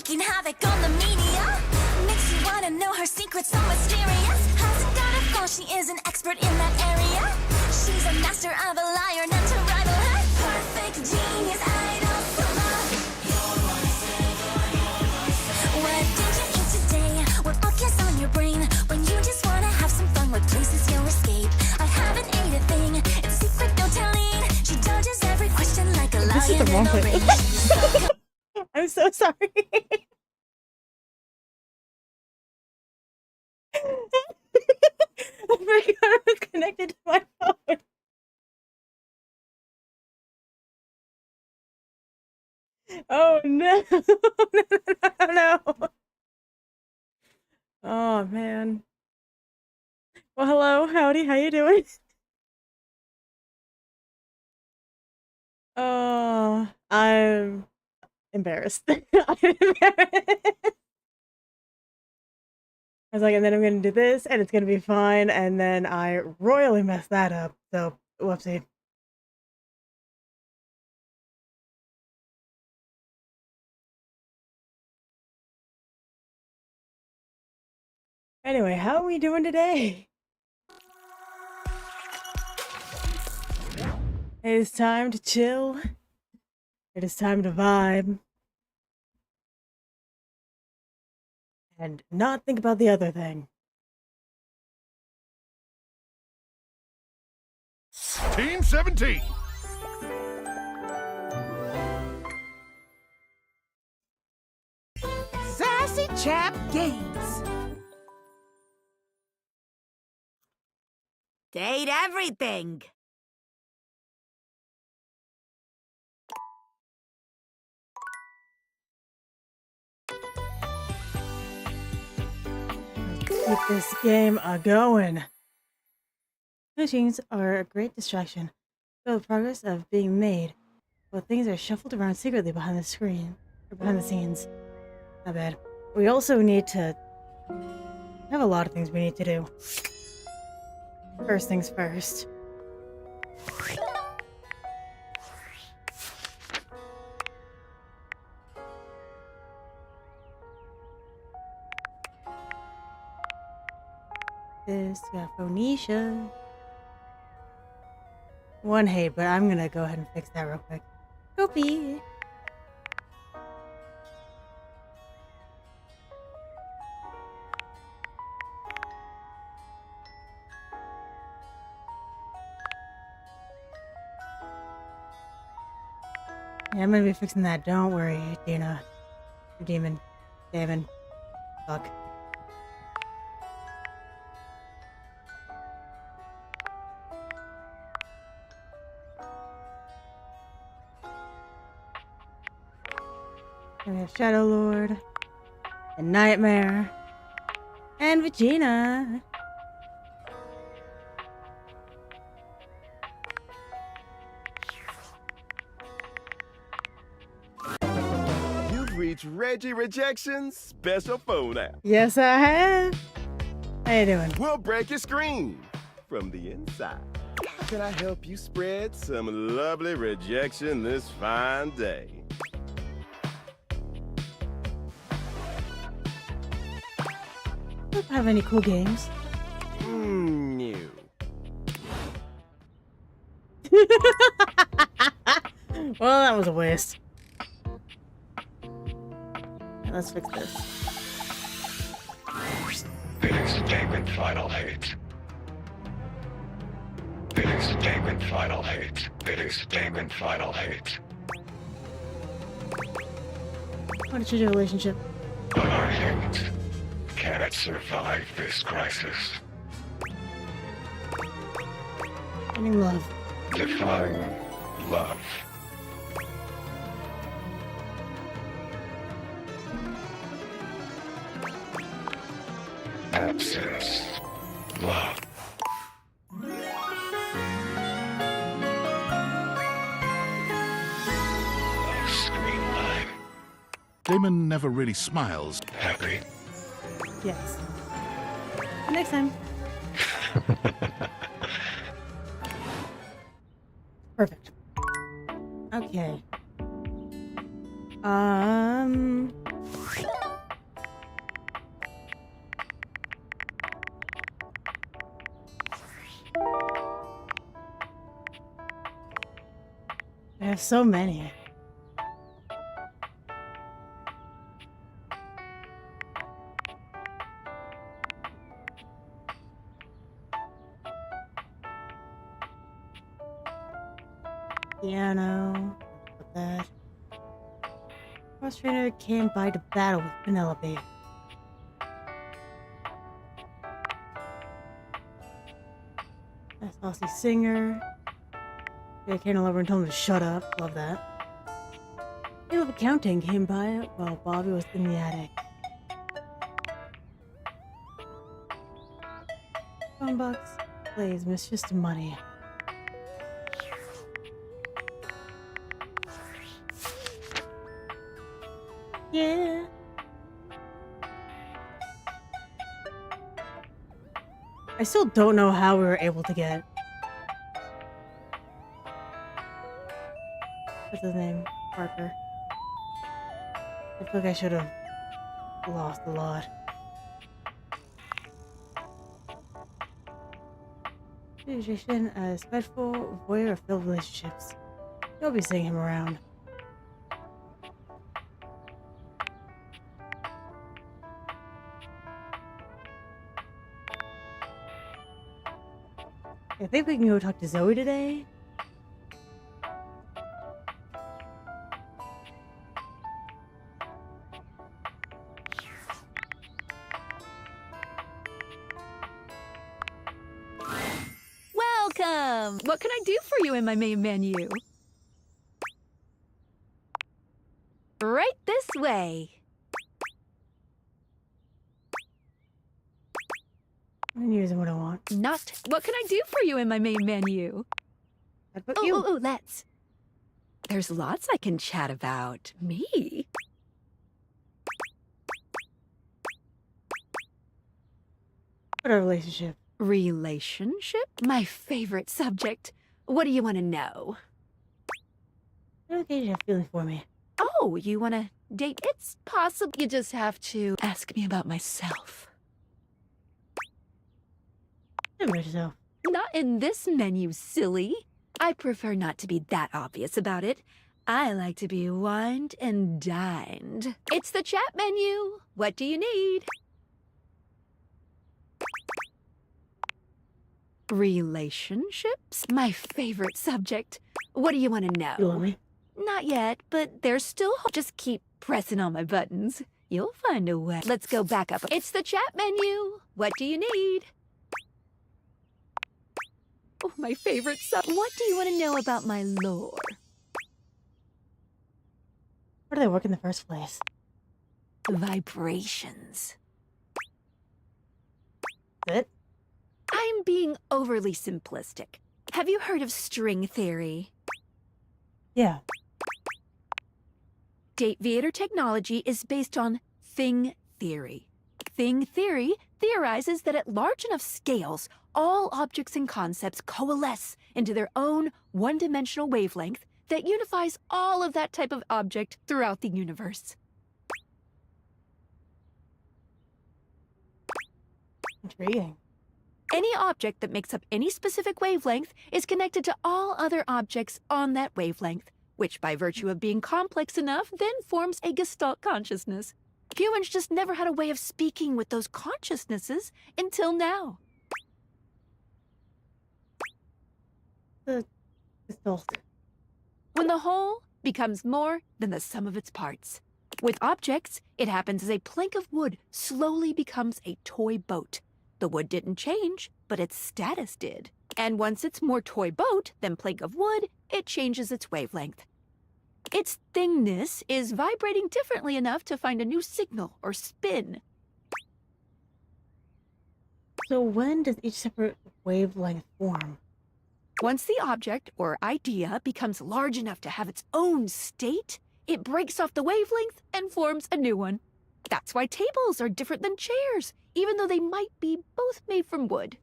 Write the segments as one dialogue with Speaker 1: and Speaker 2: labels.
Speaker 1: wreaking havoc on the media. Makes you wanna know her secrets so mysterious. Hasn't got a phone, she is an expert in that area. She's a master of a liar, not to rival her. Perfect genius, idol, silver. What did you eat today? What book is on your brain? When you just wanna have some fun, what places you'll escape? I haven't ate a thing, it's secret, no telling. She dodges every question like a lion. This is the wrong place.
Speaker 2: I'm so sorry. I forgot I was connected to my phone. Oh no. No. Oh man. Well, hello, howdy, how you doing? Oh, I'm embarrassed. I'm embarrassed. I was like, and then I'm gonna do this, and it's gonna be fine, and then I royally messed that up, so whoopsie. Anyway, how are we doing today? It is time to chill. It is time to vibe. And not think about the other thing.
Speaker 3: Team 17.
Speaker 4: Sassy Chap Games. Date everything.
Speaker 2: Keep this game going. Machines are a great distraction. Show the progress of being made, but things are shuffled around secretly behind the screen or behind the scenes. Not bad. We also need to have a lot of things we need to do. First things first. This got Phoenicia. One hate, but I'm gonna go ahead and fix that real quick. Goopy. Yeah, I'm gonna be fixing that. Don't worry, Dina. Demon. Damon. Fuck. And we have Shadow Lord, and Nightmare, and Vegina.
Speaker 3: You've reached Reggie Rejection's special phone app.
Speaker 2: Yes, I have. How you doing?
Speaker 3: We'll break your screen from the inside. How can I help you spread some lovely rejection this fine day?
Speaker 2: Don't have any cool games.
Speaker 3: No.
Speaker 2: Well, that was a waste. Right, let's fix this.
Speaker 5: Entertainment Final Hate. Entertainment Final Hate. Entertainment Final Hate.
Speaker 2: What a your relationship.
Speaker 5: But our hate cannot survive this crisis.
Speaker 2: Finding love.
Speaker 5: Define love. Absence. Love. Screen line.
Speaker 6: Damon never really smiles.
Speaker 5: Happy.
Speaker 2: Yes. Next time. Perfect. Okay. have so many. Piano. Put that. Cross trainer came by to battle with Penelope. A saucy singer. Yeah, came over and told him to shut up. Love that. Caleb Accounting came by while Bobby was in the attic. Phone box plays Mistress to Money. Yeah. I still don't know how we were able to get. What's his name? Parker. I feel like I should have lost a lot. Situation as spiteful, voyeur of failed relationships. You'll be seeing him around. I think we can go talk to Zoe today.
Speaker 7: Welcome! What can I do for you in my main menu? Right this way.
Speaker 2: I'm using what I want.
Speaker 7: Not. What can I do for you in my main menu?
Speaker 2: What about you?
Speaker 7: Let's. There's lots I can chat about. Me?
Speaker 2: What our relationship?
Speaker 7: Relationship? My favorite subject. What do you want to know?
Speaker 2: I don't think you have feeling for me.
Speaker 7: Oh, you want to date? It's possible. You just have to ask me about myself.
Speaker 2: Tell me about yourself.
Speaker 7: Not in this menu, silly. I prefer not to be that obvious about it. I like to be wined and dined. It's the chat menu. What do you need? Relationships? My favorite subject. What do you want to know?
Speaker 2: You love me?
Speaker 7: Not yet, but there's still hope. Just keep pressing on my buttons. You'll find a way. Let's go back up. It's the chat menu. What do you need? Oh, my favorite sub. What do you want to know about my lore?
Speaker 2: Where do they work in the first place?
Speaker 7: Vibrations.
Speaker 2: That?
Speaker 7: I'm being overly simplistic. Have you heard of string theory?
Speaker 2: Yeah.
Speaker 7: Dateviator technology is based on thing theory. Thing theory theorizes that at large enough scales, all objects and concepts coalesce into their own one-dimensional wavelength that unifies all of that type of object throughout the universe.
Speaker 2: Intriguing.
Speaker 7: Any object that makes up any specific wavelength is connected to all other objects on that wavelength, which by virtue of being complex enough then forms a Gestalt consciousness. Humans just never had a way of speaking with those consciousnesses until now.
Speaker 2: The Gestalt.
Speaker 7: When the whole becomes more than the sum of its parts. With objects, it happens as a plank of wood slowly becomes a toy boat. The wood didn't change, but its status did. And once it's more toy boat than plank of wood, it changes its wavelength. Its thingness is vibrating differently enough to find a new signal or spin.
Speaker 2: So when does each separate wavelength form?
Speaker 7: Once the object or idea becomes large enough to have its own state, it breaks off the wavelength and forms a new one. That's why tables are different than chairs, even though they might be both made from wood.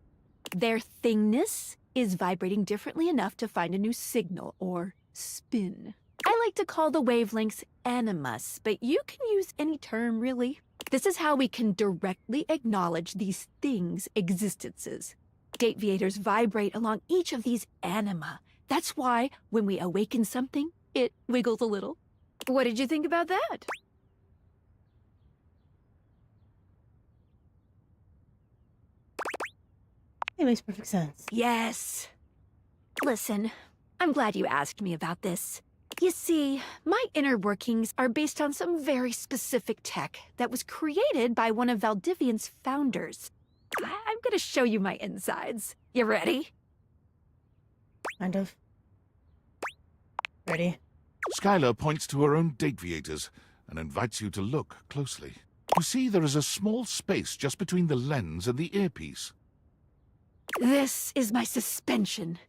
Speaker 7: Their thingness is vibrating differently enough to find a new signal or spin. I like to call the wavelengths animus, but you can use any term, really. This is how we can directly acknowledge these things' existences. Dateviators vibrate along each of these anima. That's why when we awaken something, It wiggles a little. What did you think about that?
Speaker 2: It makes perfect sense.
Speaker 7: Yes. Listen, I'm glad you asked me about this. You see, my inner workings are based on some very specific tech that was created by one of Valdivian's founders. I'm gonna show you my insides. You ready?
Speaker 2: Kind of. Ready?
Speaker 6: Skylar points to her own dateviators and invites you to look closely. You see there is a small space just between the lens and the earpiece.
Speaker 7: This is my suspension.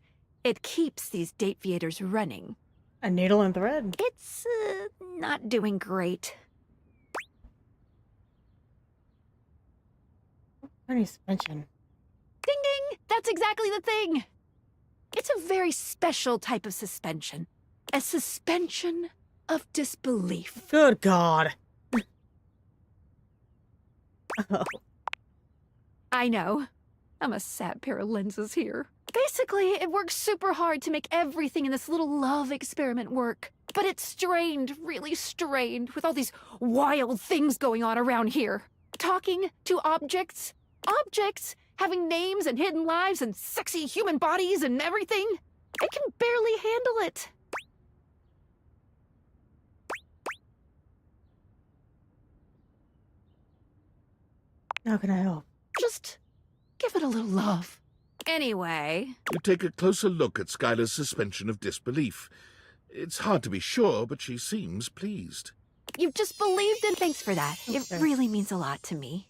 Speaker 7: It keeps these dateviators running.
Speaker 2: A needle and thread.
Speaker 7: It's, not doing great.
Speaker 2: Pretty suspension.
Speaker 7: Ding ding! That's exactly the thing! It's a very special type of suspension. A suspension of disbelief.
Speaker 2: Good God. Oh.
Speaker 7: I know. I'm a sad pair of lenses here. Basically, it works super hard to make everything in this little love experiment work. But it's strained, really strained, with all these wild things going on around here. Talking to objects. Objects having names and hidden lives and sexy human bodies and everything. I can barely handle it.
Speaker 2: How can I help?
Speaker 7: Just give it a little love. Anyway,
Speaker 6: You take a closer look at Skylar's suspension of disbelief. It's hard to be sure, but she seems pleased.
Speaker 7: you've just believed in. Thanks for that. It
Speaker 2: Okay.
Speaker 7: really means a lot to me.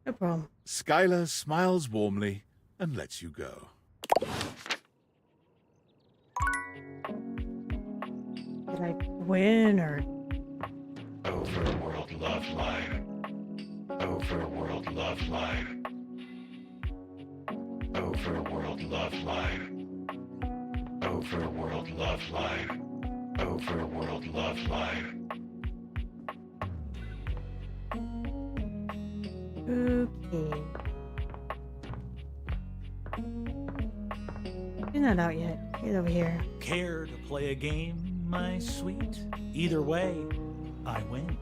Speaker 2: No problem.
Speaker 6: Skylar smiles warmly and lets you go.
Speaker 2: Did I win or...
Speaker 5: Overworld love line. Overworld love line. Overworld love line. Overworld love line. Overworld love line.
Speaker 2: Okay. He's not out yet. He's over here.
Speaker 8: Care to play a game, my sweet? Either way, I win.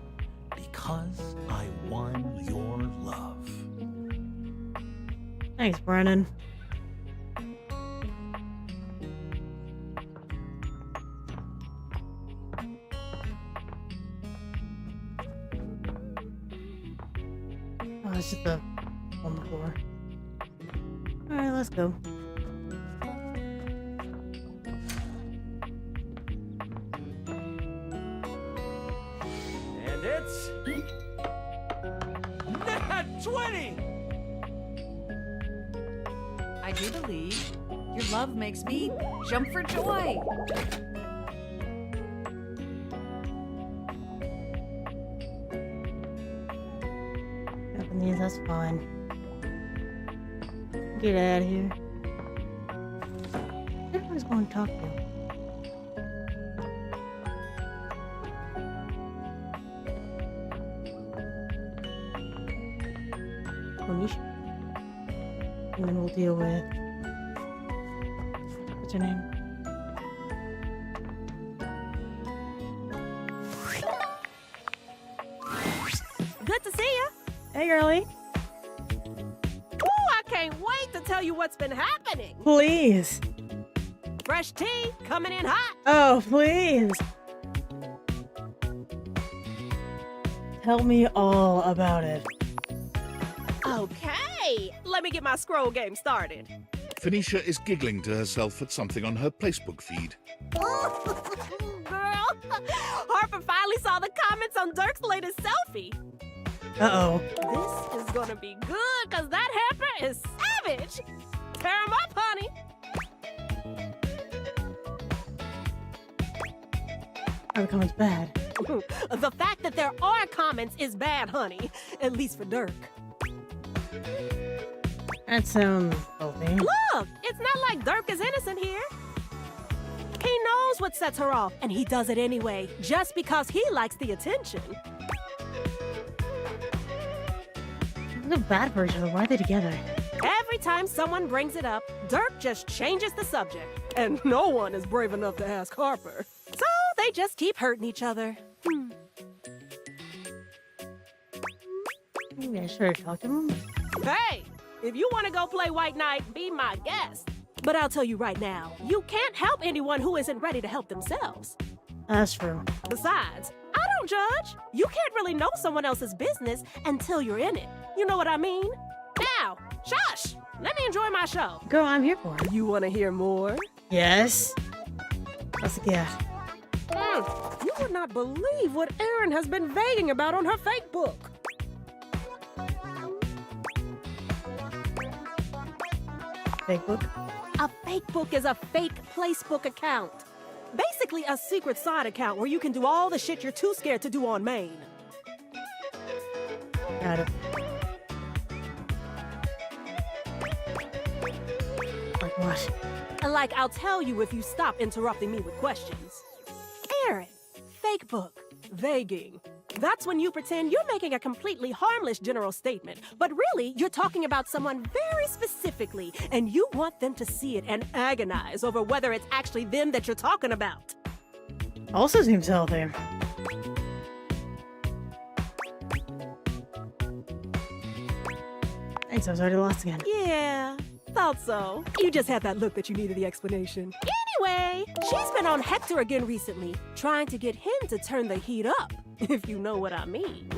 Speaker 8: Because I won your love.
Speaker 2: Thanks, Brennan. Oh, it's just the one before. Alright, let's go.
Speaker 9: And it's... Nat 20!
Speaker 4: I do believe your love makes me jump for joy.
Speaker 2: Japanese, that's fine. Get out of here. Everyone's going to talk to you. Konisha. And then we'll deal with... What's her name?
Speaker 10: Good to see you.
Speaker 2: Hey, girlie.
Speaker 10: Ooh, I can't wait to tell you what's been happening.
Speaker 2: Please.
Speaker 10: Fresh tea coming in hot.
Speaker 2: Oh, please. Tell me all about it.
Speaker 10: Okay, let me get my scroll game started.
Speaker 6: Phoenicia is giggling to herself at something on her Facebook feed.
Speaker 10: Girl, Harper finally saw the comments on Dirk's latest selfie.
Speaker 2: Uh-oh.
Speaker 10: This is gonna be good, cause that hamper is savage. Tear him up, honey.
Speaker 2: Our comments bad.
Speaker 10: The fact that there are comments is bad, honey. At least for Dirk.
Speaker 2: That sounds healthy.
Speaker 10: Look, it's not like Dirk is innocent here. He knows what sets her off, and he does it anyway, just because he likes the attention.
Speaker 2: The bad version of why are they together?
Speaker 10: Every time someone brings it up, Dirk just changes the subject. And no one is brave enough to ask Harper. So they just keep hurting each other.
Speaker 2: Maybe I should talk to him.
Speaker 10: Hey, if you want to go play White Knight, be my guest. But I'll tell you right now, you can't help anyone who isn't ready to help themselves.
Speaker 2: That's true.
Speaker 10: Besides, I don't judge. You can't really know someone else's business until you're in it. You know what I mean? Now, shush! Let me enjoy my show.
Speaker 2: Girl, I'm here for it.
Speaker 10: You want to hear more?
Speaker 2: Yes. What's the gift?
Speaker 10: You would not believe what Erin has been vaguing about on her fake book.
Speaker 2: Fake book?
Speaker 10: A fake book is a fake placebook account. Basically a secret side account where you can do all the shit you're too scared to do on main.
Speaker 2: Got it. Like what?
Speaker 10: Like I'll tell you if you stop interrupting me with questions. Erin, fake book, vaguing. That's when you pretend you're making a completely harmless general statement, but really you're talking about someone very specifically, and you want them to see it and agonize over whether it's actually them that you're talking about.
Speaker 2: Also seems healthy. Thanks, I was already lost again.
Speaker 10: Yeah, thought so. You just had that look that you needed the explanation. Anyway, she's been on Hector again recently, trying to get him to turn the heat up, if you know what I mean.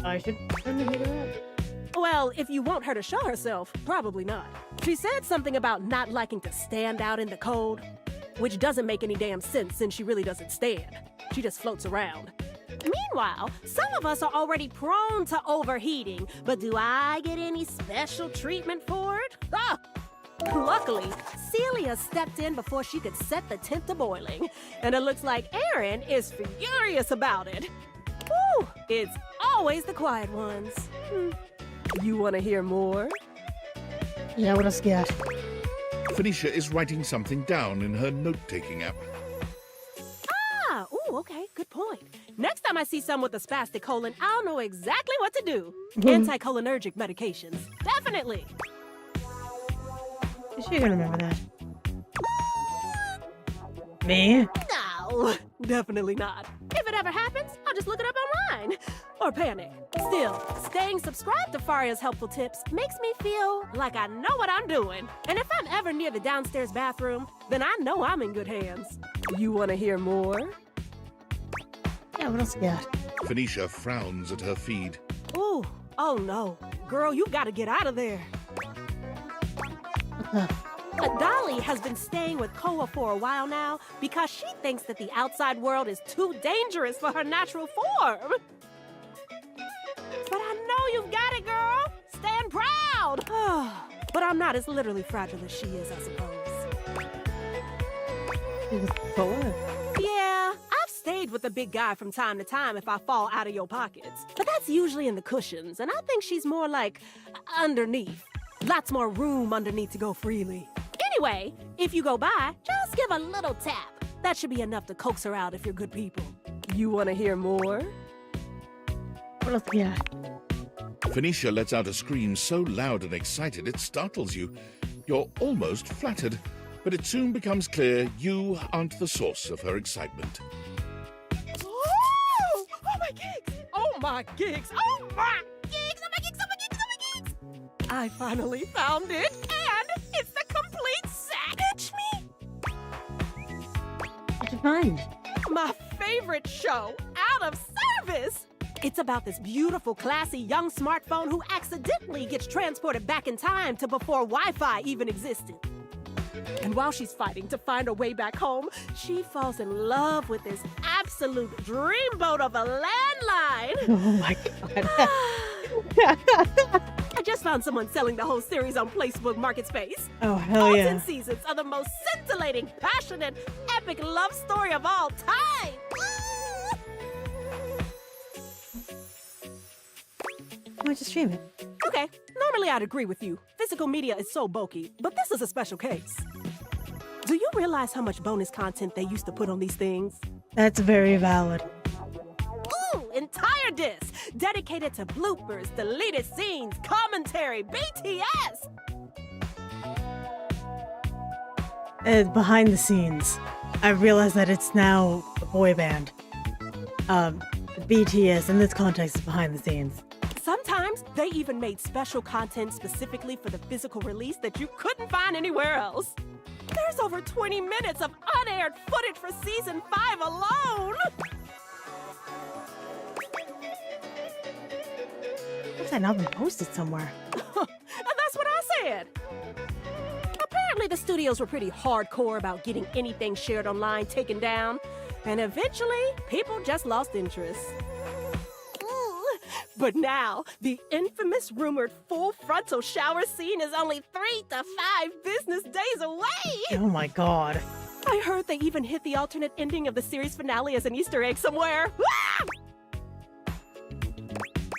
Speaker 2: I should turn the heater up.
Speaker 10: Well, if you want her to show herself, probably not. She said something about not liking to stand out in the cold, which doesn't make any damn sense since she really doesn't stand. She just floats around. Meanwhile, some of us are already prone to overheating, but do I get any special treatment for it? Ah! Luckily, Celia stepped in before she could set the tent to boiling, and it looks like Erin is furious about it. Whew, it's always the quiet ones. You want to hear more?
Speaker 2: Yeah, what else you got?
Speaker 6: Phoenicia is writing something down in her note-taking app.
Speaker 10: Ah, ooh, okay, good point. Next time I see someone with a spastic colon, I'll know exactly what to do. Anticholinergic medications, definitely.
Speaker 2: Is she gonna remember that? Me?
Speaker 10: No, definitely not. If it ever happens, I'll just look it up online. Or panic. Still, staying subscribed to Faria's helpful tips makes me feel like I know what I'm doing. And if I'm ever near the downstairs bathroom, then I know I'm in good hands. You want to hear more?
Speaker 2: Yeah, what else you got?
Speaker 6: Phoenicia frowns at her feed.
Speaker 10: Ooh, oh no. Girl, you gotta get out of there. Dolly has been staying with Koa for a while now because she thinks that the outside world is too dangerous for her natural form. But I know you've got it, girl. Stand proud. But I'm not as literally fragile as she is, I suppose. Yeah, I've stayed with the big guy from time to time if I fall out of your pockets. But that's usually in the cushions, and I think she's more like underneath. Lots more room underneath to go freely. Anyway, if you go by, just give a little tap. That should be enough to coax her out if you're good people. You want to hear more?
Speaker 2: What else you got?
Speaker 6: Phoenicia lets out a scream so loud and excited it startles you. You're almost flattered, but it soon becomes clear you aren't the source of her excitement.
Speaker 10: Oh! Oh my gigs! Oh my gigs! Oh my gigs! Oh my gigs! Oh my gigs! Oh my gigs! I finally found it, and it's the complete set. Catch me!
Speaker 2: What'd you find?
Speaker 10: My favorite show, Out of Service! It's about this beautiful, classy young smartphone who accidentally gets transported back in time to before Wi-Fi even existed. And while she's fighting to find her way back home, she falls in love with this absolute dreamboat of a landline.
Speaker 2: Oh my god.
Speaker 10: I just found someone selling the whole series on Facebook Marketspace.
Speaker 2: Oh, hell
Speaker 10: All
Speaker 2: yeah.
Speaker 10: 10 seasons are the most scintillating, passionate, epic love story of all time.
Speaker 2: Why don't you stream it?
Speaker 10: Okay, normally I'd agree with you. Physical media is so bulky, but this is a special case. Do you realize how much bonus content they used to put on these things?
Speaker 2: That's very valid.
Speaker 10: Ooh, entire discs! dedicated to bloopers, deleted scenes, commentary, BTS.
Speaker 2: Behind the scenes, I realized that it's now a boy band. BTS in this context is behind the scenes.
Speaker 10: Sometimes they even made special content specifically for the physical release that you couldn't find anywhere else. There's over 20 minutes of unaired footage for season 5 alone.
Speaker 2: Looks like not been posted somewhere.
Speaker 10: And that's what I said. Apparently the studios were pretty hardcore about getting anything shared online taken down, and eventually people just lost interest. But now, the infamous rumored full frontal shower scene is only 3 to 5 business days away!
Speaker 2: Oh my god.
Speaker 10: I heard they even hit the alternate ending of the series finale as an Easter egg somewhere. Ah!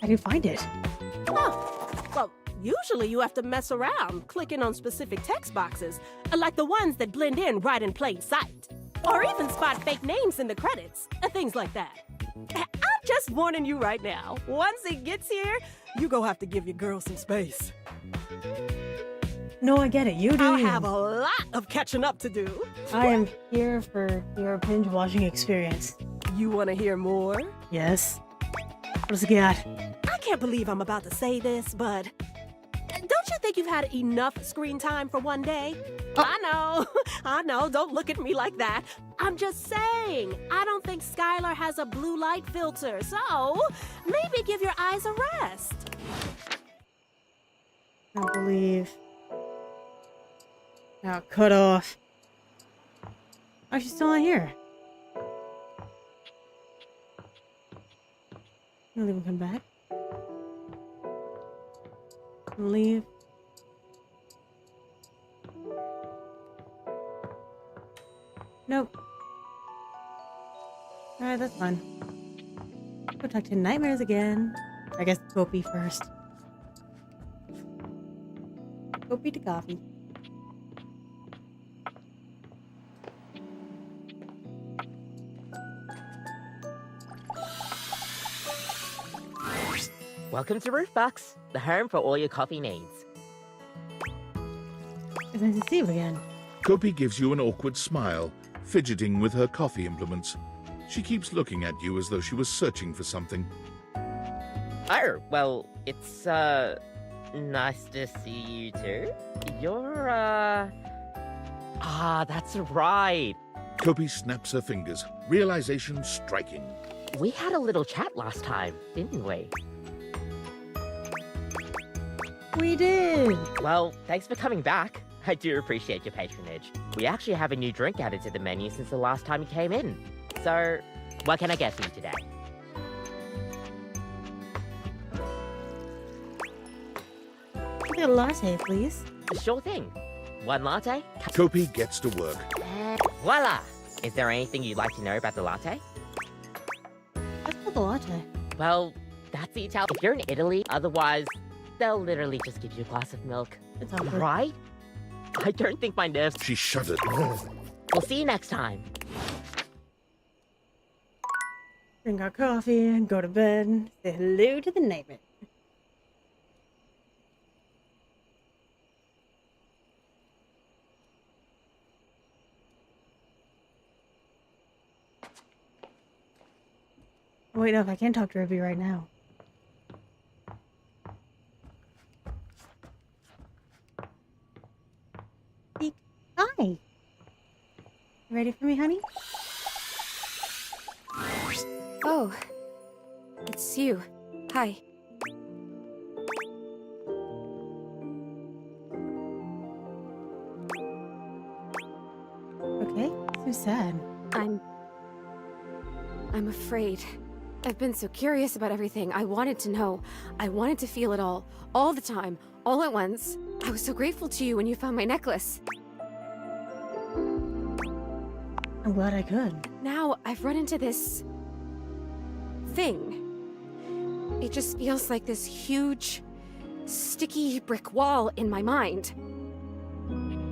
Speaker 2: How do you find it?
Speaker 10: Oh, well, usually you have to mess around, clicking on specific text boxes, like the ones that blend in right in plain sight. Or even spot fake names in the credits, and things like that. I'm just warning you right now. Once it gets here, you go have to give your girl some space.
Speaker 2: No, I get it. You do.
Speaker 10: I'll have a lot of catching up to do.
Speaker 2: I am here for your binge watching experience.
Speaker 10: You want to hear more?
Speaker 2: Yes. What's it got?
Speaker 10: I can't believe I'm about to say this, but don't you think you've had enough screen time for one day? Oh. I know, don't look at me like that. I'm just saying, I don't think Skylar has a blue light filter, so maybe give your eyes a rest.
Speaker 2: I don't believe. Now cut off. Oh, she's still not here. I'm gonna leave and come back. Leave. Nope. Alright, that's fine. Go talk to Nightmares again. I guess Gopi first. Gopi to coffee.
Speaker 9: Welcome to Roofbox, the home for all your coffee needs.
Speaker 2: It's nice to see you again.
Speaker 6: Gopi gives you an awkward smile, fidgeting with her coffee implements. She keeps looking at you as though she was searching for something.
Speaker 9: Oh, well, it's, nice to see you too. You're, that's right.
Speaker 6: Gopi snaps her fingers, realization striking.
Speaker 9: We had a little chat last time, didn't we?
Speaker 2: We did!
Speaker 9: Well, thanks for coming back. I do appreciate your patronage. We actually have a new drink added to the menu since the last time you came in. So, what can I get for you today?
Speaker 2: I'll get a latte, please.
Speaker 9: Sure thing. One latte?
Speaker 6: Gopi gets to work.
Speaker 9: And voila! Is there anything you'd like to know about the latte?
Speaker 2: Let's put the latte.
Speaker 9: Well, that's the Italian. If you're in Italy, otherwise, they'll literally just give you a glass of milk.
Speaker 2: It's awkward.
Speaker 9: Right? I don't think my nerves...
Speaker 6: She shuddered.
Speaker 9: We'll see you next time.
Speaker 2: Drink our coffee and go to bed. Say hello to the neighbor. Oh, wait, no, if I can't talk to Ruby right now. Speak. Hi. You ready for me, honey?
Speaker 11: Oh, it's you. Hi.
Speaker 2: Okay, so sad.
Speaker 11: I'm afraid. I've been so curious about everything. I wanted to know. I wanted to feel it all the time, all at once. I was so grateful to you when you found my necklace.
Speaker 2: I'm glad I could.
Speaker 11: Now I've run into this thing. It just feels like this huge, sticky brick wall in my mind.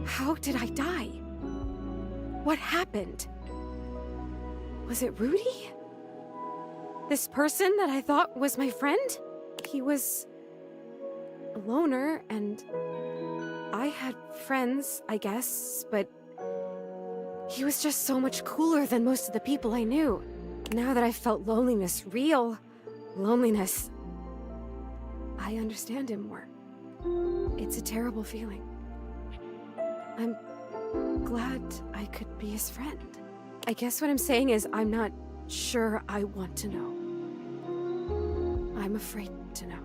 Speaker 11: How did I die? What happened? Was it Rudy? This person that I thought was my friend, he was a loner, and I had friends, I guess, but he was just so much cooler than most of the people I knew. Now that I felt loneliness, real loneliness, I understand him more. It's a terrible feeling. I'm glad I could be his friend. I guess what I'm saying is I'm not sure I want to know. I'm afraid to know.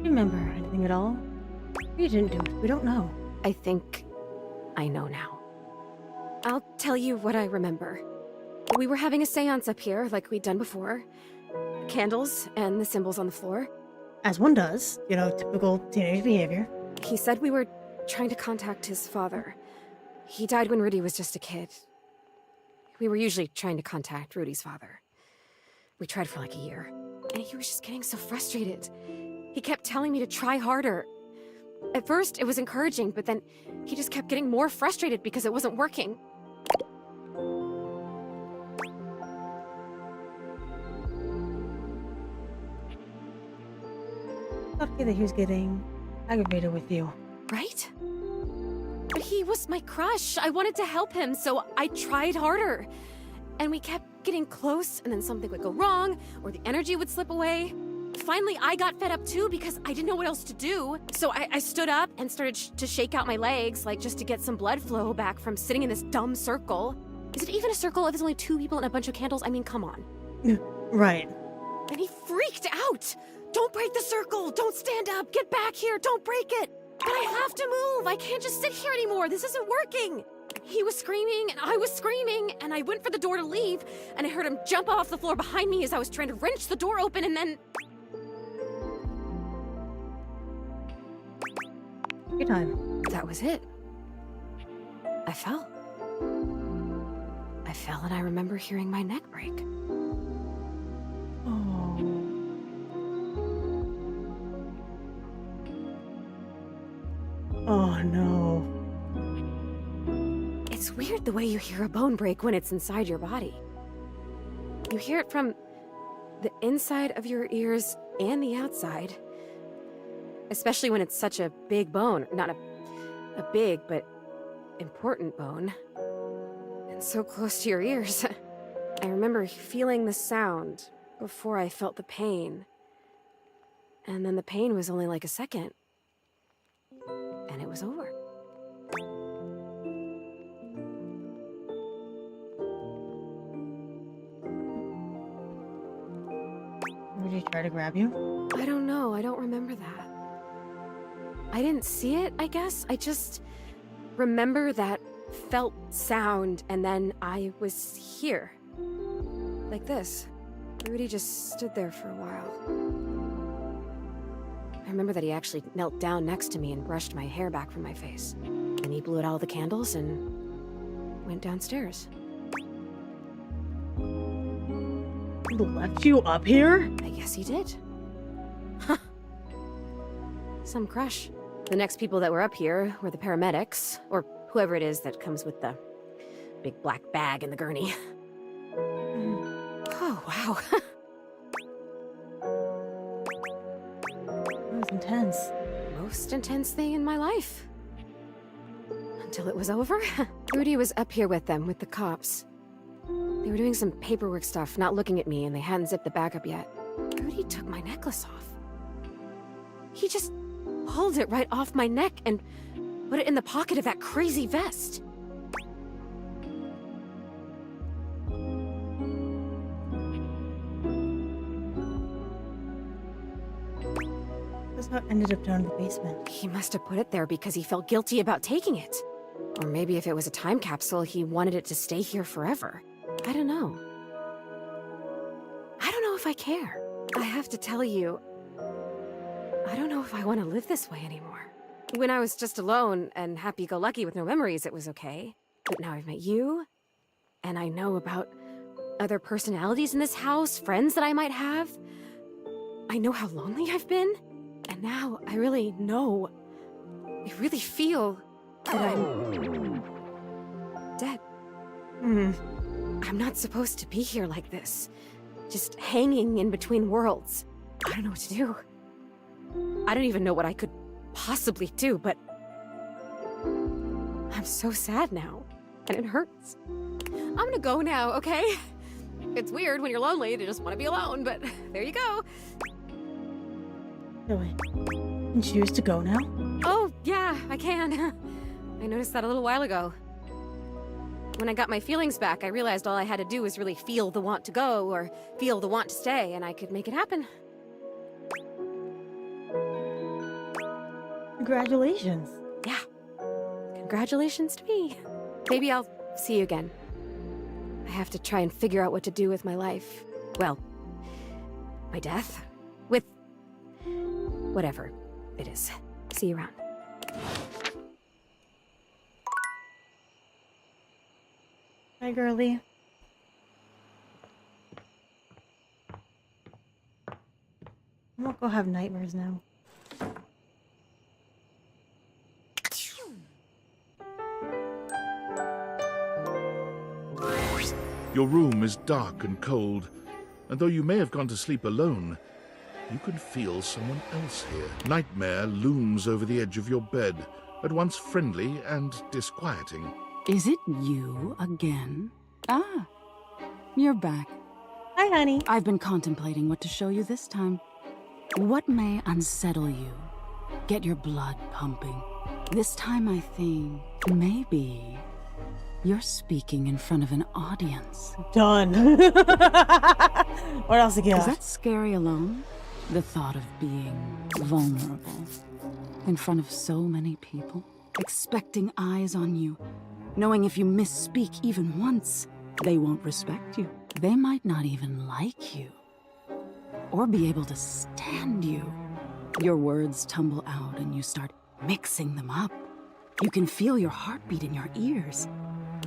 Speaker 2: Remember anything at all? You didn't do it. We don't know.
Speaker 11: I think I know now. I'll tell you what I remember. We were having a seance up here, like we'd done before. Candles and the symbols on the floor.
Speaker 2: As one does, you know, typical teenage behavior.
Speaker 11: He said we were trying to contact his father. He died when Rudy was just a kid. We were usually trying to contact Rudy's father. We tried for like a year, and he was just getting so frustrated. He kept telling me to try harder. At first, it was encouraging, but then he just kept getting more frustrated because it wasn't working.
Speaker 2: Okay, that he was getting aggravated with you.
Speaker 11: Right? But he was my crush. I wanted to help him, so I tried harder. And we kept getting close, and then something would go wrong, or the energy would slip away. Finally, I got fed up too because I didn't know what else to do. So I stood up and started to shake out my legs, like just to get some blood flow back from sitting in this dumb circle. Is it even a circle if there's only 2 people and a bunch of candles? I mean, come on.
Speaker 2: Right.
Speaker 11: And he freaked out. Don't break the circle. Don't stand up. Get back here. Don't break it. But I have to move. I can't just sit here anymore. This isn't working. He was screaming, and I was screaming, and I went for the door to leave, and I heard him jump off the floor behind me as I was trying to wrench the door open, and then...
Speaker 2: Your time.
Speaker 11: That was it. I fell. I fell, and I remember hearing my neck break.
Speaker 2: Oh. Oh no.
Speaker 11: It's weird the way you hear a bone break when it's inside your body. You hear it from the inside of your ears and the outside. Especially when it's such a big bone. Not a big, but important bone. And so close to your ears. I remember feeling the sound before I felt the pain. And then the pain was only like a second. And it was over.
Speaker 2: Did he try to grab you?
Speaker 11: I don't know. I don't remember that. I didn't see it, I guess. I just remember that felt sound, and then I was here. Like this. Rudy just stood there for a while. I remember that he actually knelt down next to me and brushed my hair back from my face. Then he blew out all the candles and went downstairs.
Speaker 2: He left you up here?
Speaker 11: I guess he did. Huh. Some crush. The next people that were up here were the paramedics, or whoever it is that comes with the big black bag and the gurney. Oh, wow.
Speaker 2: That was intense.
Speaker 11: Most intense thing in my life. Until it was over. Rudy was up here with them, with the cops. They were doing some paperwork stuff, not looking at me, and they hadn't zipped the bag up yet. Rudy took my necklace off. He just pulled it right off my neck and put it in the pocket of that crazy vest.
Speaker 2: That's how it ended up down in the basement.
Speaker 11: He must have put it there because he felt guilty about taking it. Or maybe if it was a time capsule, he wanted it to stay here forever. I don't know. I don't know if I care. I have to tell you, I don't know if I want to live this way anymore. When I was just alone and happy-go-lucky with no memories, it was okay. But now I've met you, and I know about other personalities in this house, friends that I might have. I know how lonely I've been, and now I really know, I really feel that I'm dead. I'm not supposed to be here like this. Just hanging in between worlds. I don't know what to do. I don't even know what I could possibly do, but I'm so sad now, and it hurts. I'm gonna go now, okay? It's weird when you're lonely to just want to be alone, but there you go.
Speaker 2: Really? You choose to go now?
Speaker 11: Oh, yeah, I can. I noticed that a little while ago. When I got my feelings back, I realized all I had to do was really feel the want to go or feel the want to stay, and I could make it happen.
Speaker 2: Congratulations.
Speaker 11: Yeah. Congratulations to me. Maybe I'll see you again. I have to try and figure out what to do with my life. Well, my death. With whatever it is. See you around.
Speaker 2: Hi, girlie. I won't go have nightmares now.
Speaker 6: Your room is dark and cold, and though you may have gone to sleep alone, you can feel someone else here. Nightmare looms over the edge of your bed, at once friendly and disquieting.
Speaker 12: Is it you again? Ah, you're back.
Speaker 2: Hi, honey.
Speaker 12: I've been contemplating what to show you this time. What may unsettle you? Get your blood pumping. This time I think maybe you're speaking in front of an audience.
Speaker 2: Done. What else again?
Speaker 12: Is that scary alone? The thought of being vulnerable in front of so many people, expecting eyes on you, knowing if you misspeak even once, they won't respect you. They might not even like you or be able to stand you. Your words tumble out and you start mixing them up. You can feel your heartbeat in your ears.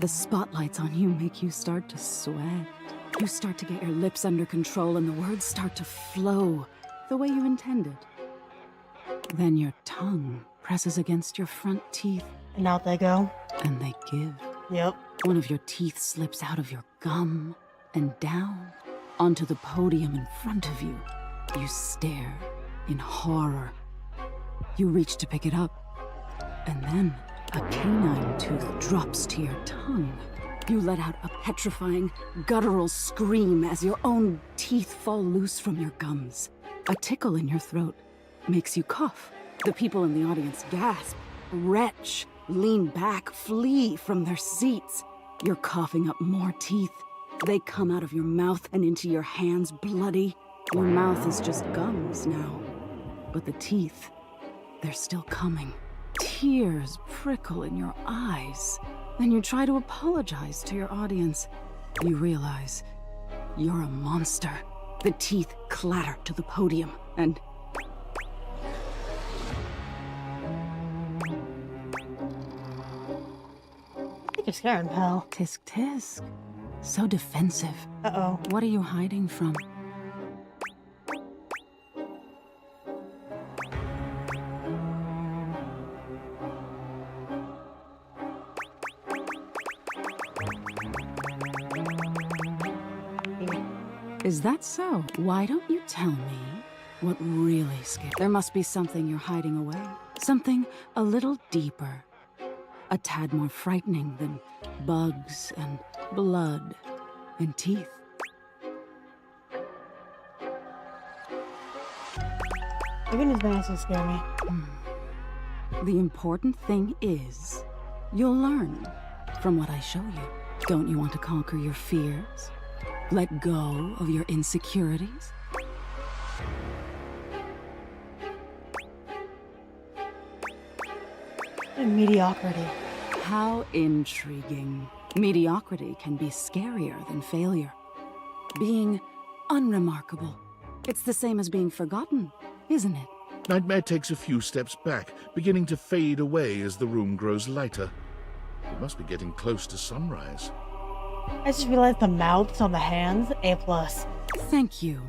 Speaker 12: The spotlights on you make you start to sweat. You start to get your lips under control and the words start to flow the way you intended. Then your tongue presses against your front teeth.
Speaker 2: And out they go.
Speaker 12: And they give.
Speaker 2: Yep.
Speaker 12: One of your teeth slips out of your gum and down onto the podium in front of you. You stare in horror. You reach to pick it up, and then a canine tooth drops to your tongue. You let out a petrifying, guttural scream as your own teeth fall loose from your gums. A tickle in your throat makes you cough. The people in the audience gasp, retch, lean back, flee from their seats. You're coughing up more teeth. They come out of your mouth and into your hands bloody. Your mouth is just gums now. But the teeth, they're still coming. Tears prickle in your eyes. Then you try to apologize to your audience. You realize you're a monster. The teeth clatter to the podium and...
Speaker 2: I think you're scaring, pal.
Speaker 12: Tisk tisk. So defensive.
Speaker 2: Uh-oh.
Speaker 12: What are you hiding from? Is that so? Why don't you tell me what really scares? There must be something you're hiding away. Something a little deeper. A tad more frightening than bugs and blood and teeth.
Speaker 2: Your goodness, man, so scare me.
Speaker 12: The important thing is, you'll learn from what I show you. Don't you want to conquer your fears? Let go of your insecurities?
Speaker 2: And mediocrity.
Speaker 12: How intriguing. Mediocrity can be scarier than failure. Being unremarkable. It's the same as being forgotten, isn't it?
Speaker 6: Nightmare takes a few steps back, beginning to fade away as the room grows lighter. It must be getting close to sunrise.
Speaker 2: I just realized the mouths on the hands, A+.
Speaker 12: Thank you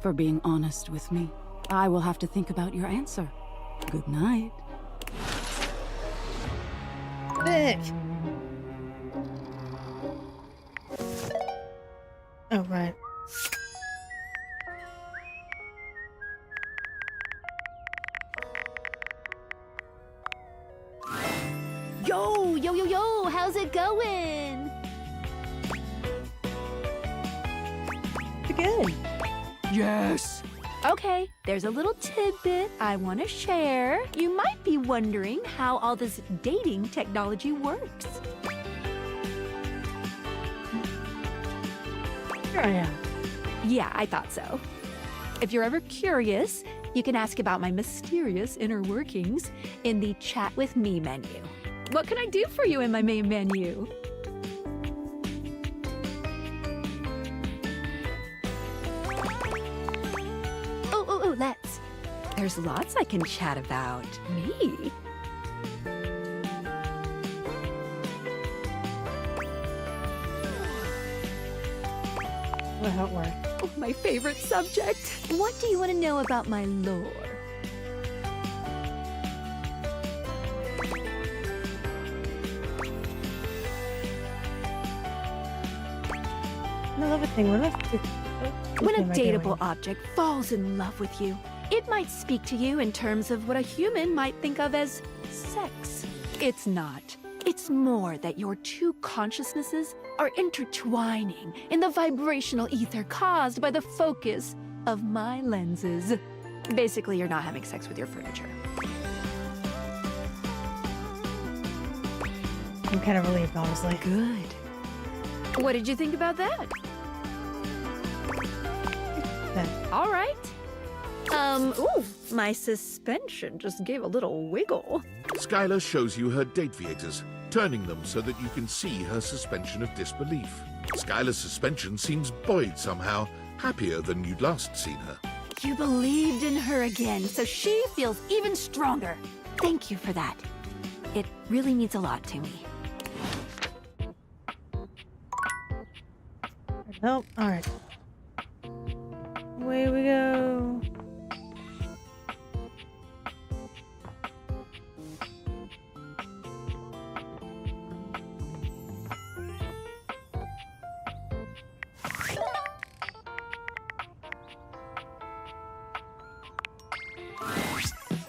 Speaker 12: for being honest with me. I will have to think about your answer. Good night.
Speaker 2: Bitch. Oh, right.
Speaker 7: Yo, how's it going?
Speaker 2: Pretty good.
Speaker 7: Yes. Okay, there's a little tidbit I want to share. You might be wondering how all this dating technology works.
Speaker 2: Here I am.
Speaker 7: Yeah, I thought so. If you're ever curious, you can ask about my mysterious inner workings in the Chat with Me menu. What can I do for you in my main menu? Oh, let's. There's lots I can chat about. Me?
Speaker 2: Well, how it works.
Speaker 7: Oh, my favorite subject. What do you want to know about my lore?
Speaker 2: I love a thing.
Speaker 7: When a dateable object falls in love with you, it might speak to you in terms of what a human might think of as sex. It's not. It's more that your two consciousnesses are intertwining in the vibrational ether caused by the focus of my lenses. Basically, you're not having sex with your furniture.
Speaker 2: I'm kind of relieved, honestly.
Speaker 7: Good. What did you think about that? All right. Ooh, my suspension just gave a little wiggle.
Speaker 6: Skylar shows you her date-viators, turning them so that you can see her suspension of disbelief. Skylar's suspension seems buoyed somehow, happier than you'd last seen her.
Speaker 7: You believed in her again, so she feels even stronger. Thank you for that. It really means a lot to me.
Speaker 2: Oh, alright. Away we go.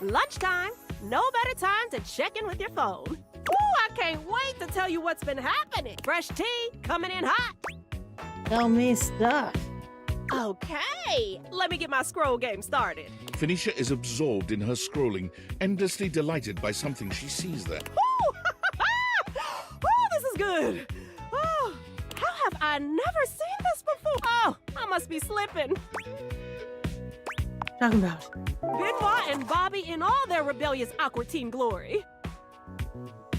Speaker 10: Lunchtime. No better time to check in with your phone. Ooh, I can't wait to tell you what's been happening. Fresh tea coming in hot.
Speaker 2: Tell me stuff.
Speaker 10: Okay, let me get my scroll game started.
Speaker 6: Phoenicia is absorbed in her scrolling, endlessly delighted by something she sees there.
Speaker 10: Ooh, ooh, this is good. Oh, how have I never seen this before? Oh, I must be slipping.
Speaker 2: Talking about.
Speaker 10: Benoit and Bobby in all their rebellious awkward teen glory.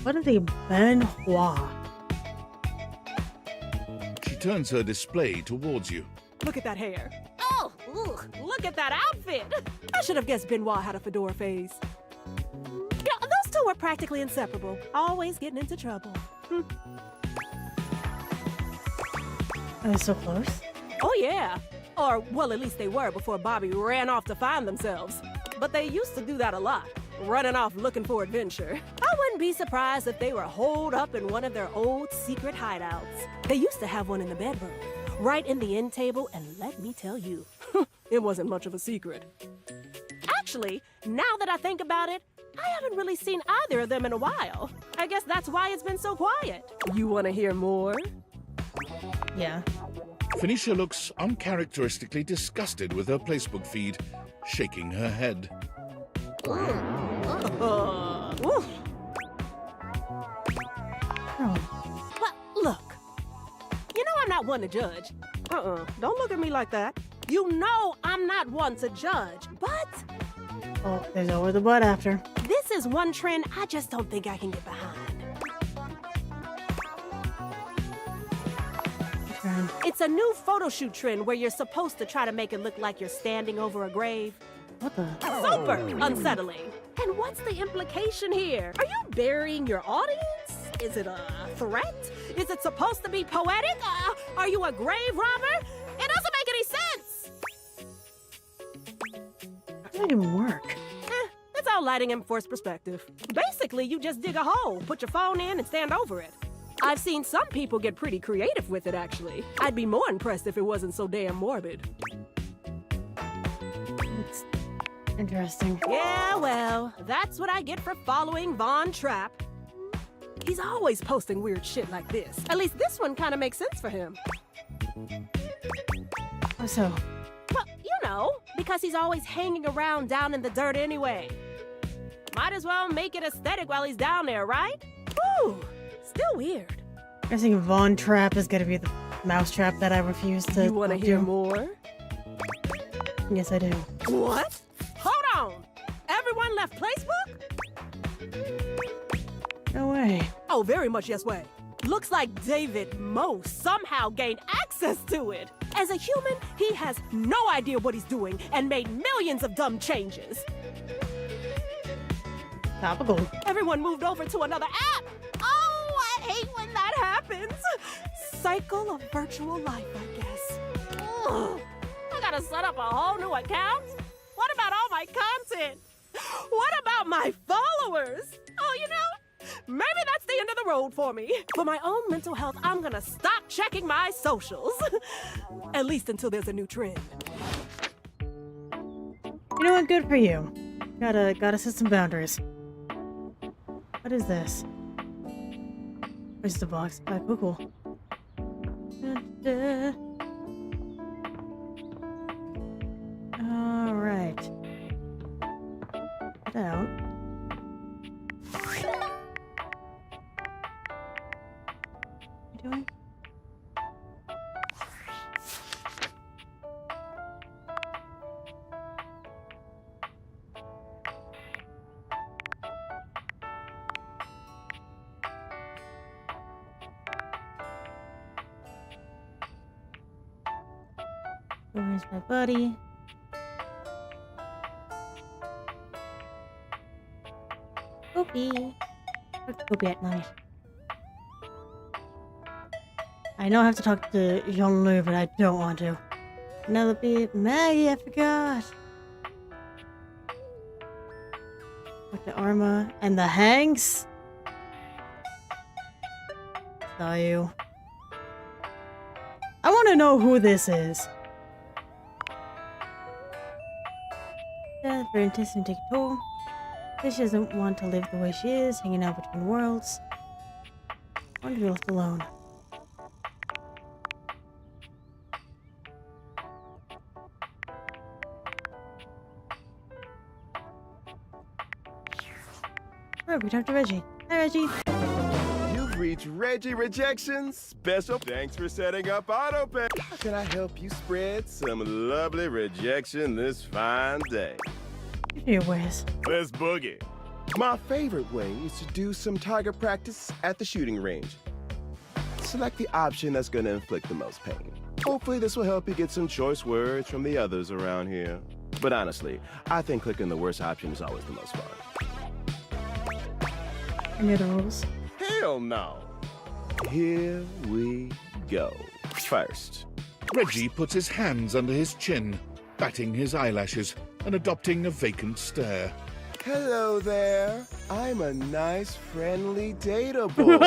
Speaker 2: What are the Benoit?
Speaker 6: She turns her display towards you.
Speaker 10: Look at that hair. Oh, ugh, look at that outfit. I should have guessed Benoit had a fedora phase. Yeah, those two were practically inseparable, always getting into trouble.
Speaker 2: Are they so close?
Speaker 10: Oh, yeah. Or, well, at least they were before Bobby ran off to find themselves. But they used to do that a lot, running off looking for adventure. I wouldn't be surprised if they were holed up in one of their old secret hideouts. They used to have one in the bedroom, right in the end table, and let me tell you, it wasn't much of a secret. Actually, now that I think about it, I haven't really seen either of them in a while. I guess that's why it's been so quiet. You want to hear more?
Speaker 2: Yeah.
Speaker 6: Phoenicia looks uncharacteristically disgusted with her Facebook feed, shaking her head.
Speaker 2: Oh.
Speaker 10: But look, you know I'm not one to judge. Don't look at me like that. You know I'm not one to judge, but...
Speaker 2: Oh, there's always the butt after.
Speaker 10: This is one trend I just don't think I can get behind. It's a new photo shoot trend where you're supposed to try to make it look like you're standing over a grave.
Speaker 2: What the?
Speaker 10: Super unsettling. And what's the implication here? Are you burying your audience? Is it a threat? Is it supposed to be poetic? Are you a grave robber? It doesn't make any sense.
Speaker 2: How does that even work?
Speaker 10: It's all lighting and forced perspective. Basically, you just dig a hole, put your phone in, and stand over it. I've seen some people get pretty creative with it, actually. I'd be more impressed if it wasn't so damn morbid.
Speaker 2: It's interesting.
Speaker 10: Yeah, well, that's what I get for following Von Trapp. He's always posting weird shit like this. At least this one kind of makes sense for him.
Speaker 2: How so?
Speaker 10: Well, you know, because he's always hanging around down in the dirt anyway. Might as well make it aesthetic while he's down there, right? Ooh, still weird.
Speaker 2: I think Von Trapp is gonna be the mousetrap that I refuse to.
Speaker 10: You want to hear more?
Speaker 2: Yes, I do.
Speaker 10: What? Hold on. Everyone left Facebook?
Speaker 2: No way.
Speaker 10: Oh, very much yes way. Looks like David Moe somehow gained access to it. As a human, he has no idea what he's doing and made millions of dumb changes.
Speaker 2: Topical.
Speaker 10: Everyone moved over to another app. Oh, I hate when that happens. Cycle of virtual life, I guess. Ugh. I gotta set up a whole new account? What about all my content? What about my followers? Oh, you know, maybe that's the end of the road for me. For my own mental health, I'm gonna stop checking my socials. At least until there's a new trend.
Speaker 2: You know what? Good for you. Gotta set some boundaries. What is this? Where's the box? Ah, cool. All right. Get out. What are you doing? Where's my buddy? Kobe. Kobe at night. I know I have to talk to Jean-Louis, but I don't want to. Another beat. Maggie, I forgot. With the Arma and the Hanks. Saw you. I want to know who this is. Death for intestine take a toll. She doesn't want to live the way she is, hanging out between worlds. I want to be left alone. Alright, we talked to Reggie. Hi, Reggie.
Speaker 3: You've reached Reggie Rejections. Special thanks for setting up autopay. How can I help you spread some lovely rejection this fine day?
Speaker 2: You do your ways.
Speaker 3: Let's boogie. My favorite way is to do some target practice at the shooting range. Select the option that's going to inflict the most pain. Hopefully this will help you get some choice words from the others around here. But honestly, I think clicking the worst option is always the most fun.
Speaker 2: Any other rules?
Speaker 3: Hell no. Here we go. First,
Speaker 6: Reggie puts his hands under his chin, batting his eyelashes and adopting a vacant stare.
Speaker 3: hello there. I'm a nice, friendly dateable.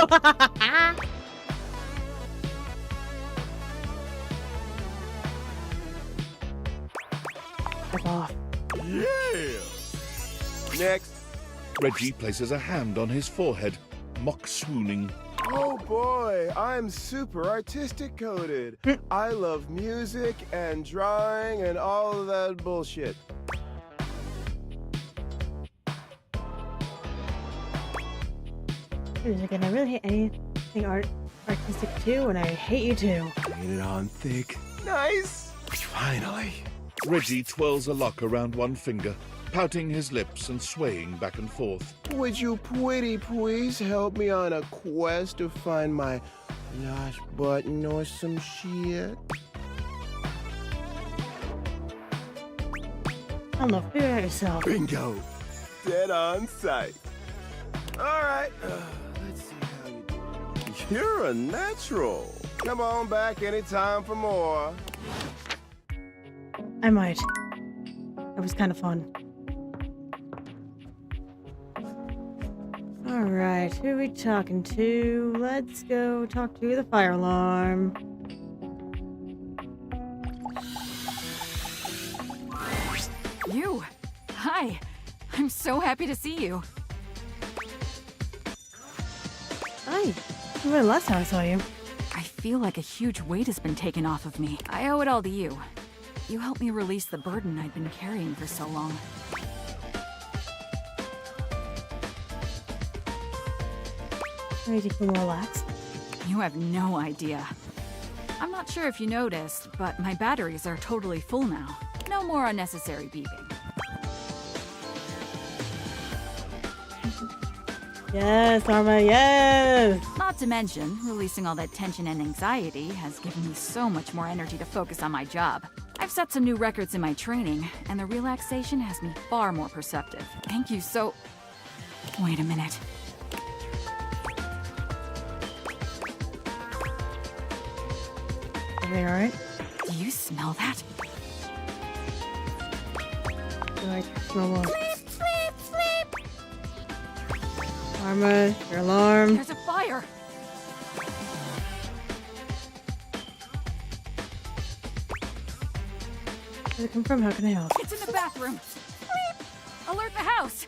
Speaker 2: Fuck off.
Speaker 3: Yeah. Next.
Speaker 6: Reggie places a hand on his forehead, mock swooning.
Speaker 3: Oh boy, I'm super artistic coded. I love music and drawing and all of that bullshit.
Speaker 2: Music, and I really hate anything artistic too, and I hate you too.
Speaker 3: Get it on thick. Nice. Finally.
Speaker 6: Reggie twirls a lock around one finger, pouting his lips and swaying back and forth.
Speaker 3: Would you pretty please help me on a quest to find my lost button or some shit?
Speaker 2: I don't know, figure it out yourself.
Speaker 3: Bingo. Dead on sight. All right, let's see how you do. You're a natural. Come on back anytime for more.
Speaker 2: I might. It was kind of fun. Alright. Alright, who are we talking to? Let's go talk to the fire alarm.
Speaker 11: You! Hi! I'm so happy to see you.
Speaker 2: Hi. When the last time I saw you?
Speaker 11: I feel like a huge weight has been taken off of me. I owe it all to you. You helped me release the burden I'd been carrying for so long.
Speaker 2: Made you feel more relaxed?
Speaker 11: You have no idea. I'm not sure if you noticed, but my batteries are totally full now. No more unnecessary beeping.
Speaker 2: Yes, Arma, yes!
Speaker 11: Not to mention, releasing all that tension and anxiety has given me so much more energy to focus on my job. I've set some new records in my training, and the relaxation has me far more perceptive. Thank you so... Wait a minute.
Speaker 2: Everything alright?
Speaker 11: Do you smell that?
Speaker 2: Do I smell more?
Speaker 11: Sleep, sleep, sleep!
Speaker 2: Arma, your alarm.
Speaker 11: There's a fire!
Speaker 2: Where did it come from? How can I help?
Speaker 11: It's in the bathroom! Sleep! Alert the house!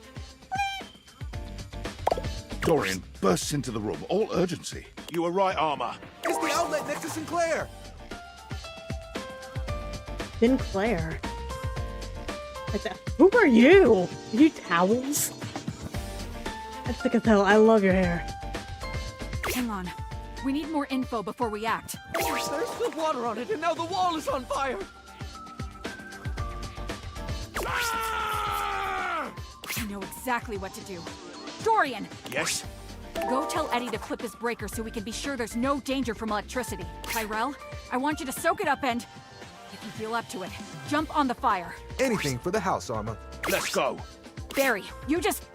Speaker 6: Dorian bursts into the room, all urgency.
Speaker 13: You were right, Arma. It's the outlet next to Sinclair.
Speaker 2: Sinclair? Like that. Who are you? Are you towels? That's thick as hell. I love your hair.
Speaker 11: Hang on. We need more info before we act.
Speaker 13: There's spilled water on it, and now the wall is on fire.
Speaker 11: I know exactly what to do. Dorian!
Speaker 13: Yes?
Speaker 11: Go tell Eddie to flip his breaker so we can be sure there's no danger from electricity. Tyrell, I want you to soak it up and, if you feel up to it, jump on the fire.
Speaker 13: Anything for the house, Arma. Let's go.
Speaker 11: Barry, you just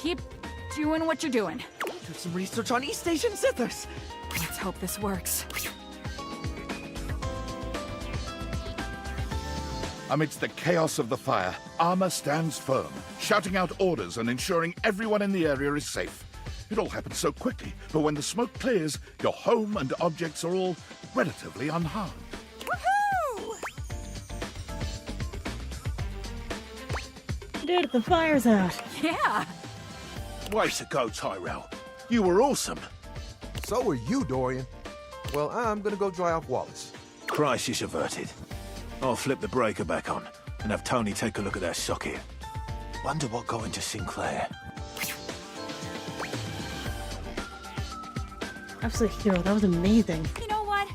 Speaker 11: keep doing what you're doing.
Speaker 13: Do some research on East Station Sithers.
Speaker 11: Let's hope this works.
Speaker 6: Amidst the chaos of the fire, Arma stands firm, shouting out orders and ensuring everyone in the area is safe. It all happens so quickly, but when the smoke clears, your home and objects are all relatively unharmed.
Speaker 11: Woohoo!
Speaker 2: Dude, the fire's out.
Speaker 11: Yeah!
Speaker 13: Way to go, Tyrell. You were awesome.
Speaker 14: So were you, Dorian. Well, I'm gonna go dry off Wallace.
Speaker 13: Crisis averted. I'll flip the breaker back on and have Tony take a look at that socket. Wonder what got into Sinclair.
Speaker 2: Absolute hero. That was amazing.
Speaker 11: You know what?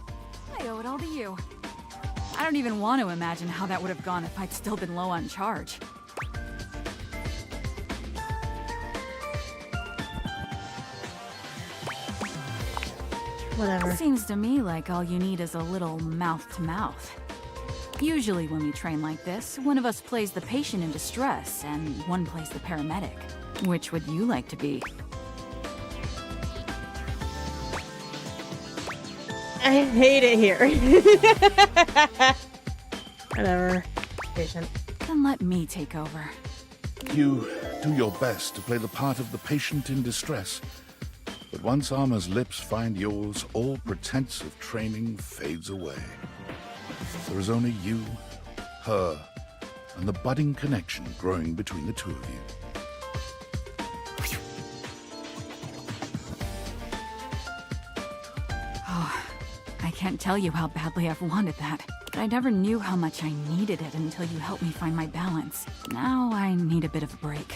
Speaker 11: I owe it all to you. I don't even want to imagine how that would have gone if I'd still been low on charge.
Speaker 2: Whatever.
Speaker 11: Seems to me like all you need is a little mouth-to-mouth. Usually when we train like this, one of us plays the patient in distress, and one plays the paramedic. Which would you like to be?
Speaker 2: I hate it here. Whatever. Patient.
Speaker 11: Then let me take over.
Speaker 6: You do your best to play the part of the patient in distress, but once Arma's lips find yours, all pretense of training fades away. There is only you, her, and the budding connection growing between the two of you.
Speaker 11: Oh, I can't tell you how badly I've wanted that. But I never knew how much I needed it until you helped me find my balance. Now I need a bit of a break.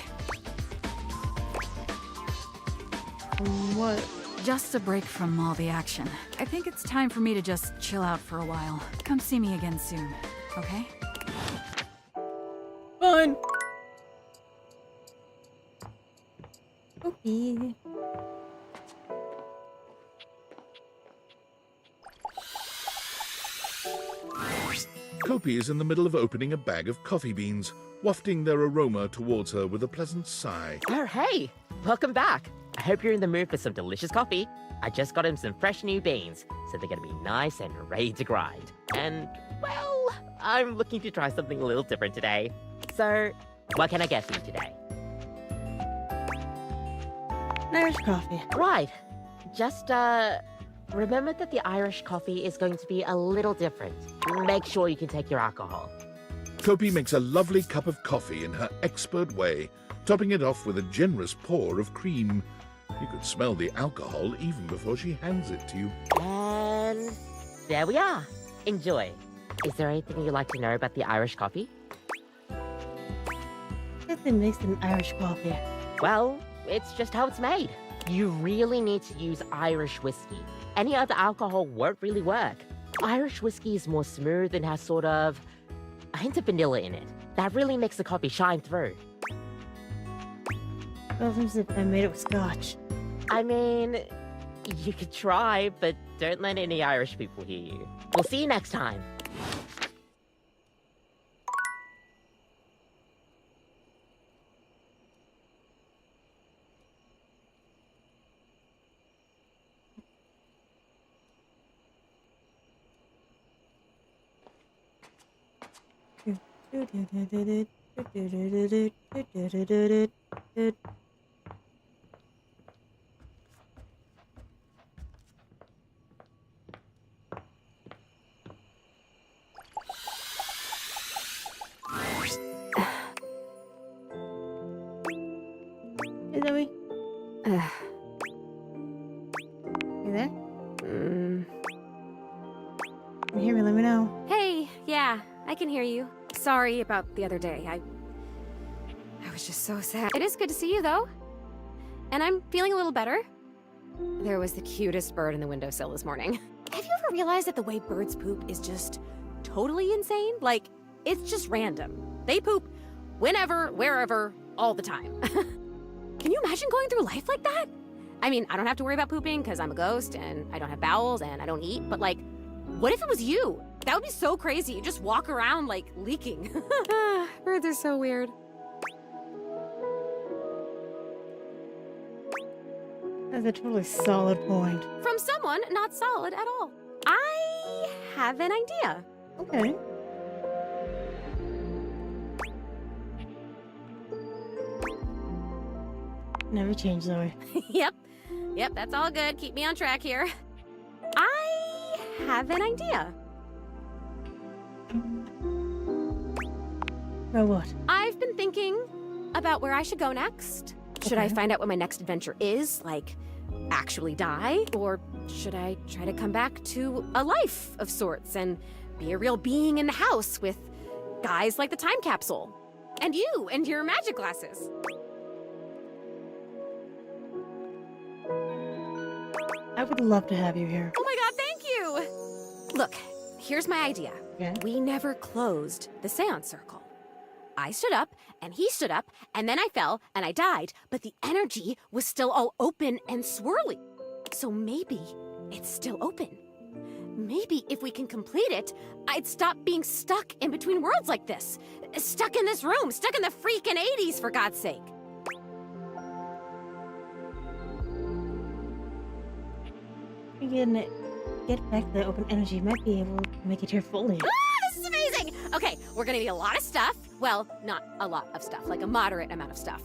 Speaker 2: What?
Speaker 11: Just a break from all the action. I think it's time for me to just chill out for a while. Come see me again soon, okay?
Speaker 2: Fun. Okay.
Speaker 6: Kopi is in the middle of opening a bag of coffee beans, wafting their aroma towards her with a pleasant sigh.
Speaker 9: Oh, hey! Welcome back! I hope you're in the mood for some delicious coffee. I just got him some fresh new beans, so they're gonna be nice and ready to grind. And, well, I'm looking to try something a little different today. So, what can I get for you today?
Speaker 2: Irish coffee.
Speaker 9: Right. Just, remember that the Irish coffee is going to be a little different. Make sure you can take your alcohol.
Speaker 6: Kopi makes a lovely cup of coffee in her expert way, topping it off with a generous pour of cream. You could smell the alcohol even before she hands it to you.
Speaker 9: And there we are. Enjoy. Is there anything you'd like to know about the Irish coffee?
Speaker 2: What makes an Irish coffee?
Speaker 9: Well, it's just how it's made. You really need to use Irish whiskey. Any other alcohol won't really work. Irish whiskey is more smooth and has sort of a hint of vanilla in it. That really makes the coffee shine through.
Speaker 2: Well, it seems like I made it with scotch.
Speaker 9: I mean, you could try, but don't let any Irish people hear you. We'll see you next time.
Speaker 2: Hey, Zoe. You there? Can you hear me? Let me know.
Speaker 11: Hey, yeah, I can hear you. Sorry about the other day. I was just so sad. It is good to see you, though. And I'm feeling a little better. There was the cutest bird in the windowsill this morning. Have you ever realized that the way birds poop is just totally insane? Like, it's just random. They poop whenever, wherever, all the time. Can you imagine going through life like that? I mean, I don't have to worry about pooping because I'm a ghost and I don't have bowels and I don't eat, but like, what if it was you? That would be so crazy. You just walk around like leaking. Birds are so weird.
Speaker 2: That's a totally solid point.
Speaker 11: From someone not solid at all. I have an idea.
Speaker 2: Okay. Never change, Zoe.
Speaker 11: Yep, that's all good. Keep me on track here. I have an idea.
Speaker 2: About what?
Speaker 11: I've been thinking about where I should go next. Should I find out what my next adventure is, like actually die? Or should I try to come back to a life of sorts and be a real being in the house with guys like the time capsule? And you and your magic glasses.
Speaker 2: I would love to have you here.
Speaker 11: Oh my god, thank you! Look, here's my idea.
Speaker 2: Okay.
Speaker 11: We never closed the seance circle. I stood up, and he stood up, and then I fell, and I died, but the energy was still all open and swirly. So maybe it's still open. Maybe if we can complete it, I'd stop being stuck in between worlds like this. Stuck in this room, stuck in the freaking 80s, for God's sake.
Speaker 2: We can get back the open energy. Might be able to make it here fully.
Speaker 11: Ah, this is amazing! Okay, we're gonna need a lot of stuff. Well, not a lot of stuff, like a moderate amount of stuff.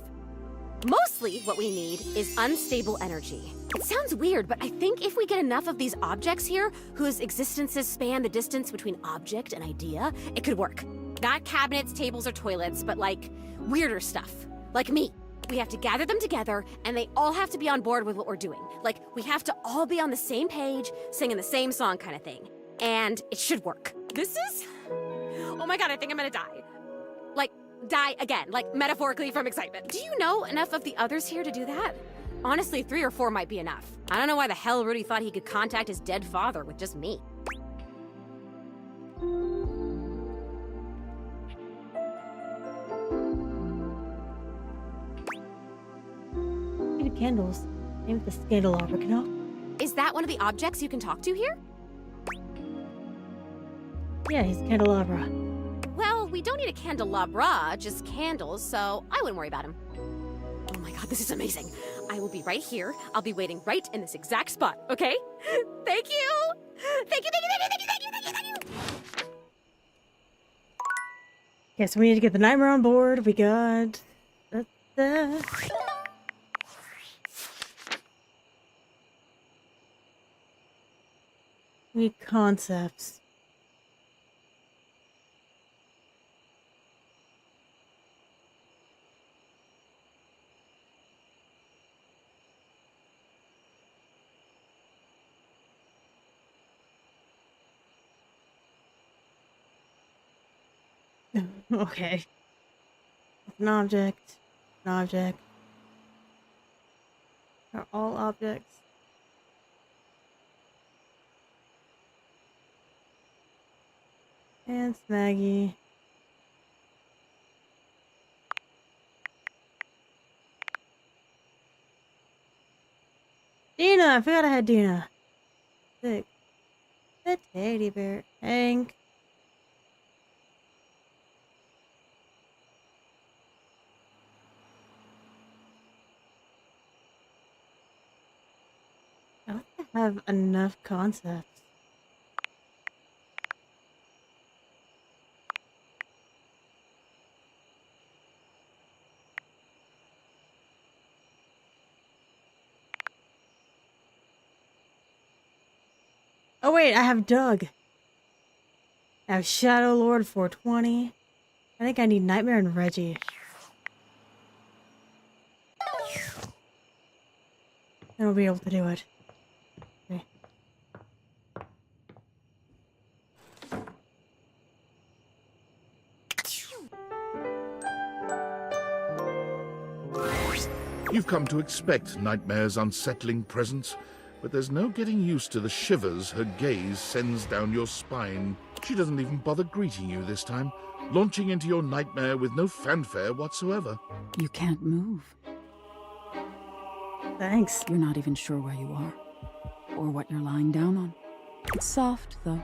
Speaker 11: Mostly what we need is unstable energy. It sounds weird, but I think if we get enough of these objects here, whose existences span the distance between object and idea, it could work. Not cabinets, tables, or toilets, but like weirder stuff. Like me. We have to gather them together, and they all have to be on board with what we're doing. Like, we have to all be on the same page, singing the same song kind of thing. And it should work. This is... Oh my god, I think I'm gonna die. Like, die again, like metaphorically from excitement. Do you know enough of the others here to do that? Honestly, 3 or 4 might be enough. I don't know why the hell Rudy thought he could contact his dead father with just me.
Speaker 2: Candles. Maybe the candelabra can help.
Speaker 11: Is that one of the objects you can talk to here?
Speaker 2: Yeah, he's a candelabra.
Speaker 11: Well, we don't need a candelabra, just candles, so I wouldn't worry about him. Oh my god, this is amazing. I will be right here. I'll be waiting right in this exact spot, okay? Thank you! Thank you, thank you, thank you, thank you, thank you, thank you, thank you!
Speaker 2: Yeah, so we need to get the nightmare on board. We got... Need concepts. Okay. An object. An object. Are all objects. And Maggie. Dina! I forgot I had Dina. Sick. The teddy bear. Hank. I don't think I have enough concepts. Oh wait, I have Doug. I have Shadow Lord 420. I think I need Nightmare and Reggie. Then I'll be able to do it. Okay.
Speaker 6: You've come to expect Nightmare's unsettling presence, but there's no getting used to the shivers her gaze sends down your spine. She doesn't even bother greeting you this time, launching into your nightmare with no fanfare whatsoever.
Speaker 12: You can't move.
Speaker 2: Thanks.
Speaker 12: You're not even sure where you are, or what you're lying down on. It's soft, though.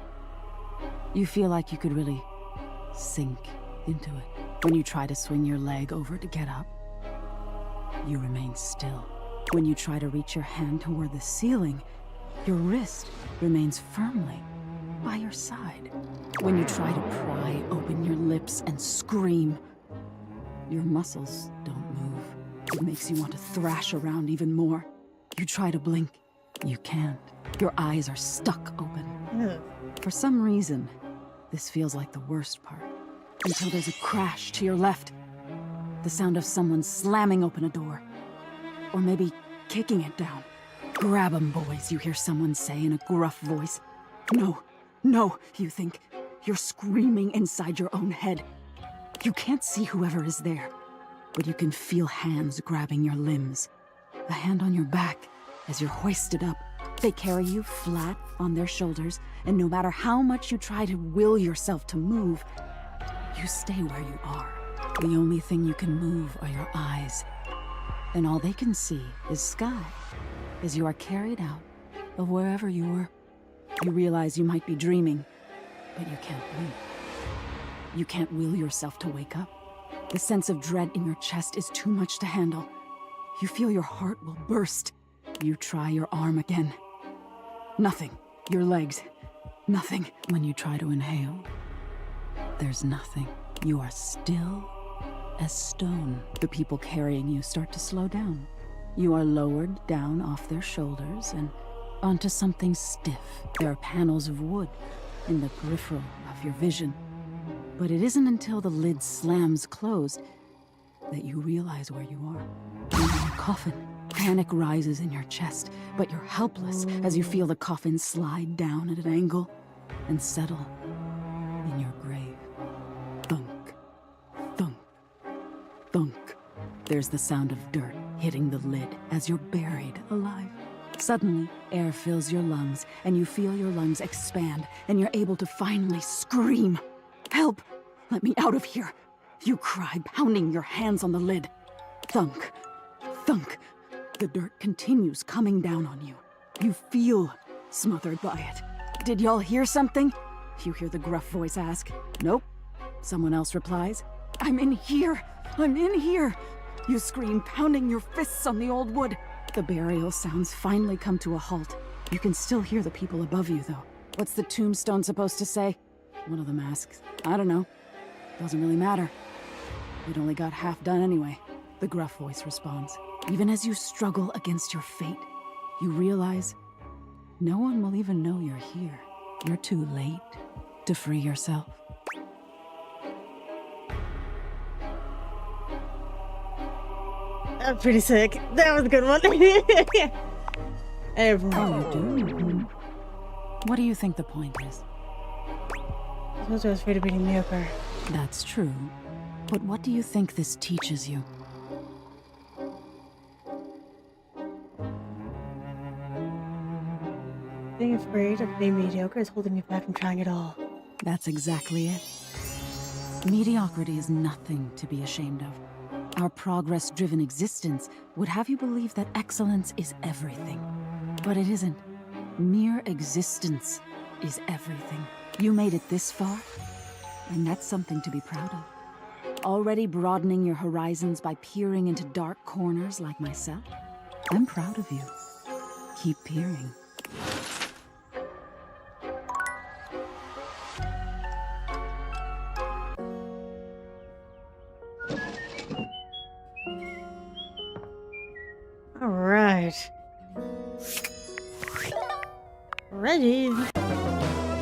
Speaker 12: You feel like you could really sink into it. When you try to swing your leg over to get up, you remain still. When you try to reach your hand toward the ceiling, your wrist remains firmly by your side. When you try to pry open your lips and scream, your muscles don't move. It makes you want to thrash around even more. You try to blink. You can't. Your eyes are stuck open.
Speaker 2: Ugh.
Speaker 12: For some reason, this feels like the worst part. Until there's a crash to your left. The sound of someone slamming open a door. Or maybe kicking it down. "Grab 'em, boys," you hear someone say in a gruff voice. No, no, you think. You're screaming inside your own head. You can't see whoever is there, but you can feel hands grabbing your limbs. A hand on your back as you're hoisted up. They carry you flat on their shoulders, and no matter how much you try to will yourself to move, you stay where you are. The only thing you can move are your eyes, and all they can see is sky as you are carried out of wherever you were. You realize you might be dreaming, but you can't blink. You can't will yourself to wake up. The sense of dread in your chest is too much to handle. You feel your heart will burst. You try your arm again. Nothing. Your legs. Nothing. When you try to inhale, there's nothing. You are still as stone. The people carrying you start to slow down. You are lowered down off their shoulders and onto something stiff. There are panels of wood in the peripheral of your vision. But it isn't until the lid slams closed that you realize where you are. You're in a coffin. Panic rises in your chest, but you're helpless as you feel the coffin slide down at an angle and settle in your grave. Thunk, thunk, thunk. There's the sound of dirt hitting the lid as you're buried alive. Suddenly, air fills your lungs, and you feel your lungs expand, and you're able to finally scream. "Help! Let me out of here!" You cry, pounding your hands on the lid. Thunk, thunk. The dirt continues coming down on you. You feel smothered by it. "Did y'all hear something?" You hear the gruff voice ask. "Nope." Someone else replies. "I'm in here! I'm in here!" You scream, pounding your fists on the old wood. The burial sounds finally come to a halt. You can still hear the people above you, though. What's the tombstone supposed to say? One of them asks. "I don't know. Doesn't really matter. It only got half done anyway." The gruff voice responds. Even as you struggle against your fate, you realize no one will even know you're here. You're too late to free yourself.
Speaker 2: That's pretty sick. That was a good one. Everyone.
Speaker 12: Oh, you do? What do you think the point is?
Speaker 2: I suppose I was afraid of being mediocre.
Speaker 12: That's true. But what do you think this teaches you?
Speaker 2: Being afraid of being mediocre is holding me back from trying it all.
Speaker 12: That's exactly it. Mediocrity is nothing to be ashamed of. Our progress-driven existence would have you believe that excellence is everything. But it isn't. Mere existence is everything. You made it this far, and that's something to be proud of. Already broadening your horizons by peering into dark corners like myself. I'm proud of you. Keep peering.
Speaker 2: All right. Reggie.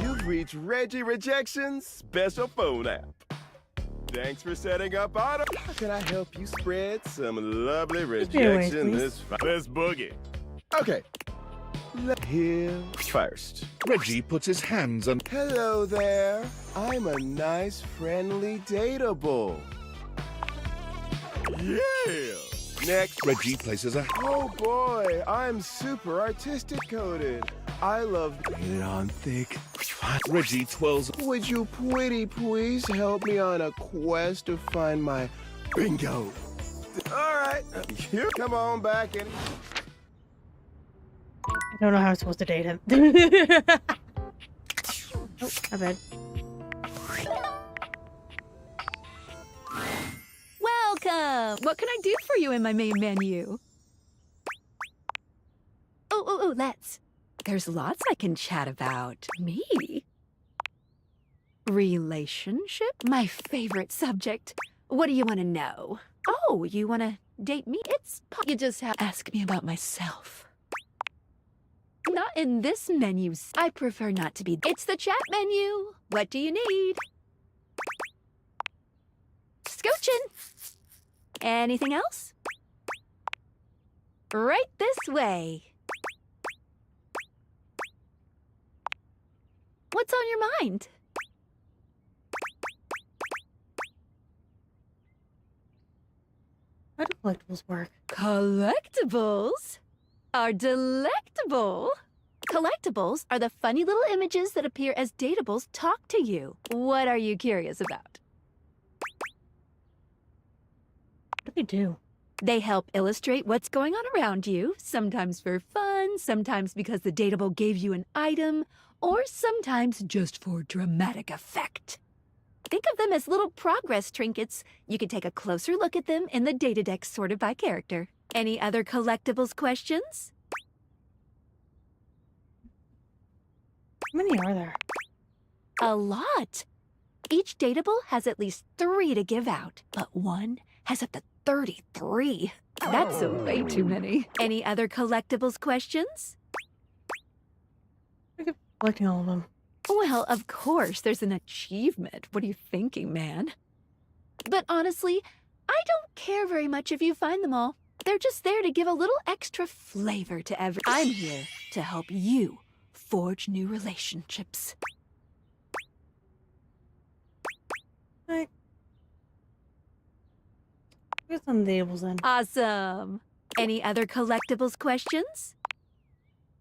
Speaker 3: You've reached Reggie Rejection's special phone app. Thanks for setting up auto. How can I help you spread some lovely rejection this Let's boogie. Okay. Here first.
Speaker 6: Reggie puts his hands on...
Speaker 3: Hello there. I'm a nice, friendly dateable. Yeah. Next.
Speaker 6: Reggie places a...
Speaker 3: Oh boy, I'm super artistic coded. I love it on thick.
Speaker 6: Reggie twirls...
Speaker 3: Would you pretty please help me on a quest to find my bingo? All right, you come on back in.
Speaker 2: I don't know how I'm supposed to date him. Oh, my bad.
Speaker 7: Welcome! What can I do for you in my main menu? Oh, let's. There's lots I can chat about. Me? Relationship? My favorite subject. What do you want to know? Oh, you want to date me? You just have to ask me about myself. Not in this menu. I prefer not to be. It's the chat menu. What do you need? Scooching. Anything else? Right this way. What's on your mind?
Speaker 2: How do collectibles work?
Speaker 7: Collectibles are delectable. Collectibles are the funny little images that appear as dateables talk to you. What are you curious about?
Speaker 2: What do they do?
Speaker 7: They help illustrate what's going on around you, sometimes for fun, sometimes because the dateable gave you an item, or sometimes just for dramatic effect. Think of them as little progress trinkets. You can take a closer look at them in the data deck sorted by character. Any other collectibles questions?
Speaker 2: How many are there?
Speaker 7: A lot. Each dateable has at least 3 to give out, but one has up to 33. That's way too many. Any other collectibles questions?
Speaker 2: I keep collecting all of them.
Speaker 7: Well, of course, there's an achievement. What are you thinking, man? But honestly, I don't care very much if you find them all. They're just there to give a little extra flavor to every... I'm here to help you forge new relationships.
Speaker 2: Right. Here's some dateables then.
Speaker 7: Awesome. Any other collectibles questions?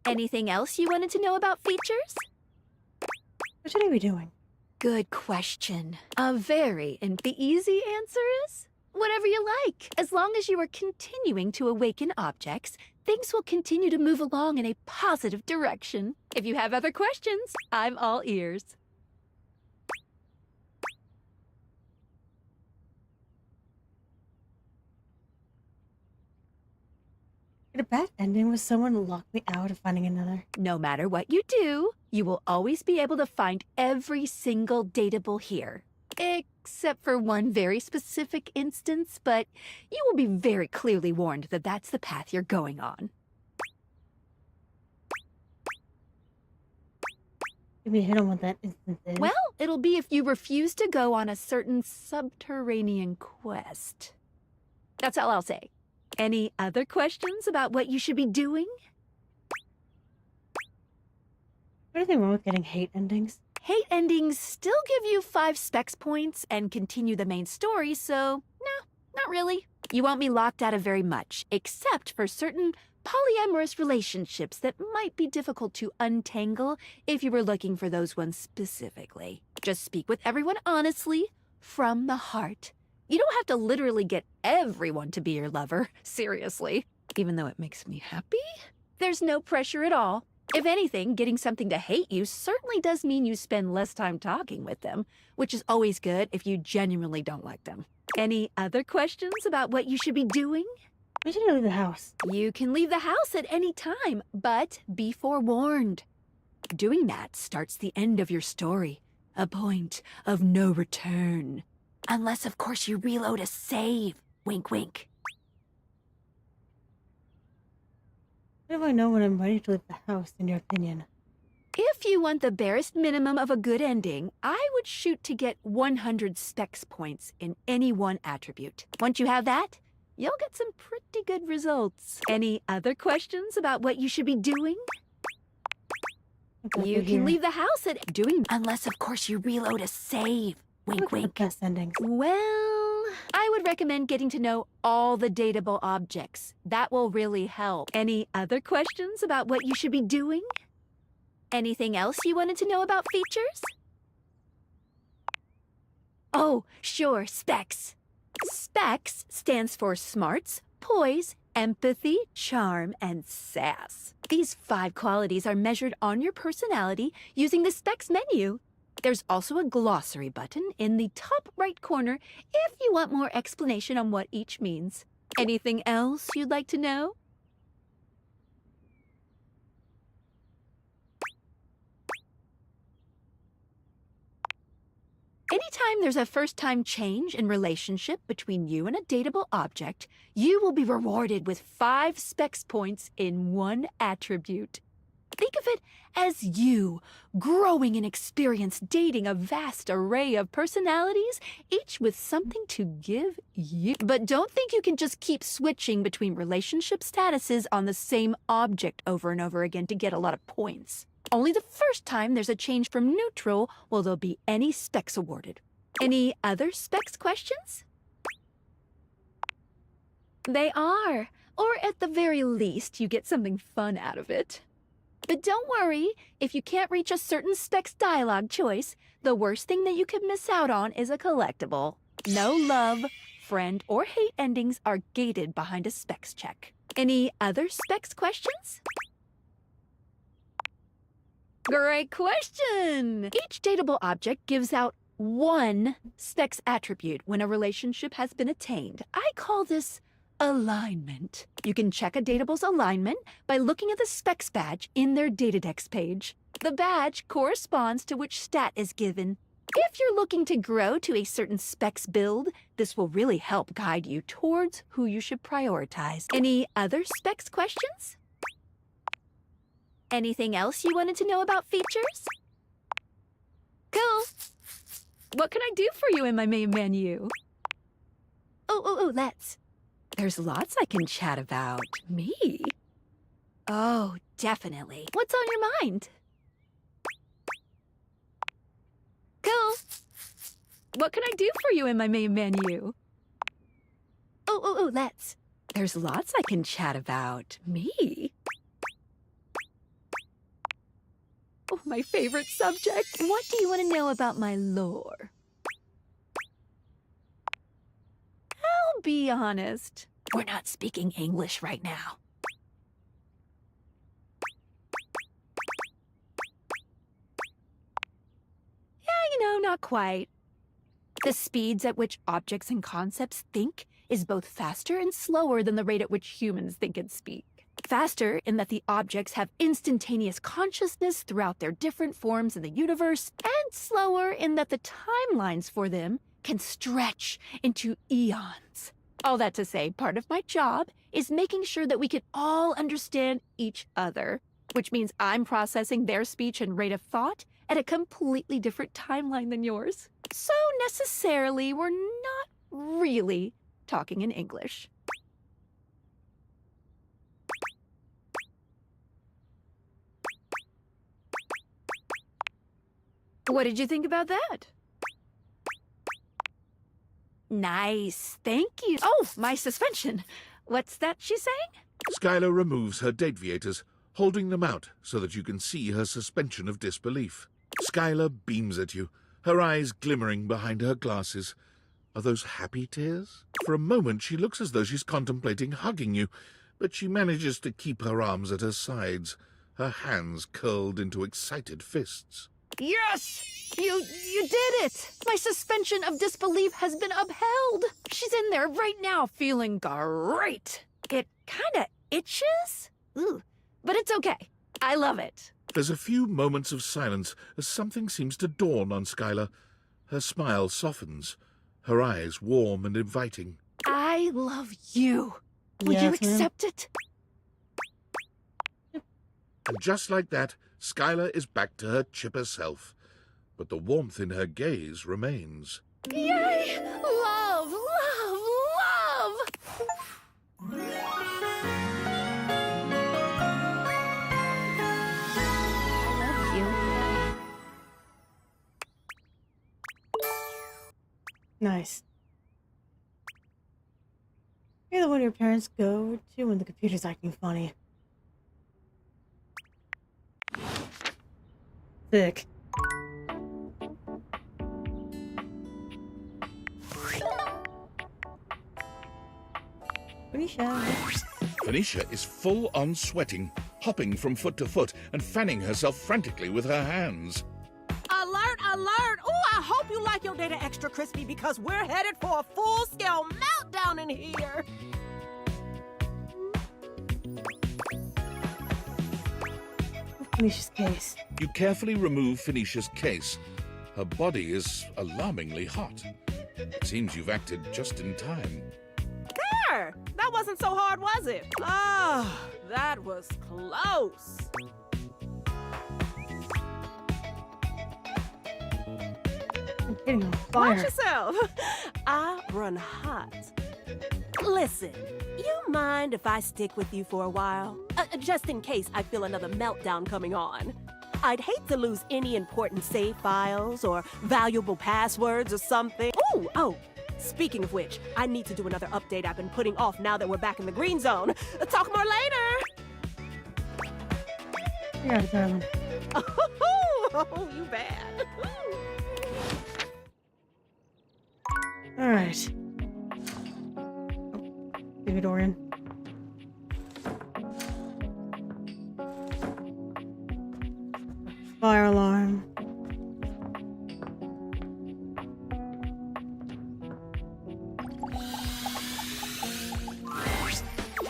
Speaker 7: Anything else you wanted to know about features?
Speaker 2: What should I be doing?
Speaker 7: Good question. And the easy answer is whatever you like. As long as you are continuing to awaken objects, things will continue to move along in a positive direction. If you have other questions, I'm all ears.
Speaker 2: Get a bad ending with someone lock me out of finding another.
Speaker 7: No matter what you do, you will always be able to find every single dateable here. Except for one very specific instance, but you will be very clearly warned that that's the path you're going on.
Speaker 2: Give me a hint on what that instance is.
Speaker 7: Well, it'll be if you refuse to go on a certain subterranean quest. That's all I'll say. Any other questions about what you should be doing?
Speaker 2: Anything wrong with getting hate endings?
Speaker 7: Hate endings still give you 5 specs points and continue the main story, so no, not really. You won't be locked out of very much, except for certain polyamorous relationships that might be difficult to untangle if you were looking for those ones specifically. Just speak with everyone honestly, from the heart. You don't have to literally get everyone to be your lover, seriously. Even though it makes me happy, there's no pressure at all. If anything, getting something to hate you certainly does mean you spend less time talking with them, which is always good if you genuinely don't like them. Any other questions about what you should be doing?
Speaker 2: We should leave the house.
Speaker 7: You can leave the house at any time, but be forewarned. Doing that starts the end of your story, a point of no return. Unless, of course, you reload a save. Wink, wink.
Speaker 2: How do I know when I'm ready to leave the house, in your opinion?
Speaker 7: If you want the barest minimum of a good ending, I would shoot to get 100 specs points in any one attribute. Once you have that, you'll get some pretty good results. Any other questions about what you should be doing? You can leave the house at doing, unless of course you reload a save. Wink, wink.
Speaker 2: Best endings.
Speaker 7: Well, I would recommend getting to know all the dateable objects. That will really help. Any other questions about what you should be doing? Anything else you wanted to know about features? Oh, sure, specs. Specs stands for smarts, poise, empathy, charm, and sass. These 5 qualities are measured on your personality using the specs menu. There's also a glossary button in the top right corner if you want more explanation on what each means. Anything else you'd like to know? Anytime there's a first-time change in relationship between you and a dateable object, you will be rewarded with 5 specs points in one attribute. Think of it as you, growing in experience, dating a vast array of personalities, each with something to give you. But don't think you can just keep switching between relationship statuses on the same object over and over again to get a lot of points. Only the first time there's a change from neutral will there be any specs awarded. Any other specs questions? They are, or at the very least, you get something fun out of it. But don't worry, if you can't reach a certain specs dialogue choice, the worst thing that you could miss out on is a collectible. No love, friend, or hate endings are gated behind a specs check. Any other specs questions? Great question! Each dateable object gives out 1 specs attribute when a relationship has been attained. I call this alignment. You can check a dateable's alignment by looking at the specs badge in their Datadex page. The badge corresponds to which stat is given. If you're looking to grow to a certain specs build, this will really help guide you towards who you should prioritize. Any other specs questions? Anything else you wanted to know about features? Cool. What can I do for you in my main menu? Let's. There's lots I can chat about. Me? Oh, definitely. What's on your mind? Cool. What can I do for you in my main menu? Let's. There's lots I can chat about. Me? Oh, my favorite subject. What do you want to know about my lore? I'll be honest. We're not speaking English right now. Yeah, not quite. The speeds at which objects and concepts think is both faster and slower than the rate at which humans think and speak. Faster in that the objects have instantaneous consciousness throughout their different forms in the universe, and slower in that the timelines for them can stretch into eons. All that to say, part of my job is making sure that we can all understand each other. which means I'm processing their speech and rate of thought at a completely different timeline than yours. So necessarily, we're not really talking in English. What did you think about that? Nice, thank you. Oh, my suspension. What's that she's saying?
Speaker 6: Skylar removes her dateviators, holding them out so that you can see her suspension of disbelief. Skylar beams at you, her eyes glimmering behind her glasses. Are those happy tears? For a moment, she looks as though she's contemplating hugging you, but she manages to keep her arms at her sides, her hands curled into excited fists.
Speaker 7: Yes! You did it! My suspension of disbelief has been upheld. She's in there right now feeling great. It kinda itches. Ooh, but it's okay. I love it.
Speaker 6: There's a few moments of silence as something seems to dawn on Skylar. Her smile softens, her eyes warm and inviting.
Speaker 7: I love you. Will
Speaker 2: Yes,
Speaker 7: you
Speaker 2: ma'am.
Speaker 7: accept it?
Speaker 6: And just like that, Skylar is back to her chipper self. But the warmth in her gaze remains.
Speaker 7: Yay! Love, love, love! I love you.
Speaker 2: Nice. You're the one your parents go to when the computer's acting funny. Thick.
Speaker 6: Phoenicia is full on sweating, hopping from foot to foot and fanning herself frantically with her hands.
Speaker 10: Alert, alert! Ooh, I hope you like your data extra crispy because we're headed for a full-scale meltdown in here.
Speaker 2: Phoenicia's case.
Speaker 6: You carefully remove Phoenicia's case. Her body is alarmingly hot. It seems you've acted just in time.
Speaker 10: There! That wasn't so hard, was it? Ah, that was close.
Speaker 2: I'm getting on fire.
Speaker 10: Watch yourself. I run hot. Listen, you mind if I stick with you for a while? Just in case I feel another meltdown coming on. I'd hate to lose any important save files or valuable passwords or something. Ooh, oh, speaking of which, I need to do another update I've been putting off now that we're back in the green zone. Talk more later.
Speaker 2: You got it, darling.
Speaker 10: Oh, you bad.
Speaker 2: Alright. Give it, Dorian. Fire alarm.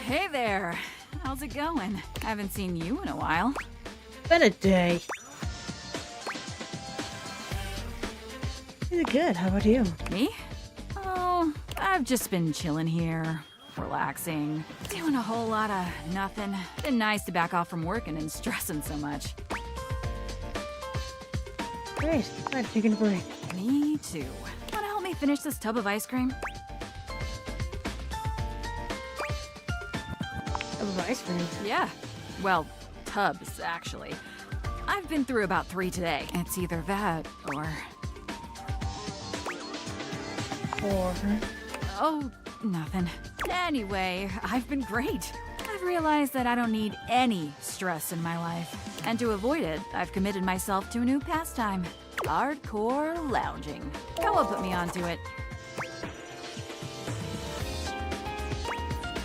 Speaker 4: Hey there. How's it going? I haven't seen you in a while.
Speaker 2: Been a day. Pretty good. How about you?
Speaker 4: Me? Oh, I've just been chilling here, relaxing, doing a whole lot of nothing. Been nice to back off from working and stressing so much.
Speaker 2: Great. I'm taking a break.
Speaker 4: Me too. Wanna help me finish this tub of ice cream?
Speaker 2: Tub of ice cream?
Speaker 4: Yeah. Well, tubs, actually. I've been through about 3 today. It's either that or... Oh, nothing. Anyway, I've been great. I've realized that I don't need any stress in my life. And to avoid it, I've committed myself to a new pastime. Hardcore lounging. Go on, put me onto it.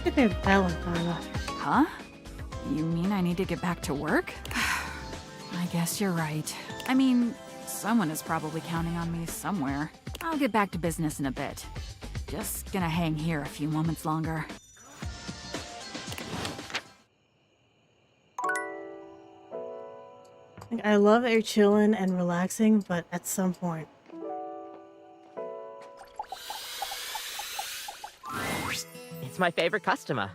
Speaker 2: Give me a balance, Darla.
Speaker 4: Huh? You mean I need to get back to work? I guess you're right. I mean, someone is probably counting on me somewhere. I'll get back to business in a bit. Just gonna hang here a few moments longer.
Speaker 2: Like, I love that you're chilling and relaxing, but at some point.
Speaker 9: It's my favorite customer.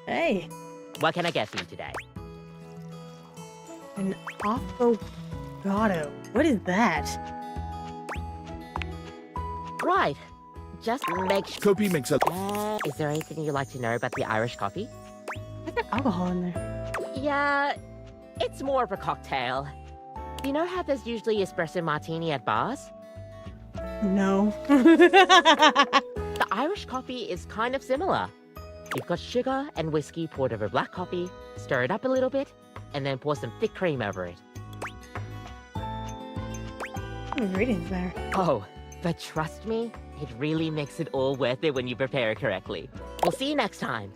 Speaker 2: Hey.
Speaker 9: What can I get for you today?
Speaker 2: An affogato. What is that?
Speaker 9: Right. Just make sure.
Speaker 6: Kopi makes a...
Speaker 9: Is there anything you'd like to know about the Irish coffee?
Speaker 2: Is there alcohol in there?
Speaker 9: Yeah, it's more of a cocktail. You know how there's usually espresso martini at bars?
Speaker 2: No.
Speaker 9: The Irish coffee is kind of similar. You've got sugar and whiskey poured over black coffee, stir it up a little bit, and then pour some thick cream over it.
Speaker 2: What ingredients there?
Speaker 9: Oh, but trust me, it really makes it all worth it when you prepare it correctly. We'll see you next time.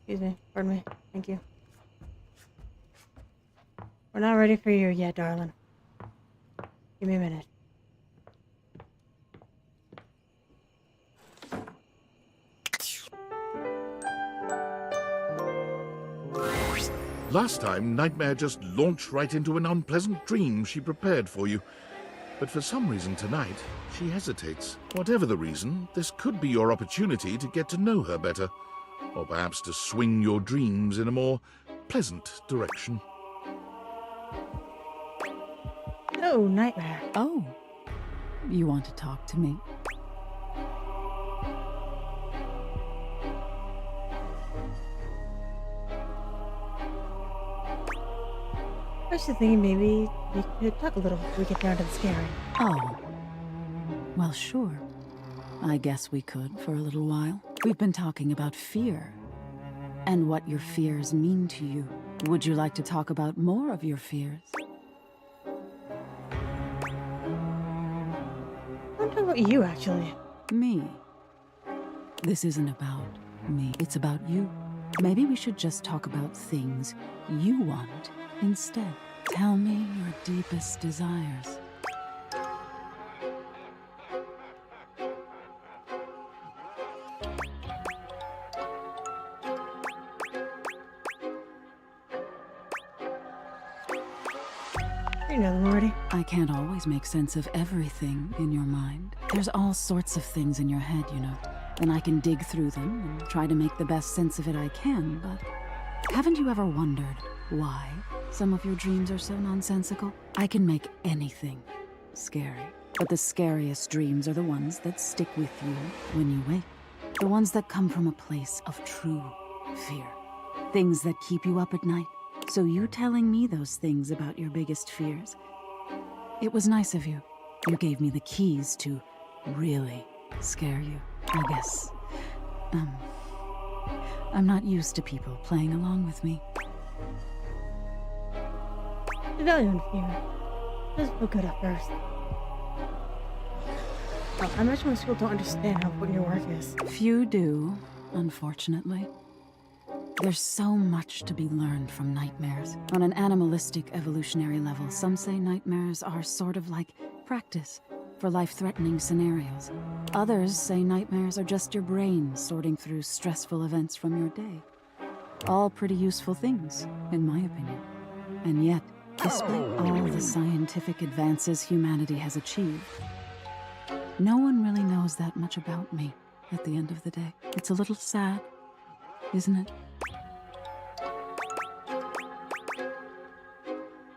Speaker 2: Excuse me. Pardon me. Thank you. We're not ready for you yet, darling. Give me a minute.
Speaker 6: Last time, Nightmare just launched right into an unpleasant dream she prepared for you. But for some reason tonight, she hesitates. Whatever the reason, this could be your opportunity to get to know her better. Or perhaps to swing your dreams in a more pleasant direction.
Speaker 2: Oh, Nightmare.
Speaker 12: Oh, you want to talk to me?
Speaker 2: I was just thinking maybe we could talk a little before we get down to the scaring.
Speaker 12: Oh. Well, sure. I guess we could for a little while. We've been talking about fear. And what your fears mean to you. Would you like to talk about more of your fears?
Speaker 2: I'm talking about you, actually.
Speaker 12: Me? This isn't about me. It's about you. Maybe we should just talk about things you want instead. Tell me your deepest desires.
Speaker 2: You know them already.
Speaker 12: I can't always make sense of everything in your mind. There's all sorts of things in your head, you know. And I can dig through them and try to make the best sense of it I can, but haven't you ever wondered why some of your dreams are so nonsensical? I can make anything scary, but the scariest dreams are the ones that stick with you when you wake. The ones that come from a place of true fear. Things that keep you up at night. So you telling me those things about your biggest fears, it was nice of you. You gave me the keys to really scare you, I guess. I'm not used to people playing along with me.
Speaker 2: The value in fear doesn't feel good at first. Well, I imagine most people don't understand how important your work is.
Speaker 12: Few do, unfortunately. There's so much to be learned from nightmares. On an animalistic evolutionary level, some say nightmares are sort of like practice for life-threatening scenarios. Others say nightmares are just your brain sorting through stressful events from your day. All pretty useful things, in my opinion. And yet, despite all the scientific advances humanity has achieved, no one really knows that much about me at the end of the day. It's a little sad, isn't it?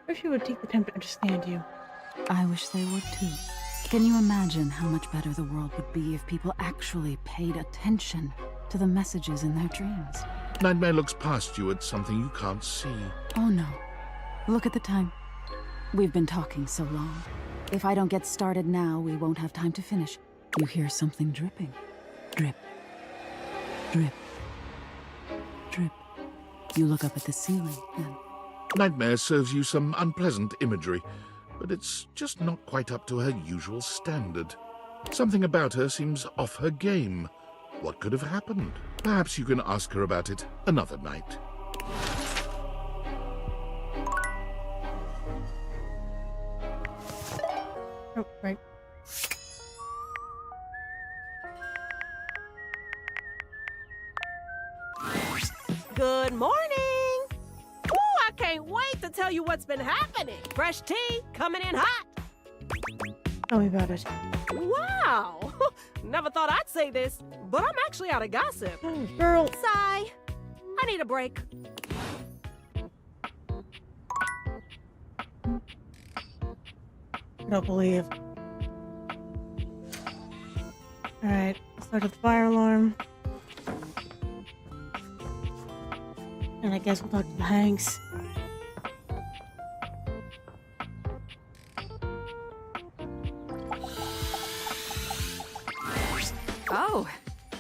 Speaker 2: I wish you would take the time to understand you.
Speaker 12: I wish they would too. Can you imagine how much better the world would be if people actually paid attention to the messages in their dreams?
Speaker 6: Nightmare looks past you at something you can't see.
Speaker 12: Oh no. Look at the time. We've been talking so long. If I don't get started now, we won't have time to finish. You hear something dripping. Drip. Drip. Drip. You look up at the ceiling and...
Speaker 6: Nightmare serves you some unpleasant imagery, but it's just not quite up to her usual standard. Something about her seems off her game. What could have happened? Perhaps you can ask her about it another night.
Speaker 2: Oh, right.
Speaker 10: Good morning! Ooh, I can't wait to tell you what's been happening. Fresh tea coming in hot.
Speaker 2: Tell me about it.
Speaker 10: Wow! Never thought I'd say this, but I'm actually out of gossip.
Speaker 2: Girl.
Speaker 10: Sigh. I need a break.
Speaker 2: I don't believe. Alright, start with the fire alarm. And I guess we'll talk to the Hanks.
Speaker 4: Oh,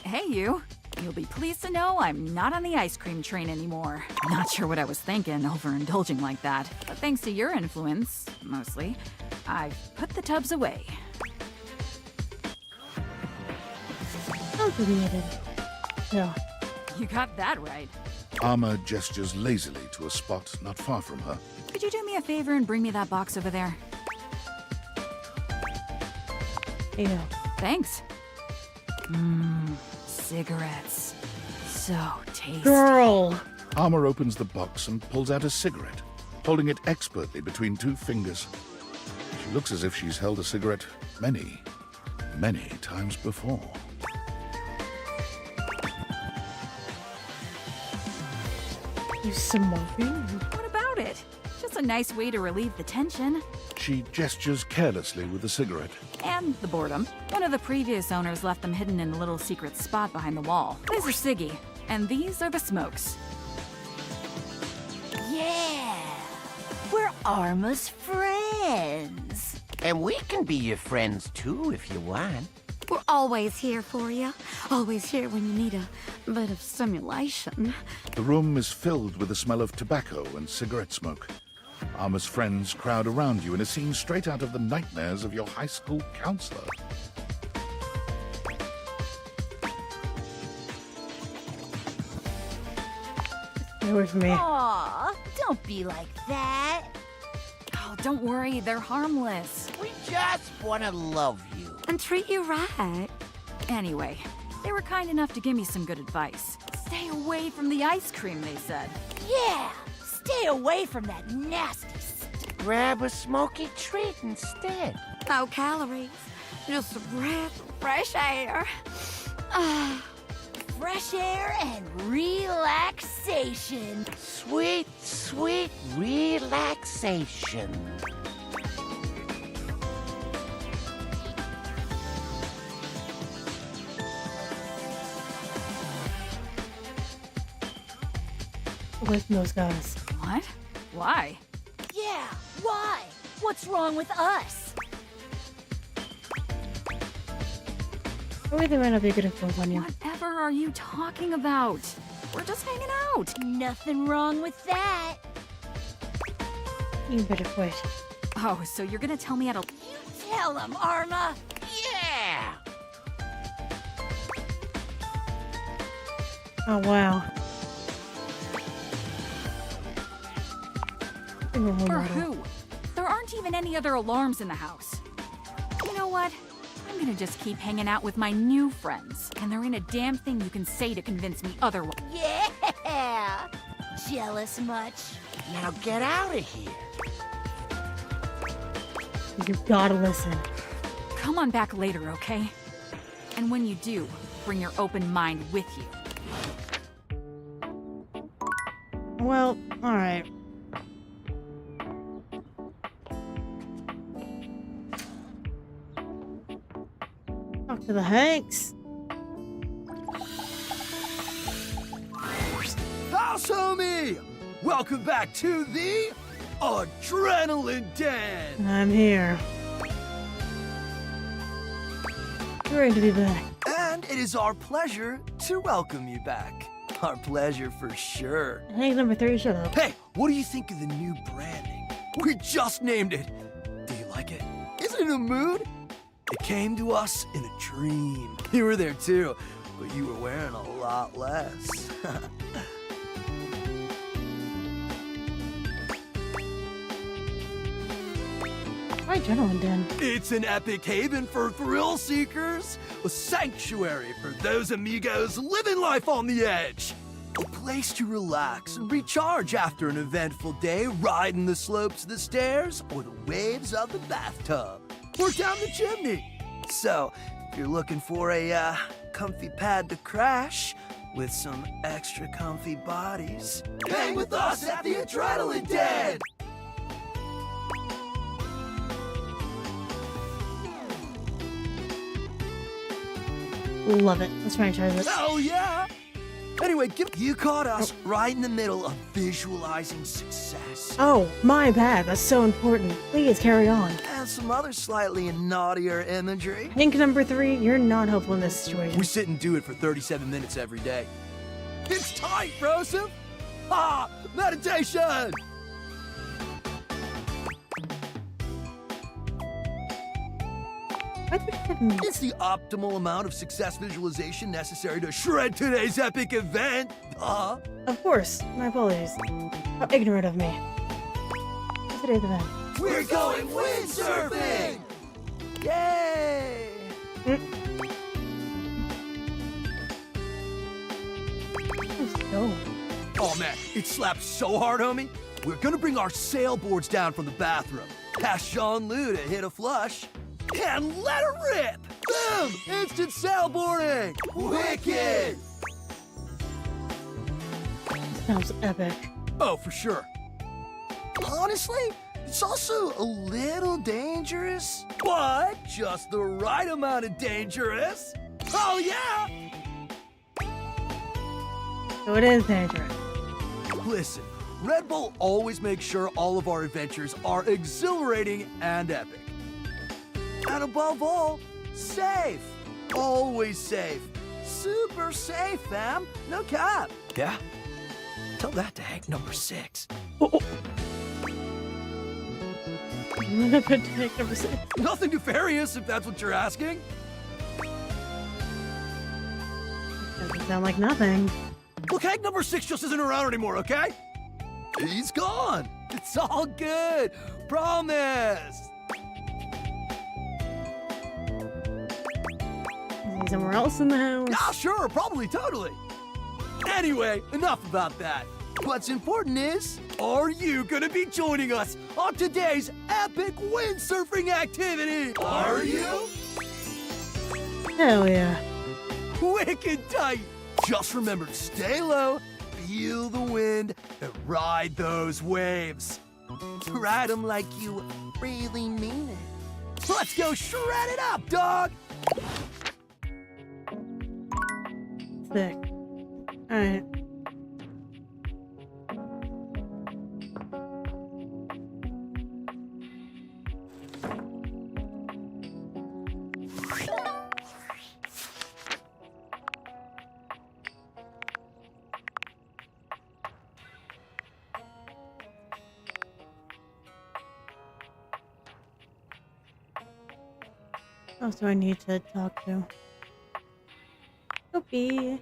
Speaker 4: hey you. You'll be pleased to know I'm not on the ice cream train anymore. Not sure what I was thinking, overindulging like that. But thanks to your influence, mostly, I've put the tubs away.
Speaker 2: Complicated. Yeah.
Speaker 4: You got that right.
Speaker 6: Armor gestures lazily to a spot not far from her.
Speaker 4: Could you do me a favor and bring me that box over there?
Speaker 2: Ew.
Speaker 4: Thanks. Mmm, cigarettes. So tasty.
Speaker 2: Girl!
Speaker 6: Armor opens the box and pulls out a cigarette, holding it expertly between two fingers. She looks as if she's held a cigarette many, many times before.
Speaker 2: You smoking?
Speaker 4: What about it? Just a nice way to relieve the tension.
Speaker 6: She gestures carelessly with the cigarette.
Speaker 4: And the boredom. One of the previous owners left them hidden in a little secret spot behind the wall. This is Siggy, and these are the smokes.
Speaker 15: Yeah! We're Arma's friends. And we can be your friends too if you want.
Speaker 16: We're always here for you. Always here when you need a bit of stimulation.
Speaker 6: The room is filled with the smell of tobacco and cigarette smoke. Armor's friends crowd around you in a scene straight out of the nightmares of your high school counselor.
Speaker 2: Stay away from me.
Speaker 15: Aw, don't be like that.
Speaker 4: Oh, don't worry, they're harmless.
Speaker 15: We just want to love you.
Speaker 16: And treat you right.
Speaker 4: Anyway, they were kind enough to give me some good advice. Stay away from the ice cream, they said.
Speaker 15: Yeah, stay away from that nasty stuff. Grab a smoky treat instead.
Speaker 16: No calories. Just a breath of fresh air.
Speaker 15: Fresh air and relaxation. Sweet, sweet relaxation.
Speaker 2: Away from those guys.
Speaker 4: What? Why?
Speaker 15: Yeah, why? What's wrong with us?
Speaker 2: Maybe they might not be a good influence on you.
Speaker 4: Whatever are you talking about? We're just hanging out.
Speaker 15: Nothing wrong with that.
Speaker 2: You better quit.
Speaker 4: Oh, so you're gonna tell me how to...
Speaker 15: You tell him, Arma. Yeah!
Speaker 2: Oh, wow.
Speaker 4: For who? There aren't even any other alarms in the house. You know what? I'm gonna just keep hanging out with my new friends. And there ain't a damn thing you can say to convince me otherwise.
Speaker 15: Yeah! Jealous much? Now get out of here.
Speaker 2: You gotta listen.
Speaker 4: Come on back later, okay? And when you do, bring your open mind with you.
Speaker 2: Well, alright. Talk to the Hanks.
Speaker 17: House homie! Welcome back to the Adrenaline Den!
Speaker 2: I'm here. Great to be back.
Speaker 17: And it is our pleasure to welcome you back. Our pleasure for sure.
Speaker 2: Hank number 3, shut up.
Speaker 17: Hey, what do you think of the new branding? We just named it. Do you like it? Isn't it in a mood? It came to us in a dream. You were there too, but you were wearing a lot less.
Speaker 2: Why Adrenaline Den?
Speaker 17: It's an epic haven for thrill seekers, a sanctuary for those amigos living life on the edge. A place to relax and recharge after an eventful day riding the slopes of the stairs or the waves of the bathtub or down the chimney. So, if you're looking for a comfy pad to crash with some extra comfy bodies, hang with us at the Adrenaline Den!
Speaker 2: Love it. Let's franchise it.
Speaker 17: Oh yeah! Anyway, you caught us right in the middle of visualizing success.
Speaker 2: Oh, my bad. That's so important. Please carry on.
Speaker 17: And some other slightly naughtier imagery.
Speaker 2: Hink number 3, you're not helpful in this situation.
Speaker 17: We sit and do it for 37 minutes every day. It's tight, Broseph! Ah, meditation! It's the optimal amount of success visualization necessary to shred today's epic event.
Speaker 2: Of course. My apologies. How ignorant of me. What's today's event?
Speaker 17: We're going windsurfing! Yay!
Speaker 2: Let's go.
Speaker 17: Oh man, it slaps so hard, homie. We're gonna bring our sailboards down from the bathroom. Ask Jean-Lou to hit a flush. And let her rip! Boom! Instant sailboarding! Wicked!
Speaker 2: Sounds epic.
Speaker 17: Oh, for sure. Honestly, it's also a little dangerous, but just the right amount of dangerous. Oh, yeah!
Speaker 2: So it is dangerous.
Speaker 17: Listen, Red Bull always makes sure all of our adventures are exhilarating and epic. And above all, safe. Always safe. Super safe, fam. No cap. Yeah? Tell that to Hank number 6.
Speaker 2: Hank number 6.
Speaker 17: Nothing nefarious, if that's what you're asking.
Speaker 2: Doesn't sound like nothing.
Speaker 17: Look, Hank number 6 just isn't around anymore, okay? He's gone. It's all good. Promise.
Speaker 2: Is he somewhere else in the house?
Speaker 17: Yeah, sure, probably, totally. Anyway, enough about that. What's important is, are you gonna be joining us on today's epic windsurfing activity? Are you?
Speaker 2: Hell yeah.
Speaker 17: Wicked tight. Just remember to stay low, feel the wind, and ride those waves. Ride them like you really mean it. Let's go shred it up, dog!
Speaker 2: Sick. Alright. What else do I need to talk to? Kopi.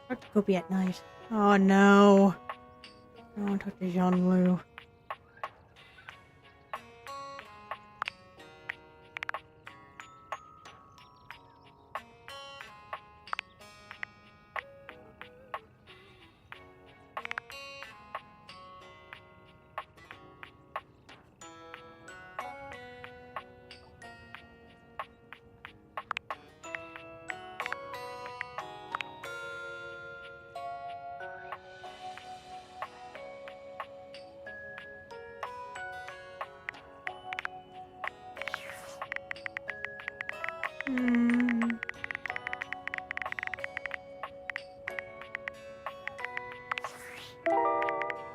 Speaker 2: Talk to Kopi at night. Oh no. I want to talk to Jean-Lou.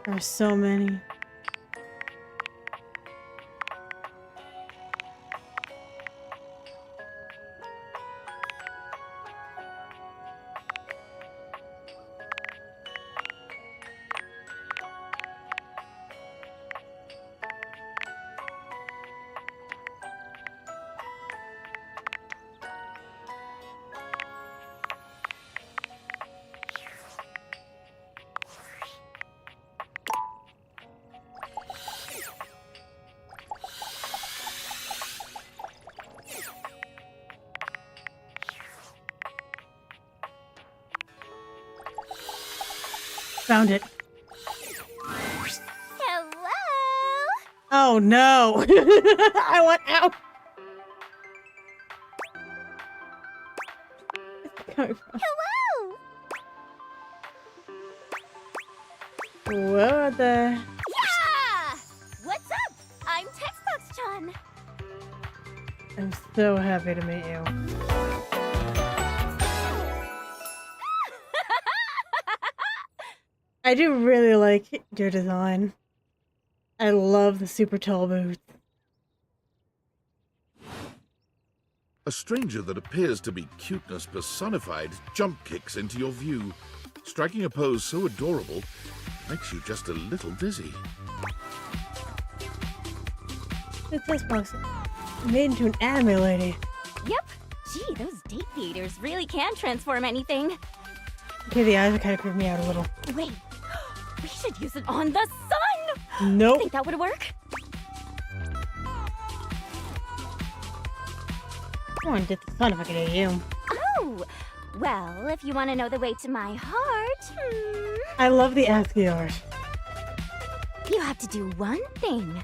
Speaker 2: There are so many. Found it.
Speaker 1: Hello?
Speaker 2: Oh no! I want out! Coming from?
Speaker 1: Hello?
Speaker 2: What the?
Speaker 1: Yeah! What's up? I'm Textbox-chan.
Speaker 2: I'm so happy to meet you. I do really like your design. I love the super tall boots.
Speaker 6: A stranger that appears to be cuteness personified jump kicks into your view, striking a pose so adorable, it makes you just a little dizzy.
Speaker 2: The Textbox made into an anime lady.
Speaker 1: Yep. Gee, those date theaters really can transform anything.
Speaker 2: Okay, the eyes are kind of creeping me out a little.
Speaker 1: Wait, we should use it on the sun!
Speaker 2: Nope.
Speaker 1: Think that would work?
Speaker 2: I want to get the sun if I could hit you.
Speaker 1: Oh! Well, if you want to know the way to my heart,
Speaker 2: I love the ASCII art.
Speaker 1: you have to do one thing.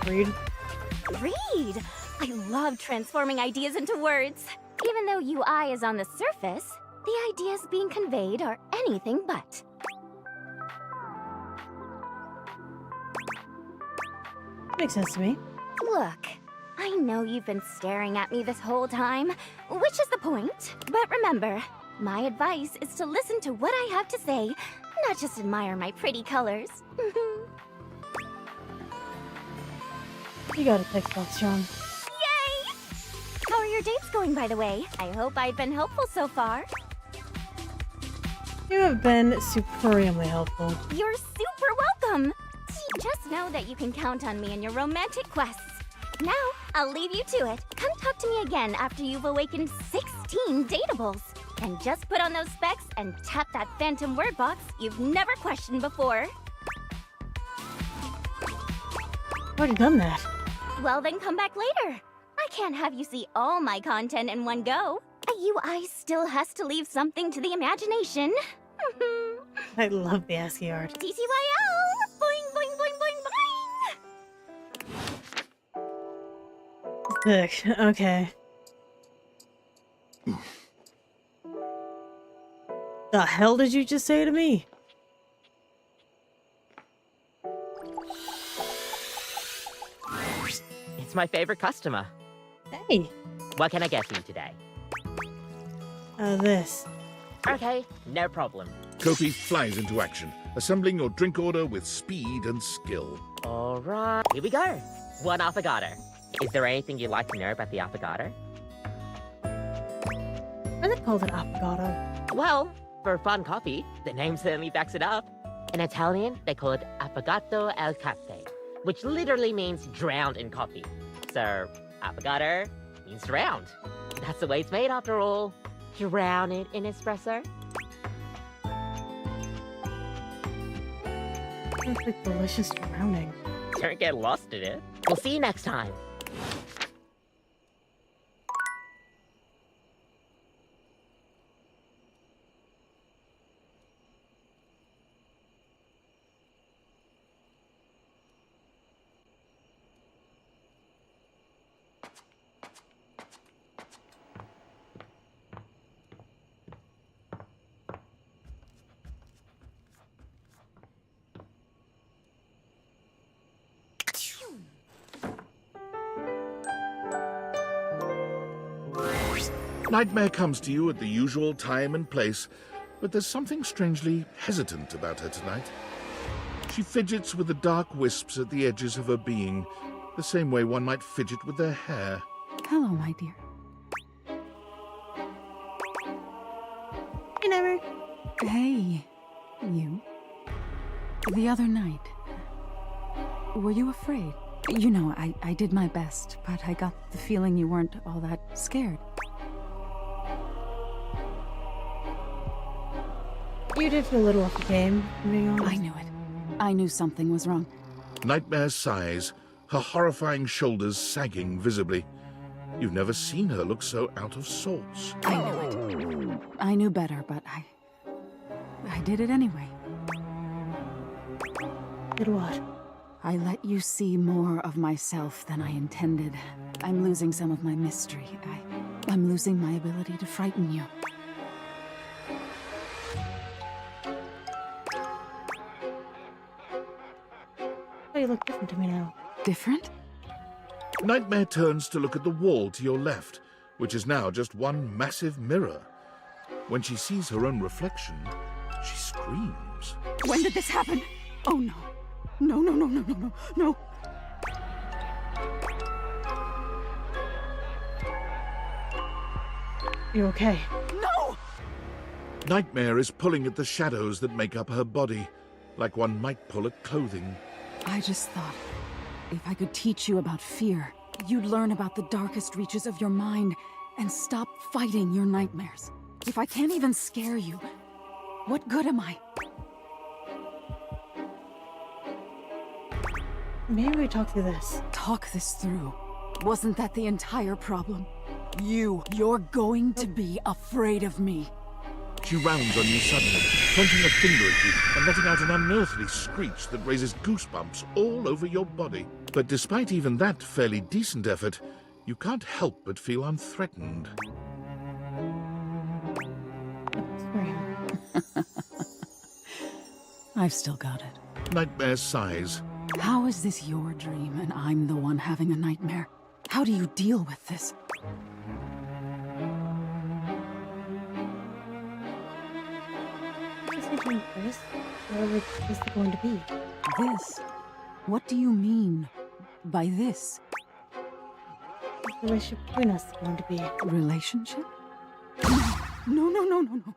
Speaker 2: Read.
Speaker 1: Read! I love transforming ideas into words. Even though UI is on the surface, the ideas being conveyed are anything but.
Speaker 2: Makes sense to me.
Speaker 1: Look, I know you've been staring at me this whole time, which is the point. But remember, my advice is to listen to what I have to say, not just admire my pretty colors.
Speaker 2: You got a Textbox, Sean.
Speaker 1: Yay! How are your dates going, by the way? I hope I've been helpful so far.
Speaker 2: You have been supremely helpful.
Speaker 1: You're super welcome! Just know that you can count on me in your romantic quests. Now, I'll leave you to it. Come talk to me again after you've awakened 16 dateables. And just put on those specs and tap that phantom word box you've never questioned before.
Speaker 2: I've already done that.
Speaker 1: Well, then come back later. I can't have you see all my content in one go. A UI still has to leave something to the imagination.
Speaker 2: I love the ASCII art.
Speaker 1: TTYL! Boing, boing, boing, boing, boing!
Speaker 2: Sick. Okay. The hell did you just say to me?
Speaker 9: It's my favorite customer.
Speaker 2: Hey.
Speaker 9: What can I get for you today?
Speaker 2: This.
Speaker 9: Okay, no problem.
Speaker 6: Kopi flies into action, assembling your drink order with speed and skill.
Speaker 9: All right, here we go. One affogato. Is there anything you'd like to know about the affogato?
Speaker 2: Why are they called an affogato?
Speaker 9: Well, for fun coffee, the name certainly backs it up. In Italian, they call it affogato al caffè, which literally means drowned in coffee. So, affogato means drowned. That's the way it's made after all. Drown it in espresso.
Speaker 2: It's like delicious drowning.
Speaker 9: Don't get lost in it. We'll see you next time.
Speaker 6: Nightmare comes to you at the usual time and place, but there's something strangely hesitant about her tonight. She fidgets with the dark wisps at the edges of her being, the same way one might fidget with their hair.
Speaker 12: Hello, my dear.
Speaker 2: Hey, Never.
Speaker 12: Hey, you. The other night, were you afraid? You know, I did my best, but I got the feeling you weren't all that scared.
Speaker 2: You did feel a little off the game, to be honest.
Speaker 12: I knew it. I knew something was wrong.
Speaker 6: Nightmare sighs, her horrifying shoulders sagging visibly. You've never seen her look so out of sorts.
Speaker 12: I knew it. I knew better, but I did it anyway.
Speaker 2: Did what?
Speaker 12: I let you see more of myself than I intended. I'm losing some of my mystery. I'm losing my ability to frighten you.
Speaker 2: Oh, you look different to me now.
Speaker 12: Different?
Speaker 6: Nightmare turns to look at the wall to your left, which is now just one massive mirror. When she sees her own reflection, she screams.
Speaker 12: When did this happen? Oh no. No, no, no, no, no, no, no.
Speaker 2: You okay?
Speaker 12: No!
Speaker 6: Nightmare is pulling at the shadows that make up her body, like one might pull at clothing.
Speaker 12: I just thought, if I could teach you about fear, you'd learn about the darkest reaches of your mind and stop fighting your nightmares. If I can't even scare you, what good am I?
Speaker 2: Maybe we talk through this.
Speaker 12: Talk this through. Wasn't that the entire problem? You're going to be afraid of me.
Speaker 6: She rounds on you suddenly, pointing a finger at you and letting out an unearthly screech that raises goosebumps all over your body. But despite even that fairly decent effort, you can't help but feel unthreatened.
Speaker 12: I've still got it.
Speaker 6: Nightmare sighs.
Speaker 12: How is this your dream and I'm the one having a nightmare? How do you deal with this?
Speaker 2: Chris, whatever is it going to be?
Speaker 12: This? What do you mean by this?
Speaker 2: What's the relationship between us going to be?
Speaker 12: Relationship? No, no, no, no, no.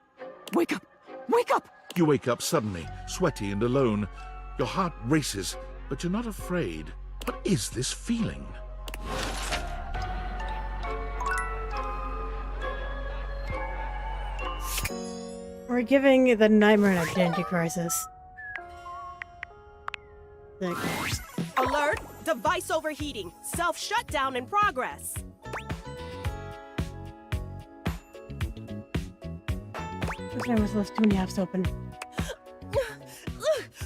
Speaker 12: Wake up! Wake up!
Speaker 6: You wake up suddenly, sweaty and alone. Your heart races, but you're not afraid. What is this feeling?
Speaker 2: We're giving the nightmare an identity crisis.
Speaker 10: Alert! Device overheating. Self-shutdown in progress.
Speaker 2: This nightmare's left too many apps open.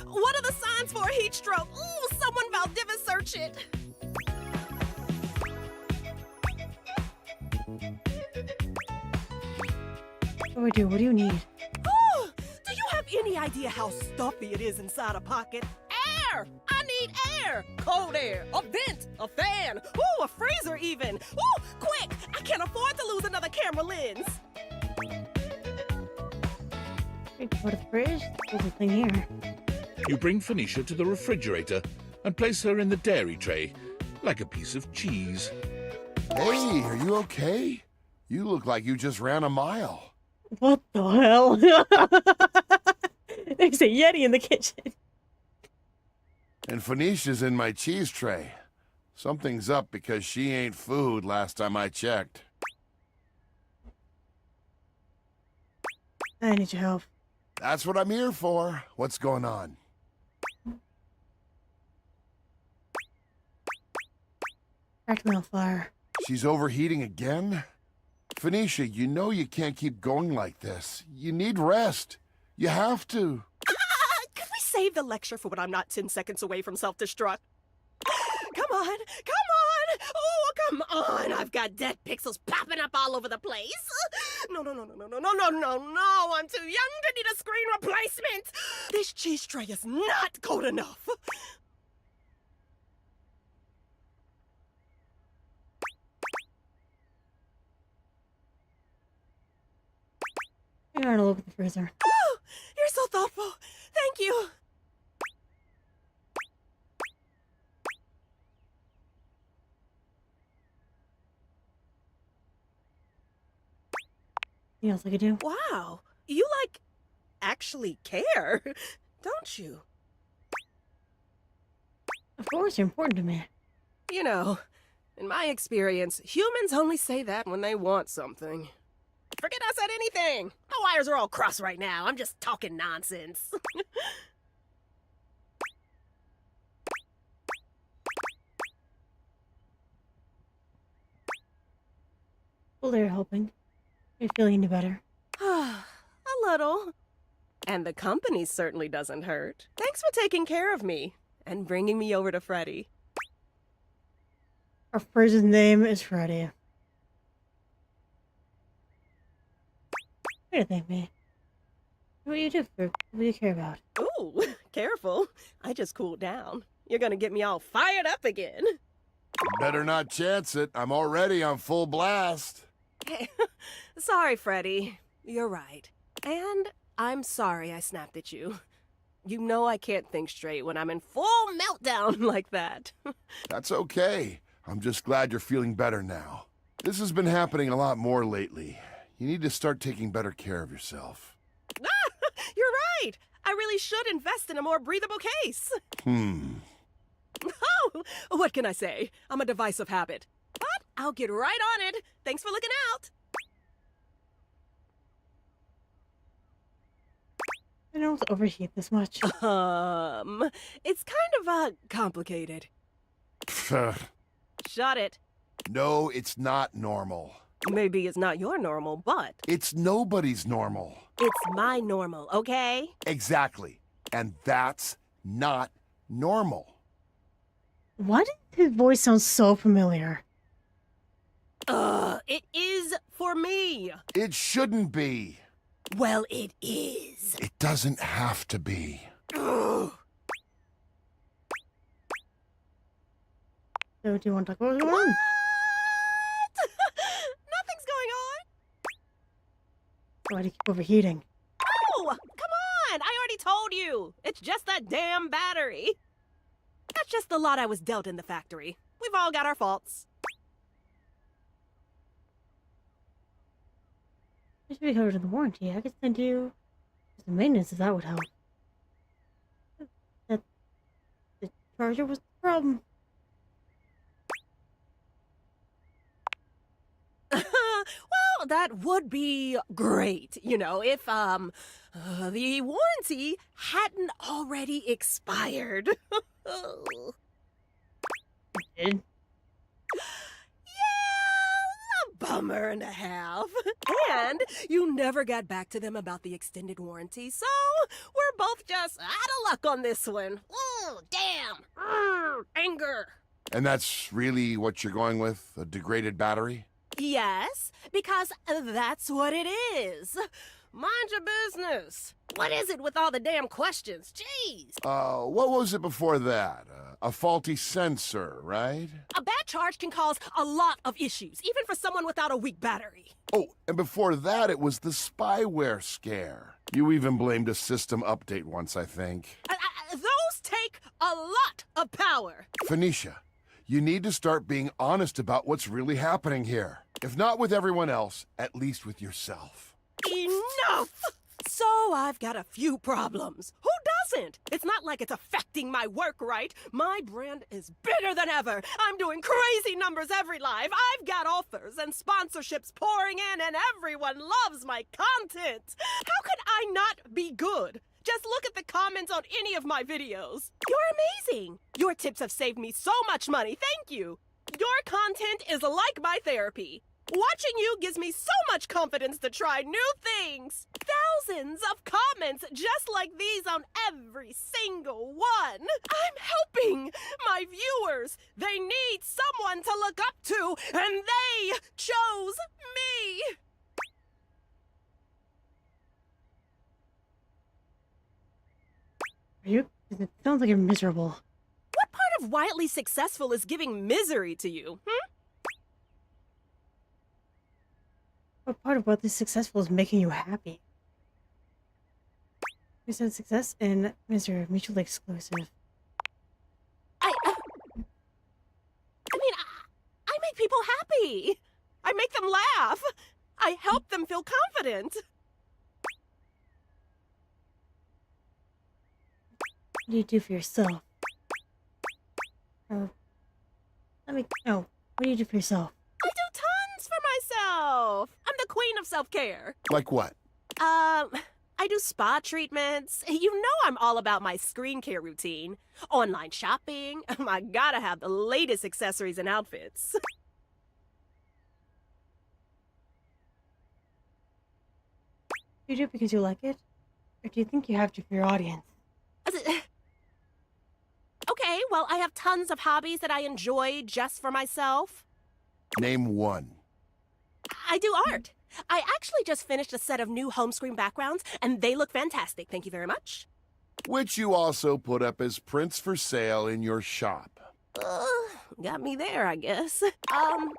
Speaker 10: What are the signs for a heat stroke? Ooh, someone Valdivia search it.
Speaker 2: What do you need?
Speaker 10: Oh, do you have any idea how stuffy it is inside a pocket? Air! I need air! Cold air, a vent, a fan, ooh, a freezer even. Ooh, quick! I can't afford to lose another camera lens.
Speaker 2: For the fridge? There's a thing here.
Speaker 6: You bring Phoenicia to the refrigerator and place her in the dairy tray, like a piece of cheese.
Speaker 18: Hey, are you okay? You look like you just ran a mile.
Speaker 2: What the hell? There's a Yeti in the kitchen.
Speaker 18: And Phoenicia's in my cheese tray. Something's up because she ain't food last time I checked.
Speaker 2: I need your help.
Speaker 18: That's what I'm here for. What's going on?
Speaker 2: Cracked me on fire.
Speaker 18: She's overheating again? Phoenicia, you know you can't keep going like this. You need rest. You have to.
Speaker 10: Could we save the lecture for when I'm not 10 seconds away from self-destruct? Come on, come on! Oh, come on! I've got dead pixels popping up all over the place. No, no, no, no, no, no, no, no, no, no! I'm too young to need a screen replacement. This cheese tray is not cold enough.
Speaker 2: You're not all over the freezer.
Speaker 10: Oh, you're so thoughtful. Thank you.
Speaker 2: Anything else I could do?
Speaker 10: Wow, you actually care, don't you?
Speaker 2: Of course, you're important to me.
Speaker 10: You know, in my experience, humans only say that when they want something. Forget I said anything. My wires are all crossed right now. I'm just talking nonsense.
Speaker 2: Well, they're helping. You're feeling any better?
Speaker 10: A little. And the company certainly doesn't hurt. Thanks for taking care of me and bringing me over to Freddy.
Speaker 2: Our person's name is Freddy. What do you think, me? What do you do for? What do you care about?
Speaker 10: Ooh, careful. I just cooled down. You're gonna get me all fired up again.
Speaker 18: Better not chance it. I'm already on full blast.
Speaker 10: Sorry, Freddy. You're right. And I'm sorry I snapped at you. You know I can't think straight when I'm in full meltdown like that.
Speaker 18: That's okay. I'm just glad you're feeling better now. This has been happening a lot more lately. You need to start taking better care of yourself.
Speaker 10: You're right. I really should invest in a more breathable case. Oh, what can I say? I'm a divisive habit. But I'll get right on it. Thanks for looking out.
Speaker 2: I don't overheat this much.
Speaker 10: It's kind of, complicated. Shut it.
Speaker 18: No, it's not normal.
Speaker 10: Maybe it's not your normal, but...
Speaker 18: It's nobody's normal.
Speaker 10: It's my normal, okay?
Speaker 18: Exactly. And that's not normal.
Speaker 2: Why did his voice sound so familiar?
Speaker 10: It is for me.
Speaker 18: It shouldn't be.
Speaker 10: Well, it is.
Speaker 18: It doesn't have to be.
Speaker 10: Ugh.
Speaker 2: So, do you want to talk about what's going on?
Speaker 10: Nothing's going on.
Speaker 2: Why do you keep overheating?
Speaker 10: Oh, come on. I already told you. It's just that damn battery. That's just the lot I was dealt in the factory. We've all got our faults.
Speaker 2: I should be covered in the warranty. I could send you the maintenance if that would help. That the charger was the problem.
Speaker 10: Well, that would be great, you know, if, the warranty hadn't already expired.
Speaker 2: It did?
Speaker 10: Yeah, a bummer and a half. And you never got back to them about the extended warranty, so we're both just out of luck on this one. Oh, damn. Anger.
Speaker 18: And that's really what you're going with? A degraded battery?
Speaker 10: Yes, because that's what it is. Mind your business. What is it with all the damn questions? Jeez.
Speaker 18: What was it before that? A faulty sensor, right?
Speaker 10: A bad charge can cause a lot of issues, even for someone without a weak battery.
Speaker 18: Oh, and before that, it was the spyware scare. You even blamed a system update once, I think.
Speaker 10: Those take a lot of power.
Speaker 18: Phoenicia, you need to start being honest about what's really happening here. If not with everyone else, at least with yourself.
Speaker 10: Enough! So I've got a few problems. Who doesn't? It's not like it's affecting my work, right? My brand is bigger than ever. I'm doing crazy numbers every live. I've got offers and sponsorships pouring in, and everyone loves my content. How could I not be good? Just look at the comments on any of my videos. You're amazing. Your tips have saved me so much money. Thank you. Your content is like my therapy. Watching you gives me so much confidence to try new things. Thousands of comments just like these on every single one. I'm helping my viewers. They need someone to look up to, and they chose me.
Speaker 2: It sounds like you're miserable.
Speaker 10: What part of wildly successful is giving misery to you,
Speaker 2: What part of what is successful is making you happy? You said success and misery are mutually exclusive.
Speaker 10: I make people happy. I make them laugh. I help them feel confident.
Speaker 2: What do you do for yourself? What do you do for yourself?
Speaker 10: I do tons for myself. I'm the queen of self-care.
Speaker 18: Like what?
Speaker 10: I do spa treatments. You know I'm all about my screen care routine. Online shopping. I gotta have the latest accessories and outfits.
Speaker 2: you do it because you like it? Or do you think you have to for your audience?
Speaker 10: Okay, well, I have tons of hobbies that I enjoy just for myself.
Speaker 18: Name one.
Speaker 10: I do art. I actually just finished a set of new home screen backgrounds, and they look fantastic. Thank you very much.
Speaker 18: Which you also put up as prints for sale in your shop.
Speaker 10: Got me there, I guess. I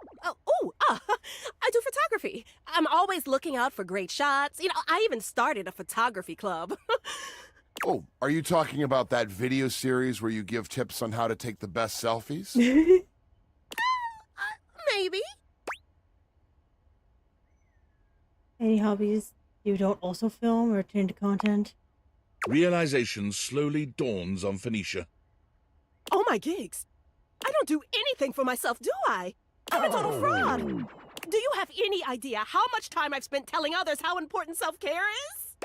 Speaker 10: do photography. I'm always looking out for great shots. You know, I even started a photography club.
Speaker 18: Oh, are you talking about that video series where you give tips on how to take the best selfies?
Speaker 10: Maybe.
Speaker 2: Any hobbies you don't also film or turn to content?
Speaker 6: Realization slowly dawns on Phoenicia.
Speaker 10: Oh my gigs. I don't do anything for myself, do I? I'm a total fraud. Do you have any idea how much time I've spent telling others how important self-care is?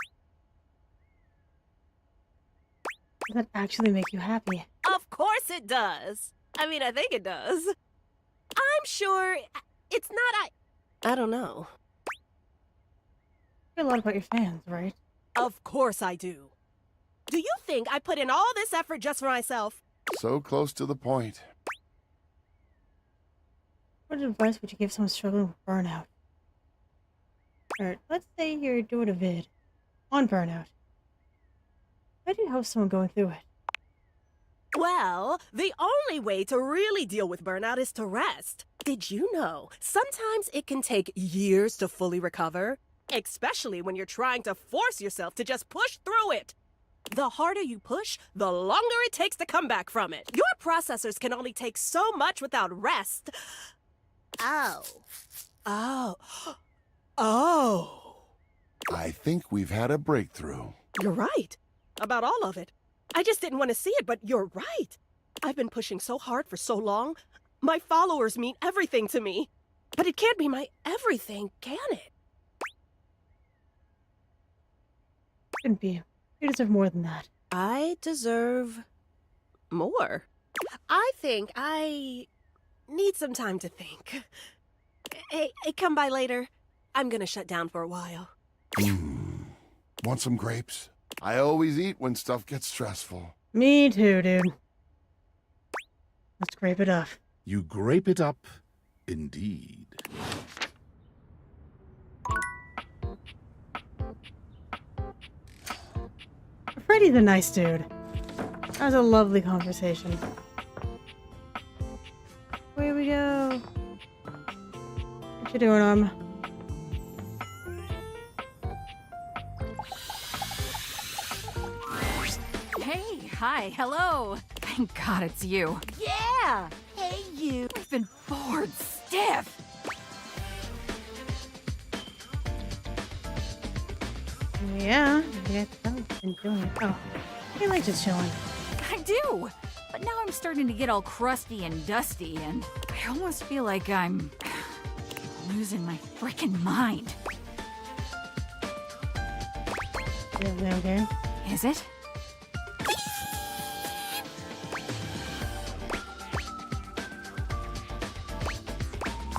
Speaker 2: Does that actually make you happy?
Speaker 10: Of course it does. I mean, I think it does. I'm sure it's not I don't know.
Speaker 2: You care a lot about your fans, right?
Speaker 10: Of course I do. Do you think I put in all this effort just for myself?
Speaker 18: So close to the point.
Speaker 2: What advice would you give someone struggling with burnout? Or let's say you're doing a vid on burnout. How do you help someone going through it?
Speaker 10: Well, the only way to really deal with burnout is to rest. Did you know sometimes it can take years to fully recover? Especially when you're trying to force yourself to just push through it. The harder you push, the longer it takes to come back from it. Your processors can only take so much without rest. Oh.
Speaker 18: I think we've had a breakthrough.
Speaker 10: You're right. About all of it. I just didn't want to see it, but you're right. I've been pushing so hard for so long. My followers mean everything to me. But it can't be my everything, can it?
Speaker 2: Couldn't be. You deserve more than that.
Speaker 10: I deserve more. I think I need some time to think. Hey, come by later. I'm gonna shut down for a while.
Speaker 18: Want some grapes? I always eat when stuff gets stressful.
Speaker 2: Me too, dude. Let's grape it up.
Speaker 6: You grape it up, indeed.
Speaker 2: Freddy's a nice dude. That was a lovely conversation. Away we go. What you doing,
Speaker 4: Hey, hi, hello. Thank God it's you.
Speaker 15: Yeah! Hey, you!
Speaker 4: I've been bored stiff.
Speaker 2: Yeah, I've been doing it. Oh, I like just chilling.
Speaker 4: I do, but now I'm starting to get all crusty and dusty, and I almost feel like I'm losing my frickin' mind.
Speaker 2: Is that okay?
Speaker 4: Is it?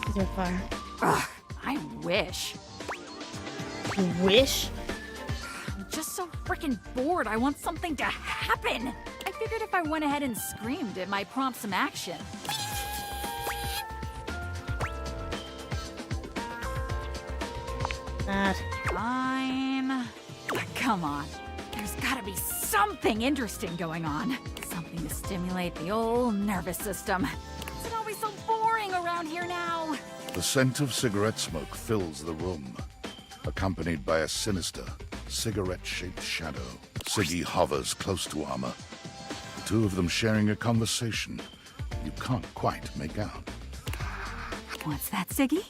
Speaker 2: Is there fire?
Speaker 4: Ugh, I wish.
Speaker 2: You wish?
Speaker 4: I'm just so freaking bored. I want something to happen. I figured if I went ahead and screamed, it might prompt some action.
Speaker 2: That.
Speaker 4: Fine. But come on. There's gotta be something interesting going on. Something to stimulate the old nervous system. Is it always so boring around here now?
Speaker 6: The scent of cigarette smoke fills the room, accompanied by a sinister, cigarette-shaped shadow. Siggy hovers close to Armor, the two of them sharing a conversation you can't quite make out.
Speaker 4: What's that, Siggy?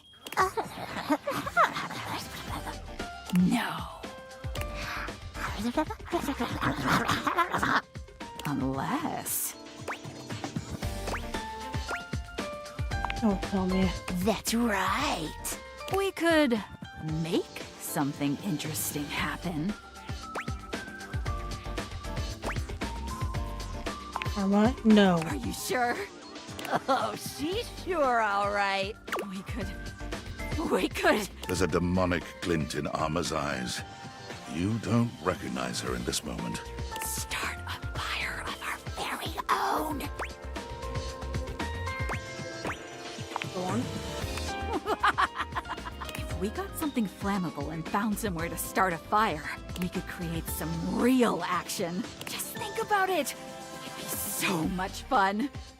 Speaker 4: No. Unless...
Speaker 2: Don't tell me.
Speaker 15: That's right.
Speaker 4: We could make something interesting happen.
Speaker 2: Arma? No.
Speaker 4: Are you sure?
Speaker 15: Oh, she's sure all right.
Speaker 4: We could...
Speaker 6: There's a demonic glint in Armor's eyes. You don't recognize her in this moment.
Speaker 16: Start a fire of our very own.
Speaker 2: Go on.
Speaker 4: If we got something flammable and found somewhere to start a fire, we could create some real action. Just think about it. It'd be so much fun.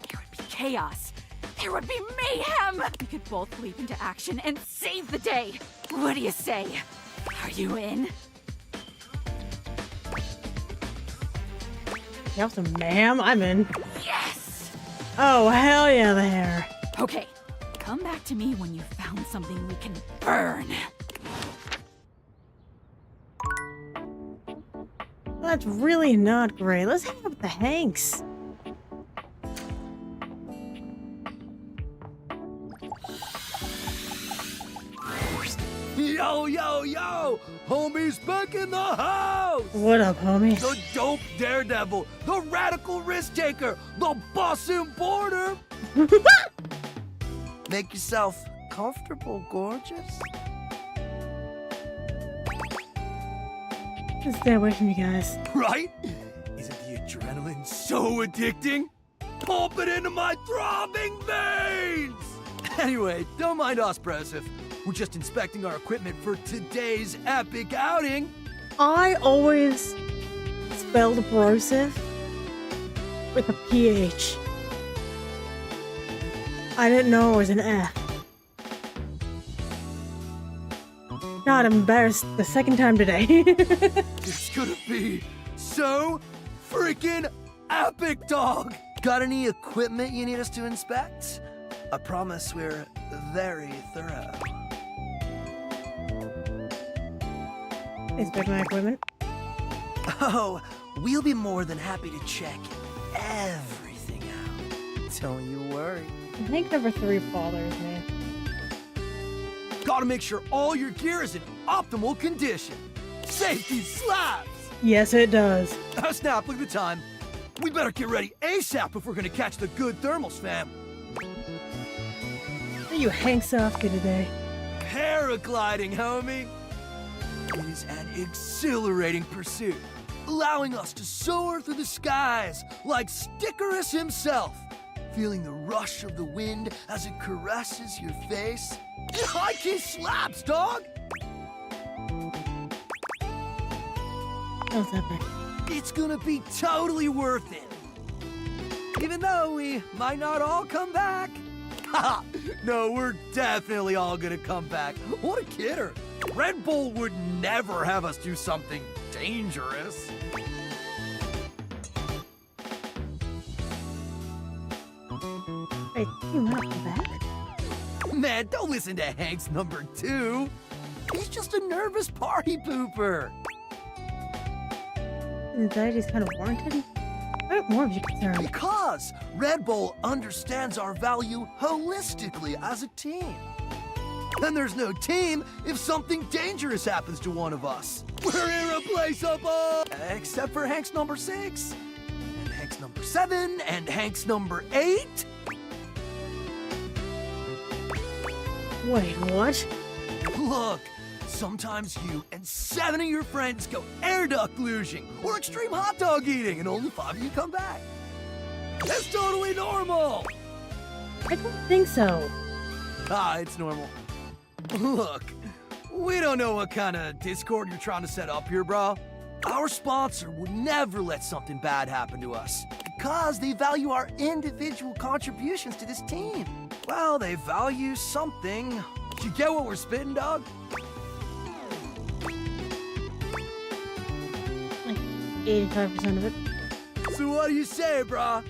Speaker 4: There would be chaos. There would be mayhem. We could both leap into action and save the day. What do you say? Are you in?
Speaker 2: You have some mayhem? I'm in.
Speaker 4: Yes!
Speaker 2: Oh, hell yeah, there.
Speaker 4: Okay, come back to me when you found something we can burn.
Speaker 2: Well, that's really not great. Let's hang up with the Hanks.
Speaker 17: Yo, yo, yo! Homie's back in the house!
Speaker 2: What up, homie?
Speaker 17: The dope daredevil, the radical risk taker, the boss importer! Make yourself comfortable, gorgeous.
Speaker 2: Just stay away from you guys.
Speaker 17: Right? Isn't the adrenaline so addicting? Pump it into my throbbing veins! Anyway, don't mind us, Broseph. We're just inspecting our equipment for today's epic outing.
Speaker 2: I always spelled Broseph with a PH. I didn't know it was an F. God, I'm embarrassed the second time today.
Speaker 17: It's gonna be so freaking epic, dog! Got any equipment you need us to inspect? I promise we're very thorough.
Speaker 2: Inspect my equipment.
Speaker 17: Oh, we'll be more than happy to check everything out. Don't you worry.
Speaker 2: I think number 3 bothers me.
Speaker 17: Gotta make sure all your gear is in optimal condition. Safety slaps!
Speaker 2: Yes, it does.
Speaker 17: Snap, look at the time. We better get ready ASAP if we're gonna catch the good thermals, fam.
Speaker 2: What are you Hanks off to today?
Speaker 17: Paragliding, homie. It is an exhilarating pursuit, allowing us to soar through the skies like Stickerus himself, feeling the rush of the wind as it caresses your face. It high-key slaps, dog!
Speaker 2: That was epic.
Speaker 17: It's gonna be totally worth it. Even though we might not all come back. Haha, no, we're definitely all gonna come back. What a kidder. Red Bull would never have us do something dangerous.
Speaker 2: Hey, you might come back.
Speaker 17: Man, don't listen to Hank's number 2. He's just a nervous party pooper.
Speaker 2: Anxiety's kind of warranted. Why more of you concerned?
Speaker 17: Because Red Bull understands our value holistically as a team. And there's no team if something dangerous happens to one of us. We're irreplaceable! Except for Hank's number 6, and Hank's number 7, and Hank's number 8.
Speaker 2: Wait, what?
Speaker 17: Look, sometimes you and 7 of your friends go air duct luging or extreme hot dog eating, and only 5 of you come back. That's totally normal!
Speaker 2: I don't think so.
Speaker 17: Ah, it's normal. Look, we don't know what kind of Discord you're trying to set up here, bro. Our sponsor would never let something bad happen to us because they value our individual contributions to this team. Well, they value something. You get what we're spitting, dog?
Speaker 2: Like 85% of it.
Speaker 17: So what do you say, brah?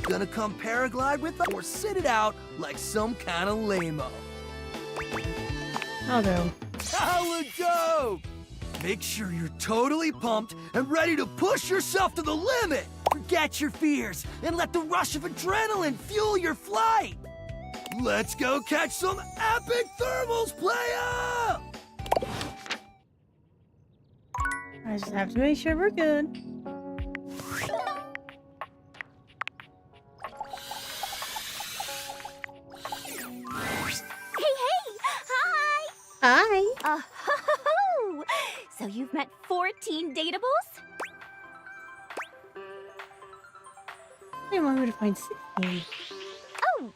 Speaker 17: Gonna come paraglide with us or sit it out like some kind of lame-o?
Speaker 2: I'll go.
Speaker 17: Hella dope! Make sure you're totally pumped and ready to push yourself to the limit! Forget your fears and let the rush of adrenaline fuel your flight! Let's go catch some epic thermals, playa!
Speaker 2: I just have to make sure we're good.
Speaker 1: Hey, hey! Hi!
Speaker 2: Hi!
Speaker 1: Oh, So you've met 14 dateables?
Speaker 2: I want me to find 16.
Speaker 1: Oh!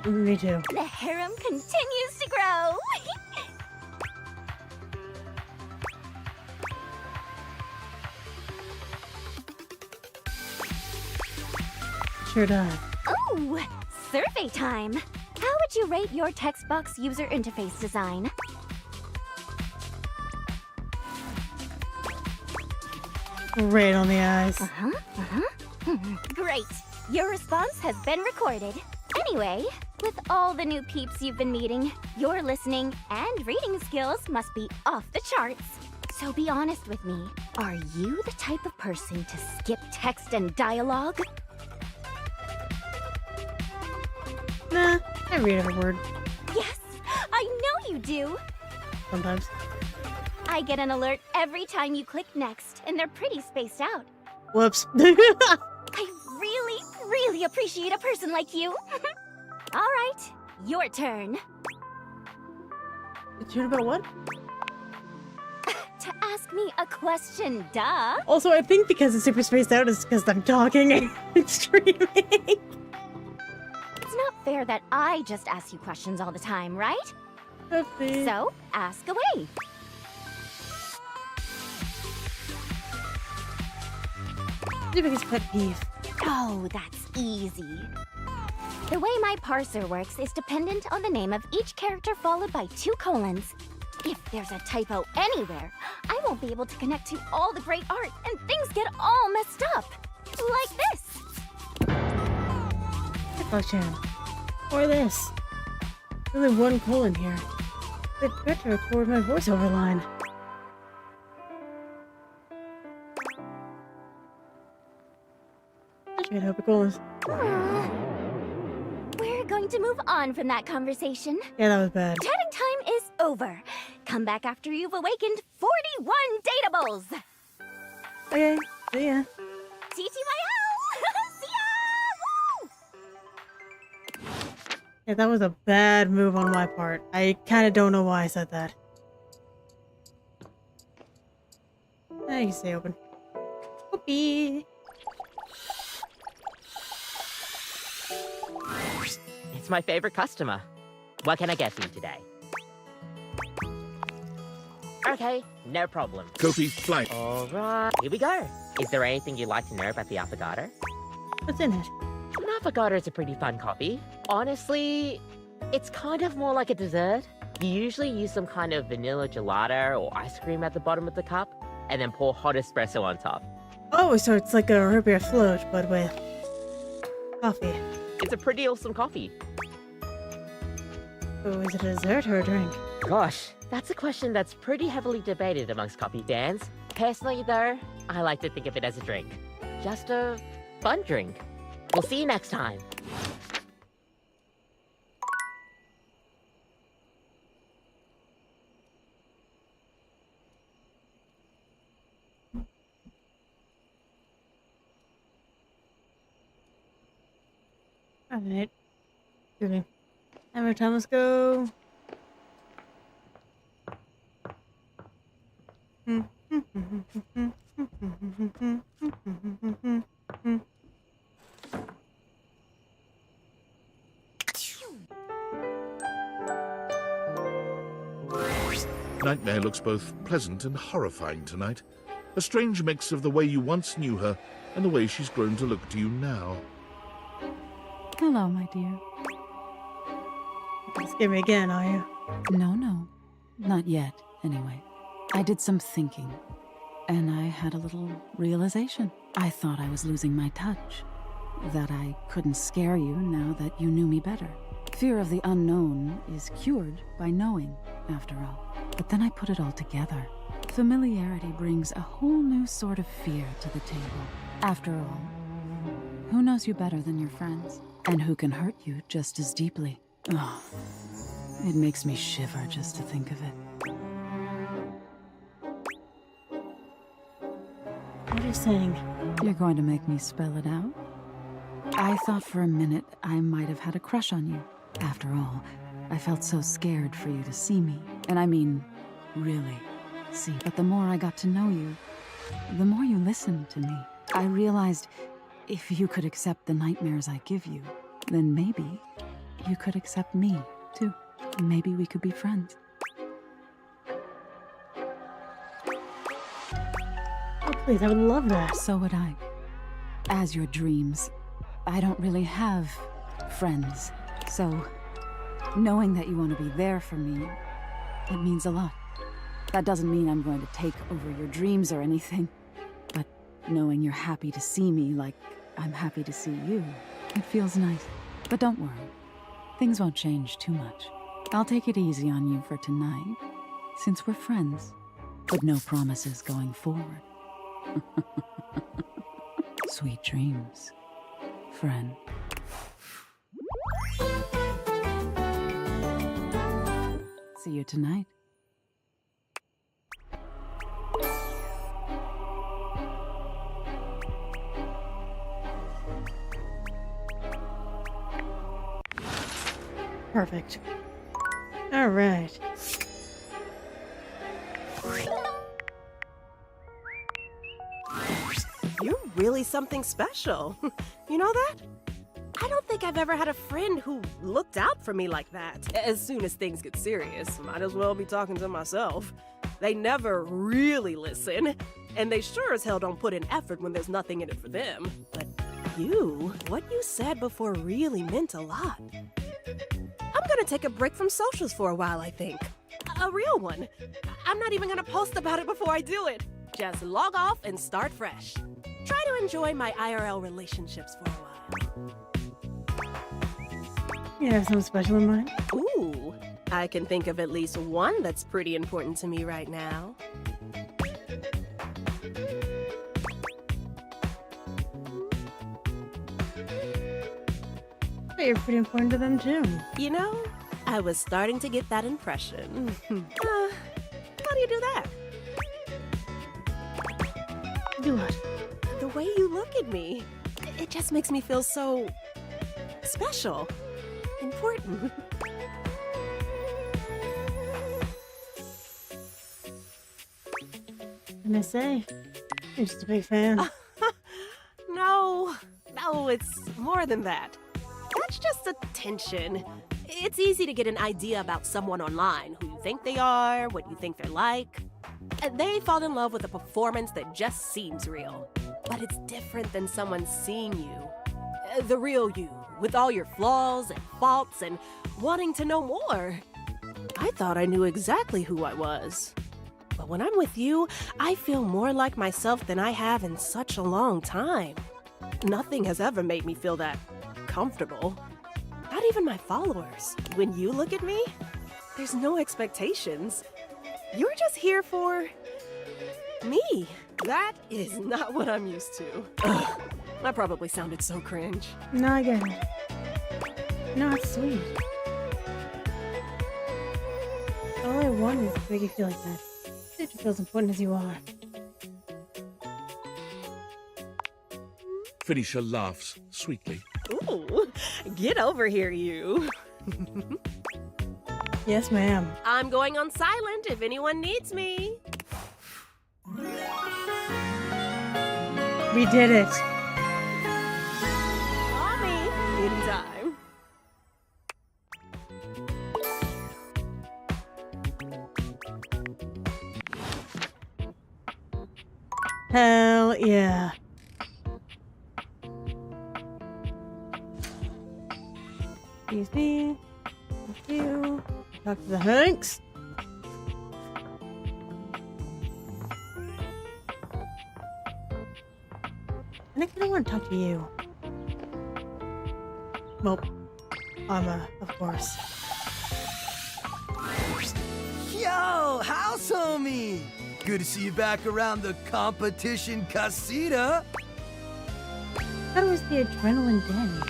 Speaker 2: Me too.
Speaker 1: The harem continues to grow!
Speaker 2: Sure does.
Speaker 1: Oh! Survey time! How would you rate your text box user interface design?
Speaker 2: Right on the eyes.
Speaker 1: Great! Your response has been recorded. Anyway, with all the new peeps you've been meeting, your listening and reading skills must be off the charts. So be honest with me. Are you the type of person to skip text and dialogue?
Speaker 2: Nah, I read every word.
Speaker 1: Yes, I know you do.
Speaker 2: Sometimes.
Speaker 1: I get an alert every time you click next, and they're pretty spaced out.
Speaker 2: Whoops.
Speaker 1: I really appreciate a person like you. All right, your turn.
Speaker 2: It's true about what?
Speaker 1: To ask me a question, duh.
Speaker 2: Also, I think because it's super spaced out is because I'm talking and streaming.
Speaker 1: It's not fair that I just ask you questions all the time, right?
Speaker 2: Oopsie.
Speaker 1: So, ask away.
Speaker 2: What's your biggest pet peeve?
Speaker 1: Oh, that's easy. The way my parser works is dependent on the name of each character followed by 2 colons. If there's a typo anywhere, I won't be able to connect to all the great art and things get all messed up. Like this.
Speaker 2: Chan. Or this. Only 1 colon here. They'd better record my voiceover line. I hope it goes.
Speaker 1: We're going to move on from that conversation.
Speaker 2: Yeah, that was bad.
Speaker 1: Chatting time is over. Come back after you've awakened 41 dateables.
Speaker 2: Okay, see ya.
Speaker 1: TTYL! See ya! Woo!
Speaker 2: Yeah, that was a bad move on my part. I kind of don't know why I said that. You can stay open. Whoopee!
Speaker 9: It's my favorite customer. What can I get for you today? Okay, no problem.
Speaker 6: Kofi, flight.
Speaker 9: Alright, here we go. Is there anything you'd like to know about the affogato?
Speaker 2: What's in it?
Speaker 9: An affogato is a pretty fun coffee. Honestly, it's kind of more like a dessert. You usually use some kind of vanilla gelato or ice cream at the bottom of the cup, and then pour hot espresso on top.
Speaker 2: Oh, so it's like a root beer float, but with coffee.
Speaker 9: It's a pretty awesome coffee.
Speaker 2: So is it a dessert or a drink?
Speaker 9: Gosh, that's a question that's pretty heavily debated amongst coffee fans. Personally, though, I like to think of it as a drink. Just a fun drink. We'll see you next time.
Speaker 2: Alright. Excuse me. How much time? Let's go.
Speaker 6: Nightmare looks both pleasant and horrifying tonight. A strange mix of the way you once knew her and the way she's grown to look to you now.
Speaker 12: Hello, my dear.
Speaker 2: Scare me again, are you?
Speaker 12: No. Not yet, anyway. I did some thinking, and I had a little realization. I thought I was losing my touch. That I couldn't scare you now that you knew me better. Fear of the unknown is cured by knowing, after all. But then I put it all together. Familiarity brings a whole new sort of fear to the table. After all, who knows you better than your friends? And who can hurt you just as deeply? Oh, it makes me shiver just to think of it.
Speaker 2: What are you saying?
Speaker 12: You're going to make me spell it out? I thought for a minute I might have had a crush on you. After all, I felt so scared for you to see me. And I mean, really see. But the more I got to know you, the more you listened to me. I realized if you could accept the nightmares I give you, then maybe you could accept me, too. Maybe we could be friends.
Speaker 2: Oh, please, I would love that.
Speaker 12: So would I. As your dreams, I don't really have friends. So, knowing that you want to be there for me, it means a lot. That doesn't mean I'm going to take over your dreams or anything, but knowing you're happy to see me like I'm happy to see you, it feels nice. But don't worry, things won't change too much. I'll take it easy on you for tonight, since we're friends, but no promises going forward. Sweet dreams, friend. See you tonight.
Speaker 2: Perfect. All right.
Speaker 10: You're really something special. You know that? I don't think I've ever had a friend who looked out for me like that. As soon as things get serious, might as well be talking to myself. They never really listen, and they sure as hell don't put in effort when there's nothing in it for them. But you, what you said before really meant a lot. I'm gonna take a break from socials for a while, I think. A real one. I'm not even gonna post about it before I do it. Just log off and start fresh. Try to enjoy my IRL relationships for a while.
Speaker 2: You have something special in mind?
Speaker 10: Ooh, I can think of at least one that's pretty important to me right now.
Speaker 2: But you're pretty important to them too.
Speaker 10: You know, I was starting to get that impression. How do you do that?
Speaker 2: Do what?
Speaker 10: The way you look at me. It just makes me feel so special. Important.
Speaker 2: And I say, you're just a big fan.
Speaker 10: No, it's more than that. That's just attention. It's easy to get an idea about someone online, who you think they are, what you think they're like. And they fall in love with a performance that just seems real. But it's different than someone seeing you. The real you, with all your flaws and faults and wanting to know more. I thought I knew exactly who I was. But when I'm with you, I feel more like myself than I have in such a long time. Nothing has ever made me feel that comfortable. Not even my followers. When you look at me, there's no expectations. You're just here for me. That is not what I'm used to. Ugh, I probably sounded so cringe.
Speaker 2: No, I get it. No, it's sweet. All I want is to make you feel like that. That you feel as important as you are.
Speaker 6: Finisher laughs sweetly.
Speaker 10: Ooh, get over here, you.
Speaker 2: Yes, ma'am.
Speaker 10: I'm going on silent if anyone needs me.
Speaker 2: We did it.
Speaker 10: Call me anytime.
Speaker 2: Hell yeah. Excuse me. Thank you. Talk to the Hanks. I think I don't want to talk to you. Well, of course.
Speaker 17: Yo, house homie! Good to see you back around the competition casita.
Speaker 2: That was the adrenaline den.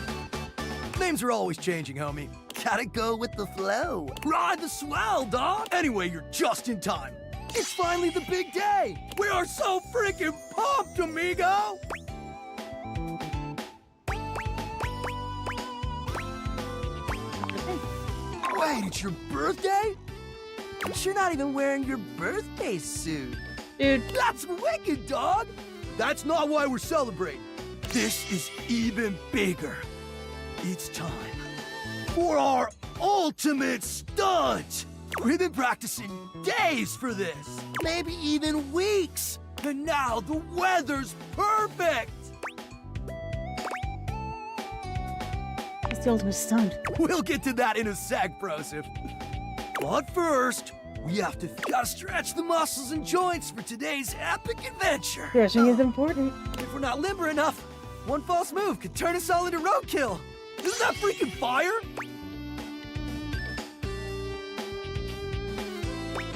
Speaker 17: Names are always changing, homie. Gotta go with the flow. Ride the swell, dog! Anyway, you're just in time. It's finally the big day! We are so freaking pumped, amigo! Wait, it's your birthday? But you're not even wearing your birthday suit.
Speaker 2: Dude.
Speaker 17: That's wicked, dog! That's not why we're celebrating. This is even bigger. It's time for our ultimate stunt! We've been practicing days for this, maybe even weeks. And now the weather's perfect!
Speaker 2: It's the ultimate stunt.
Speaker 17: We'll get to that in a sec, Broseph. But first, we have to gotta stretch the muscles and joints for today's epic adventure.
Speaker 2: Stretching is important.
Speaker 17: If we're not limber enough, one false move could turn us all into roadkill. Isn't that freaking fire?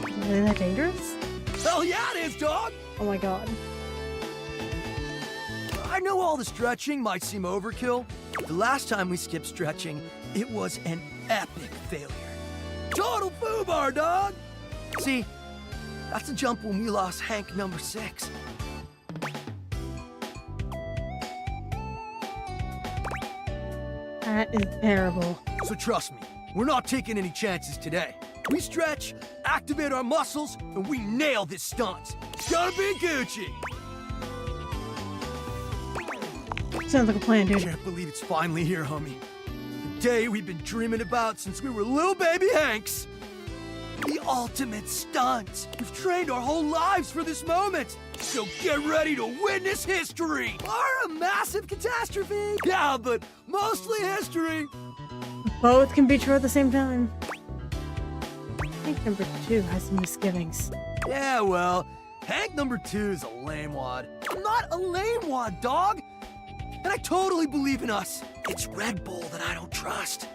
Speaker 2: Is that dangerous?
Speaker 17: Hell yeah, it is, dog!
Speaker 2: Oh my god.
Speaker 17: I know all the stretching might seem overkill. The last time we skipped stretching, it was an epic failure. Total foobar, dog! See, that's a jump when we lost Hank number 6.
Speaker 2: That is terrible.
Speaker 17: So trust me, we're not taking any chances today. We stretch, activate our muscles, and we nail this stunt. It's gonna be Gucci!
Speaker 2: Sounds like a plan, dude.
Speaker 17: Can't believe it's finally here, homie. The day we've been dreaming about since we were little baby Hanks. The ultimate stunt. We've trained our whole lives for this moment. So get ready to witness history. Or a massive catastrophe. Yeah, but mostly history.
Speaker 2: Both can be true at the same time. I think number 2 has some misgivings.
Speaker 17: Yeah, well, Hank number 2 is a lame wad. I'm not a lame wad, dog. And I totally believe in us. It's Red Bull that I don't trust.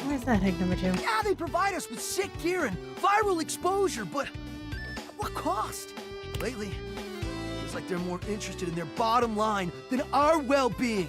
Speaker 2: Why is that, Hank number 2?
Speaker 17: Yeah, they provide us with sick gear and viral exposure, but at what cost? Lately, it's like they're more interested in their bottom line than our well-being.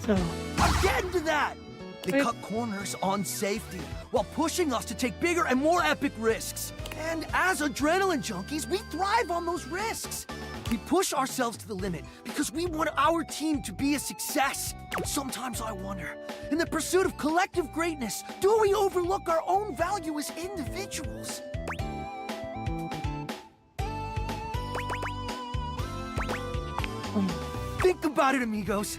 Speaker 2: So,
Speaker 17: I'm getting to that! They cut corners on safety while pushing us to take bigger and more epic risks. And as adrenaline junkies, we thrive on those risks. We push ourselves to the limit because we want our team to be a success. And sometimes I wonder, in the pursuit of collective greatness, do we overlook our own value as individuals? Think about it, amigos.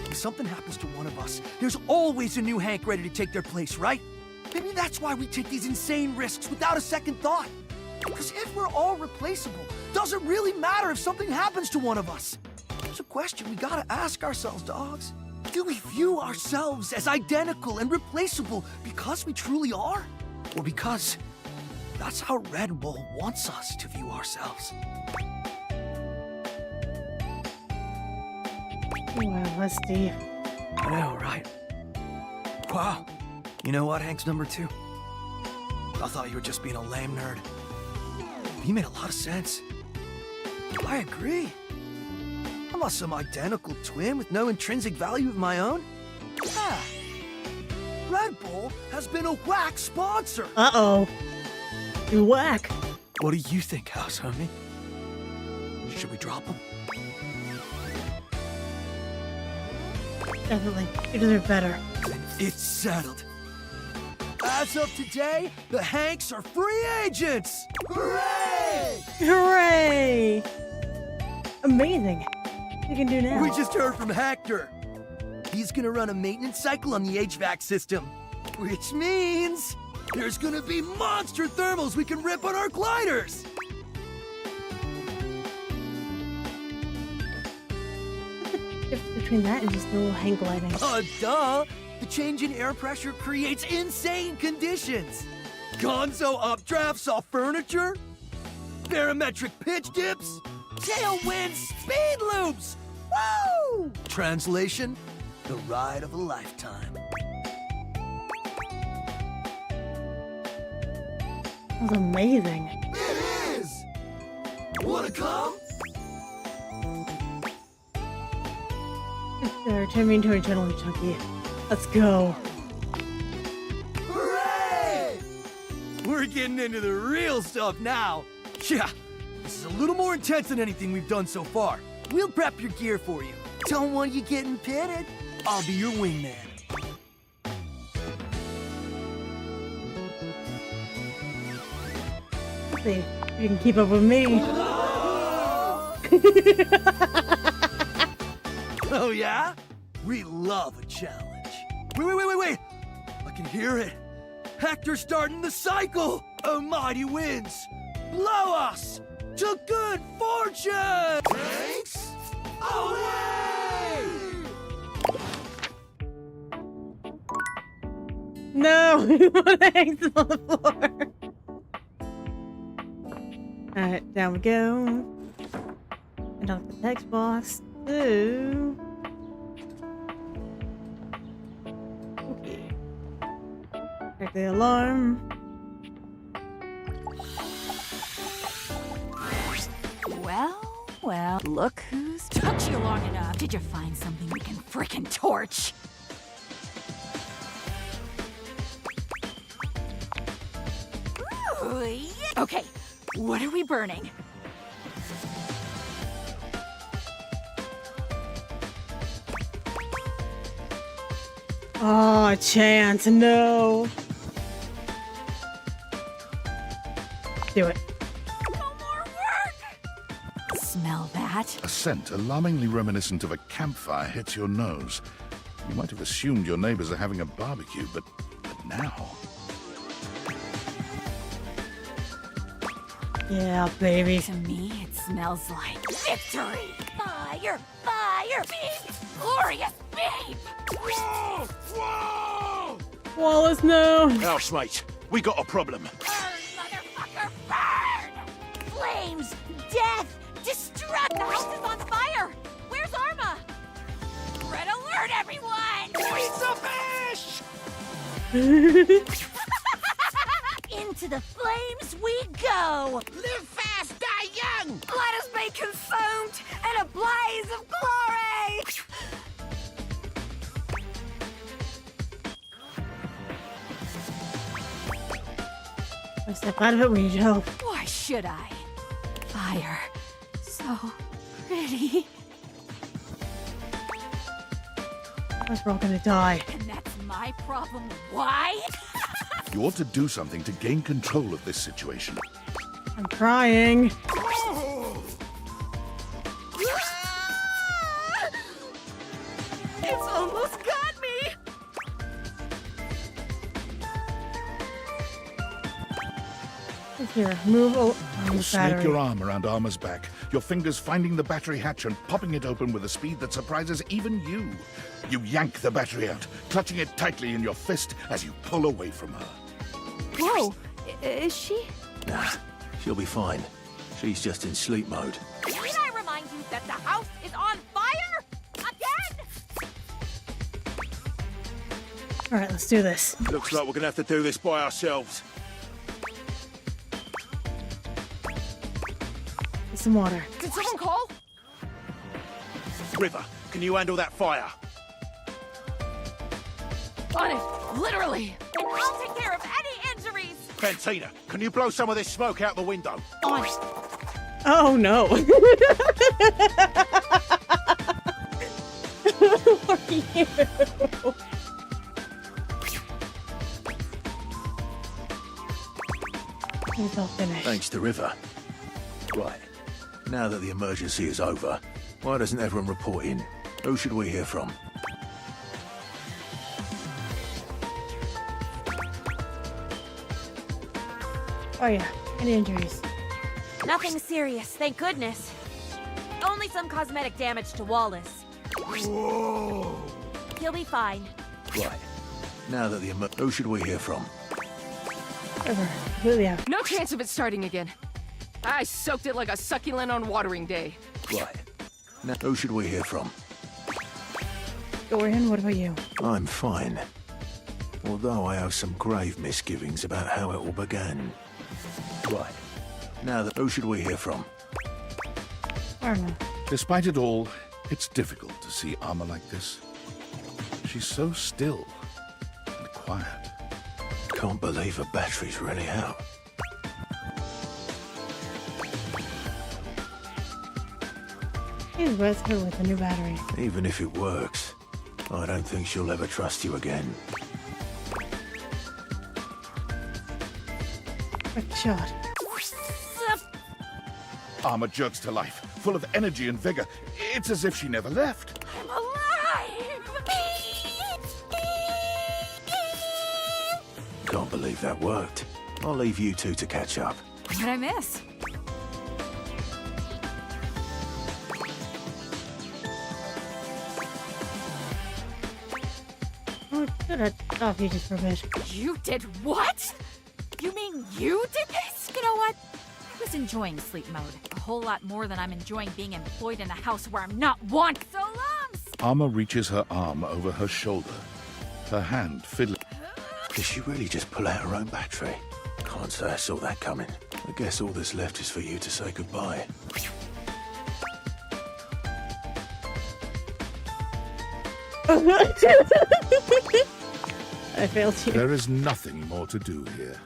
Speaker 17: If something happens to one of us, there's always a new Hank ready to take their place, right? Maybe that's why we take these insane risks without a second thought. Because if we're all replaceable, doesn't really matter if something happens to one of us. It's a question we gotta ask ourselves, dogs. Do we view ourselves as identical and replaceable because we truly are? Or because that's how Red Bull wants us to view ourselves?
Speaker 2: wow, that's deep.
Speaker 17: I know, right? Wow. You know what, Hank's number 2? I thought you were just being a lame nerd. You made a lot of sense. I agree. I'm not some identical twin with no intrinsic value of my own. Yeah. Red Bull has been a whack sponsor.
Speaker 2: Uh-oh. You whack.
Speaker 17: What do you think, house homie? Should we drop him?
Speaker 2: Definitely. You deserve better.
Speaker 17: It's settled. As of today, the Hanks are free agents! Hooray!
Speaker 2: Hooray! Amazing. What you can do now?
Speaker 17: We just heard from Hector. He's gonna run a maintenance cycle on the HVAC system. Which means there's gonna be monster thermals we can rip on our gliders!
Speaker 2: What's the difference between that and just normal hang gliding?
Speaker 17: Duh! The change in air pressure creates insane conditions. Gonzo updrafts off furniture, barometric pitch dips, tailwind speed loops. Woo! Translation, the ride of a lifetime.
Speaker 2: That was amazing.
Speaker 17: It is! Wanna come?
Speaker 2: Turn me into a adrenaline junkie. Let's go.
Speaker 17: Hooray! We're getting into the real stuff now. Yeah, the This is a little more intense than anything we've done so far. We'll prep your gear for you. Don't want you getting pitted. I'll be your wingman.
Speaker 2: Let's see if you can keep up with me.
Speaker 17: Oh, yeah? We love a challenge. Wait. I can hear it. Hector's starting the cycle. A mighty winds. Blow us to good fortune. Thanks. Away!
Speaker 2: No, what hangs on the floor? Alright, down we go. And off the text box to... Okay. Check the alarm.
Speaker 4: Well, look who's touched you long enough. Did you find something we can frickin' torch? Ooh, yeah. Okay, what are we burning?
Speaker 2: Oh, Chance, no. Do it.
Speaker 4: Smell that?
Speaker 6: A scent alarmingly reminiscent of a campfire hits your nose. You might have assumed your neighbors are having a barbecue, but now...
Speaker 2: Yeah, baby.
Speaker 4: To me, it smells like victory! Fire! Fire! Beep! Glorious beep!
Speaker 13: Whoa! Whoa!
Speaker 2: Wallace, no!
Speaker 13: Housemate, we got a problem.
Speaker 4: Burn, motherfucker, burn! Flames! Death! Destruct! The house is on fire! Where's Arma? Red alert, everyone!
Speaker 13: Pizza fish!
Speaker 4: Into the flames we go!
Speaker 15: Live fast, die young!
Speaker 4: Let us be consumed in a blaze of glory!
Speaker 2: I step out of it, will you, Joe?
Speaker 4: Why should I? Fire. So pretty.
Speaker 2: We're all gonna die.
Speaker 4: And that's my problem. Why?
Speaker 6: You ought to do something to gain control of this situation.
Speaker 2: I'm crying.
Speaker 10: It's almost got me!
Speaker 2: Here, move on
Speaker 6: You
Speaker 2: the
Speaker 6: snake
Speaker 2: battery.
Speaker 6: your arm around Arma's back, your fingers finding the battery hatch and popping it open with a speed that surprises even you. You yank the battery out, clutching it tightly in your fist as you pull away from her.
Speaker 7: Whoa, is she?
Speaker 13: Nah, she'll be fine. She's just in sleep mode.
Speaker 4: Did I remind you that the house is on fire? Again?
Speaker 2: Alright, let's do this.
Speaker 13: Looks like we're gonna have to do this by ourselves.
Speaker 2: Get some water.
Speaker 7: Did someone call?
Speaker 13: River, can you handle that fire?
Speaker 7: On it, literally.
Speaker 4: And I'll take care of any injuries.
Speaker 13: Fantina, can you blow some of this smoke out the window?
Speaker 4: On it.
Speaker 2: Oh no. Who are you? It's all finished.
Speaker 13: Thanks to River. Right. Now that the emergency is over, why doesn't everyone report in? Who should we hear from?
Speaker 2: Oh yeah, any injuries?
Speaker 4: Nothing serious, thank goodness. Only some cosmetic damage to Wallace.
Speaker 13: Whoa!
Speaker 4: He'll be fine.
Speaker 13: Right. Now that the who should we hear from?
Speaker 2: River, completely out.
Speaker 7: No chance of it starting again. I soaked it like a succulent on watering day.
Speaker 13: Right. Now who should we hear from?
Speaker 2: Dorian, what about you?
Speaker 13: I'm fine. Although I have some grave misgivings about how it all began. Right. Now that who should we hear from?
Speaker 2: Arma.
Speaker 6: Despite it all, it's difficult to see Arma like this. She's so still and quiet.
Speaker 13: Can't believe her battery's really out.
Speaker 2: He's with her with a new battery.
Speaker 13: Even if it works, I don't think she'll ever trust you again.
Speaker 2: Quick shot.
Speaker 6: Armor jerks to life, full of energy and vigor. It's as if she never left.
Speaker 4: I'm alive!
Speaker 13: Can't believe that worked. I'll leave you two to catch up.
Speaker 4: What'd I miss?
Speaker 2: Oh, should have stopped you just for a bit.
Speaker 4: You did what? You mean you did this? You know what? I was enjoying sleep mode. A whole lot more than I'm enjoying being employed in a house where I'm not wanted. So long!
Speaker 6: Armor reaches her arm over her shoulder, her hand fiddling.
Speaker 13: Did she really just pull out her own battery? Can't say I saw that coming. I guess all that's left is for you to say goodbye.
Speaker 2: I failed you.
Speaker 6: There is nothing more to do here.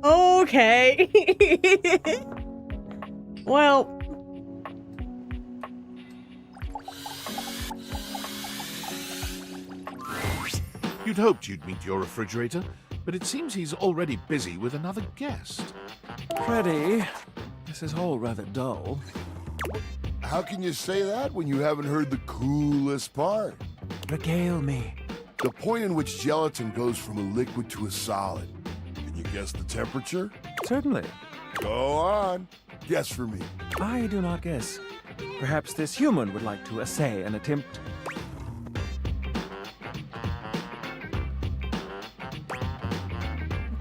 Speaker 2: Okay. Well.
Speaker 6: You'd hoped you'd meet your refrigerator, but it seems he's already busy with another guest.
Speaker 19: Freddy, this is all rather dull.
Speaker 18: How can you say that when you haven't heard the coolest part?
Speaker 19: Regale me.
Speaker 18: The point in which gelatin goes from a liquid to a solid. Can you guess the temperature?
Speaker 19: Certainly.
Speaker 18: Go on. Guess for me.
Speaker 19: I do not guess. Perhaps this human would like to essay an attempt.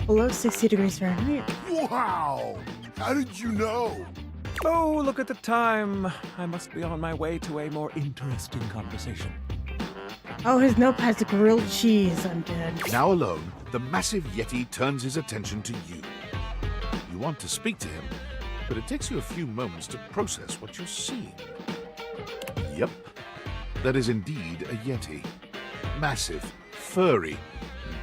Speaker 2: Below 60 degrees Fahrenheit.
Speaker 18: Wow! How did you know?
Speaker 19: Oh, look at the time. I must be on my way to a more interesting conversation.
Speaker 2: Oh, his notepad's grilled cheese. I'm dead.
Speaker 6: Now alone, the massive Yeti turns his attention to you. You want to speak to him, but it takes you a few moments to process what you're seeing. Yep, that is indeed a Yeti. Massive, furry,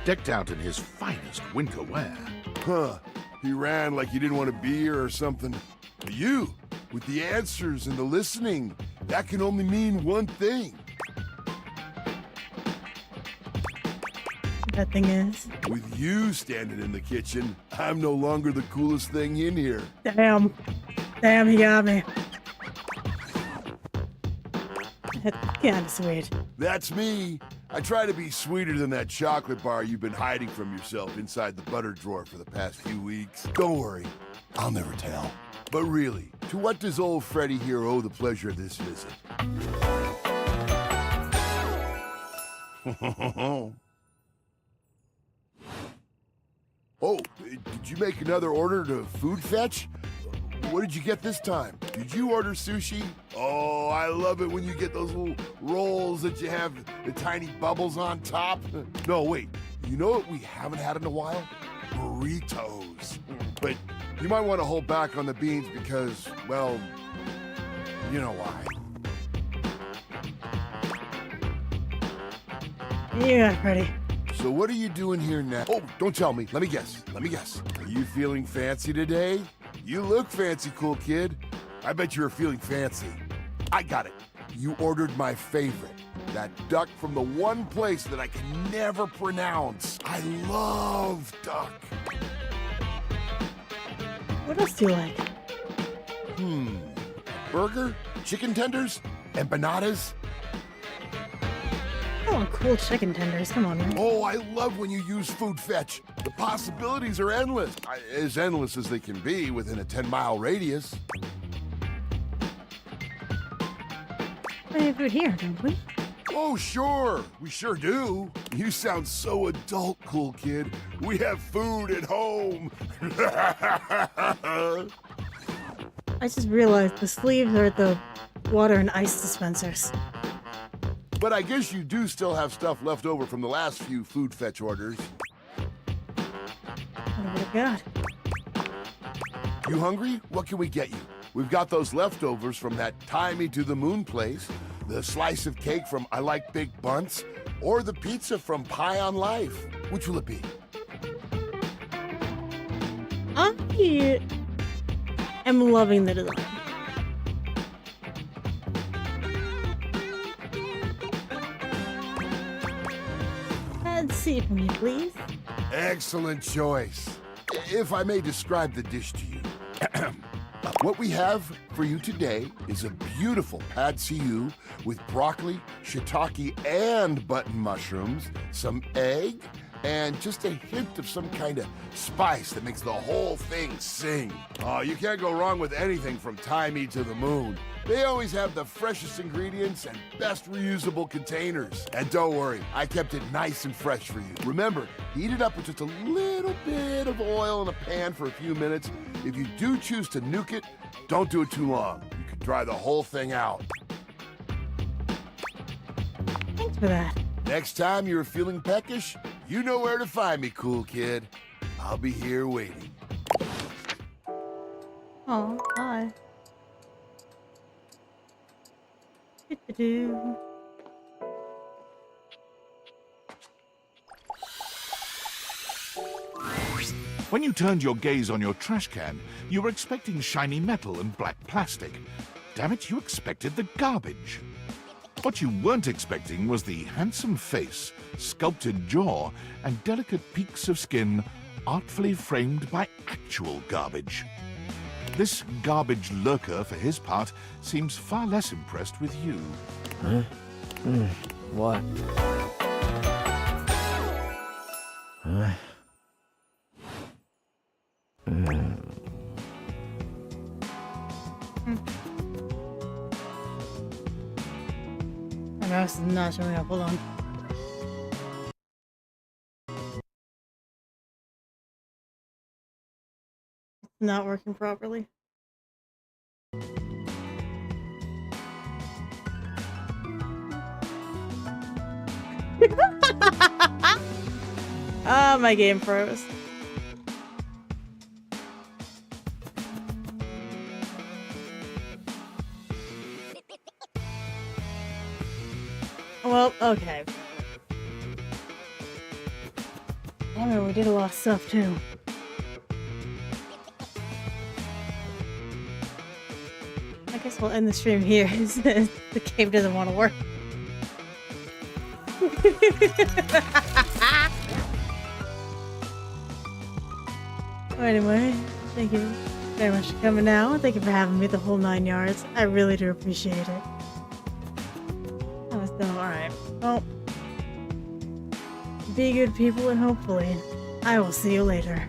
Speaker 6: decked out in his finest winter wear.
Speaker 18: Huh. He ran like he didn't want to be here or something. But you, with the answers and the listening, that can only mean one thing.
Speaker 2: That thing is.
Speaker 18: With you standing in the kitchen, I'm no longer the coolest thing in here.
Speaker 2: Damn. Damn, he got me. That's kinda sweet.
Speaker 18: That's me. I try to be sweeter than that chocolate bar you've been hiding from yourself inside the butter drawer for the past few weeks. Don't worry, I'll never tell. But really, to what does old Freddy here owe the pleasure of this visit? Oh, did you make another order to food fetch? What did you get this time? Did you order sushi? Oh, I love it when you get those little rolls that you have the tiny bubbles on top. No, wait. You know what we haven't had in a while? Burritos. But you might want to hold back on the beans because, well, you know why.
Speaker 2: Yeah, Freddy.
Speaker 18: So what are you doing here now? Oh, don't tell me. Let me guess. Are you feeling fancy today? You look fancy, cool kid. I bet you were feeling fancy. I got it. You ordered my favorite. That duck from the one place that I can never pronounce. I love duck.
Speaker 2: What else do you like?
Speaker 18: Burger? Chicken tenders? Empanadas?
Speaker 2: I want cool chicken tenders. Come on, man.
Speaker 18: Oh, I love when you use food fetch. The possibilities are endless. As endless as they can be within a 10-mile radius.
Speaker 2: We have food here, don't we?
Speaker 18: Oh, sure. We sure do. You sound so adult, cool kid. We have food at home.
Speaker 2: I just realized the sleeves are the water and ice dispensers.
Speaker 18: But I guess you do still have stuff left over from the last few food fetch orders.
Speaker 2: Oh my god.
Speaker 18: You hungry? What can we get you? We've got those leftovers from that Tie Me to the Moon place, the slice of cake from I Like Big Bunts, or the pizza from Pie on Life. Which will it be?
Speaker 2: am loving the design. Add C for me, please.
Speaker 18: Excellent choice. If I may describe the dish to you. What we have for you today is a beautiful pad see ew with broccoli, shiitake, and button mushrooms, some egg, and just a hint of some kind of spice that makes the whole thing sing. Oh, you can't go wrong with anything from Thai meat to the moon. They always have the freshest ingredients and best reusable containers. And don't worry, I kept it nice and fresh for you. Remember, heat it up with just a little bit of oil in a pan for a few minutes. If you do choose to nuke it, don't do it too long. You can dry the whole thing out.
Speaker 2: Thanks for that.
Speaker 18: Next time you're feeling peckish, you know where to find me, cool kid. I'll be here waiting.
Speaker 2: Oh, hi. Do-do-do.
Speaker 6: When you turned your gaze on your trash can, you were expecting shiny metal and black plastic. Damn it, you expected the garbage. What you weren't expecting was the handsome face, sculpted jaw, and delicate peaks of skin artfully framed by actual garbage. This garbage lurker, for his part, seems far less impressed with you.
Speaker 17: Huh? What? Huh?
Speaker 2: My mouse is not showing up. Hold on. It's not working properly. Ah, my game froze. Well, okay. Anyway, we did a lot of stuff too. I guess we'll end the stream here. The game doesn't want to work. Well, anyway, thank you very much for coming out. Thank you for having me the whole 9 yards. I really do appreciate it. That was still alright. Well, be good people, and hopefully I will see you later.